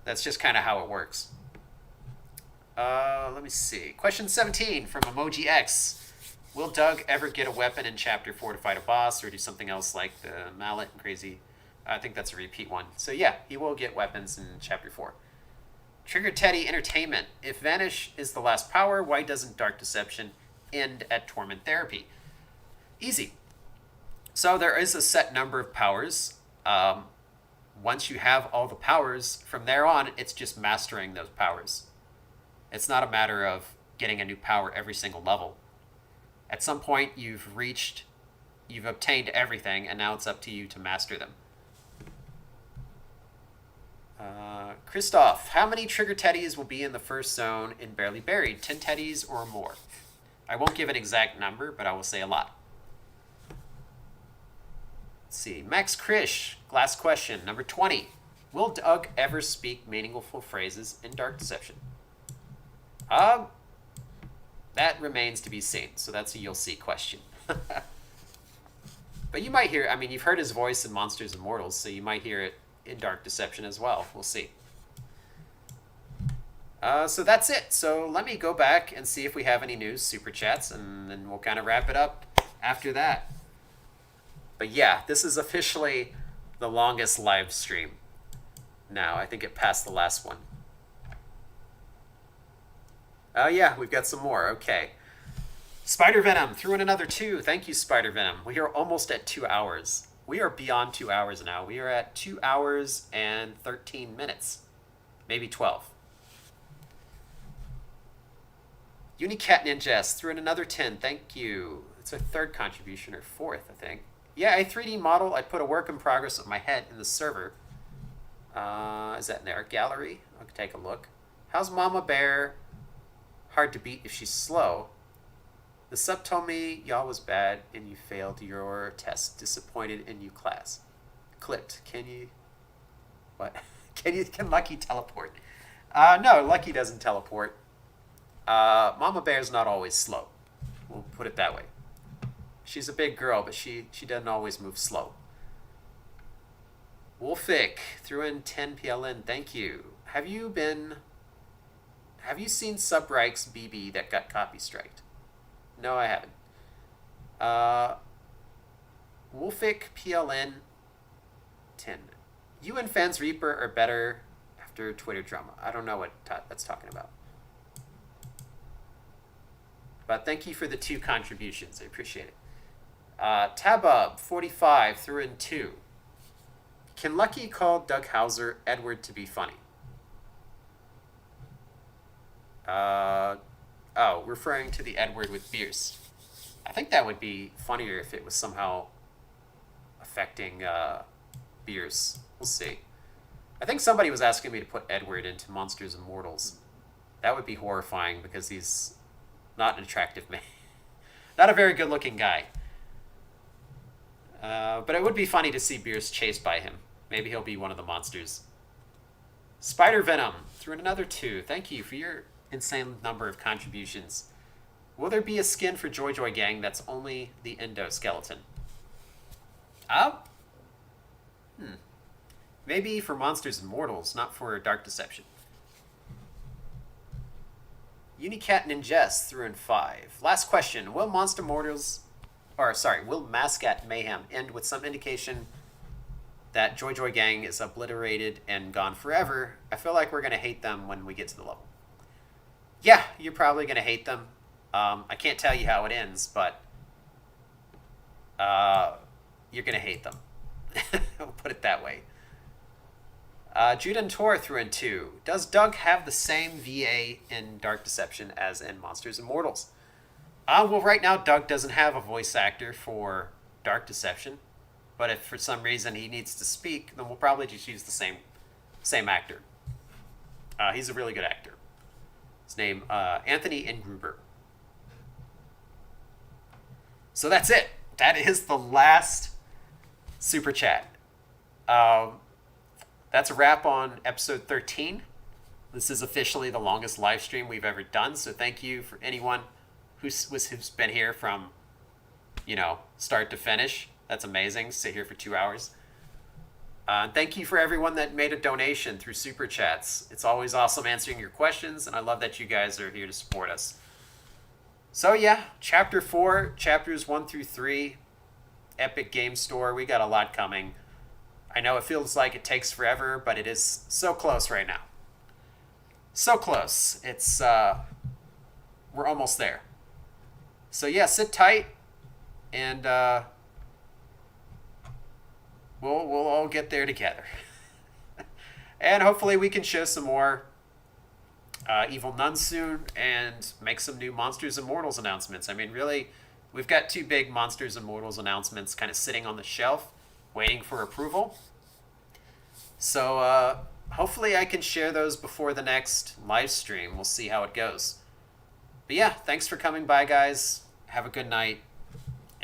S1: That's just kind of how it works. Let me see. Question 17 from Emoji X. Will Doug ever get a weapon in Chapter 4 to fight a boss, or do something else like the mallet and crazy? I think that's a repeat one. So yeah, he will get weapons in Chapter 4. Trigger Teddy Entertainment. If Vanish is the last power, why doesn't Dark Deception end at Torment Therapy? Easy. So there is a set number of powers. Once you have all the powers, from there on, it's just mastering those powers. It's not a matter of getting a new power every single level. At some point, you've obtained everything, and now it's up to you to master them. Christoph, how many Trigger Teddies will be in the first zone in Barely Buried? 10 Teddies or more? I won't give an exact number, but I will say a lot. Let's see. Max Krish, last question, number 20. Will Doug ever speak meaningful phrases in Dark Deception? That remains to be seen, so that's a you'll see question. But you might hear, I mean, you've heard his voice in Monsters and Mortals, so you might hear it in Dark Deception as well. We'll see. So that's it. So let me go back and see if we have any news, super chats, and then we'll kind of wrap it up after that. But yeah, this is officially the longest live stream now. I think it passed the last one. Oh yeah, we've got some more. Okay. Spider Venom threw in another 2. Thank you, Spider Venom. We are almost at 2 hours. We are beyond 2 hours now. We are at 2 hours and 13 minutes. Maybe 12. Unicat Ninjas threw in another 10. Thank you. It's our third contribution, or fourth, I think. Yeah, a 3D model. I put a work in progress of my head in the server. Is that in our gallery? I'll take a look. How's Mama Bear? Hard to beat if she's slow. The sub told me y'all was bad and you failed your test. Disappointed in you, class. Clipped. Can you... What? Can Lucky teleport? No, Lucky doesn't teleport. Mama Bear's not always slow. We'll put it that way. She's a big girl, but she doesn't always move slow. Wolfic threw in 10 PLN. Thank you. Have you seen Subrike's BB that got copy striked? No, I haven't. Wolfic PLN 10. You and Fans Reaper are better after Twitter drama. I don't know what that's talking about. But thank you for the 2 contributions. I appreciate it. Tabub45 threw in 2. Can Lucky call Doug Hauser Edward to be funny? Oh, referring to the Edward with Bierce. I think that would be funnier if it was somehow affecting Bierce. We'll see. I think somebody was asking me to put Edward into Monsters and Mortals. That would be horrifying because he's not an attractive man. Not a very good-looking guy. But it would be funny to see Bierce chased by him. Maybe he'll be one of the monsters. Spider Venom threw in another 2. Thank you for your insane number of contributions. Will there be a skin for Joy Joy Gang that's only the endoskeleton? Maybe for Monsters and Mortals, not for Dark Deception. Unicat Ninjas threw in 5. Last question. Will Mascot Mayhem end with some indication that Joy Joy Gang is obliterated and gone forever? I feel like we're going to hate them when we get to the level. Yeah, you're probably going to hate them. I can't tell you how it ends, but you're going to hate them. I'll put it that way. Juden Tor threw in 2. Does Doug have the same VA in Dark Deception as in Monsters and Mortals? Well, right now, Doug doesn't have a voice actor for Dark Deception. But if for some reason he needs to speak, then we'll probably just use the same actor. He's a really good actor. His name, Anthony Ingruber. So that's it. That is the last Super Chat. That's a wrap on episode 13. This is officially the longest live stream we've ever done, so thank you for anyone who's been here from, start to finish. That's amazing. Sit here for 2 hours. Thank you for everyone that made a donation through Super Chats. It's always awesome answering your questions, and I love that you guys are here to support us. So yeah, Chapter 4, Chapters 1 through 3, Epic Game Store. We got a lot coming. I know it feels like it takes forever, but it is so close right now. So close. It's, we're almost there. So yeah, sit tight, and we'll all get there together. And hopefully we can show some more Evil Nuns soon and make some new Monsters and Mortals announcements. I mean, really, we've got 2 big Monsters and Mortals announcements kind of sitting on the shelf, waiting for approval. So hopefully I can share those before the next live stream. We'll see how it goes. But yeah, thanks for coming by, guys. Have a good night.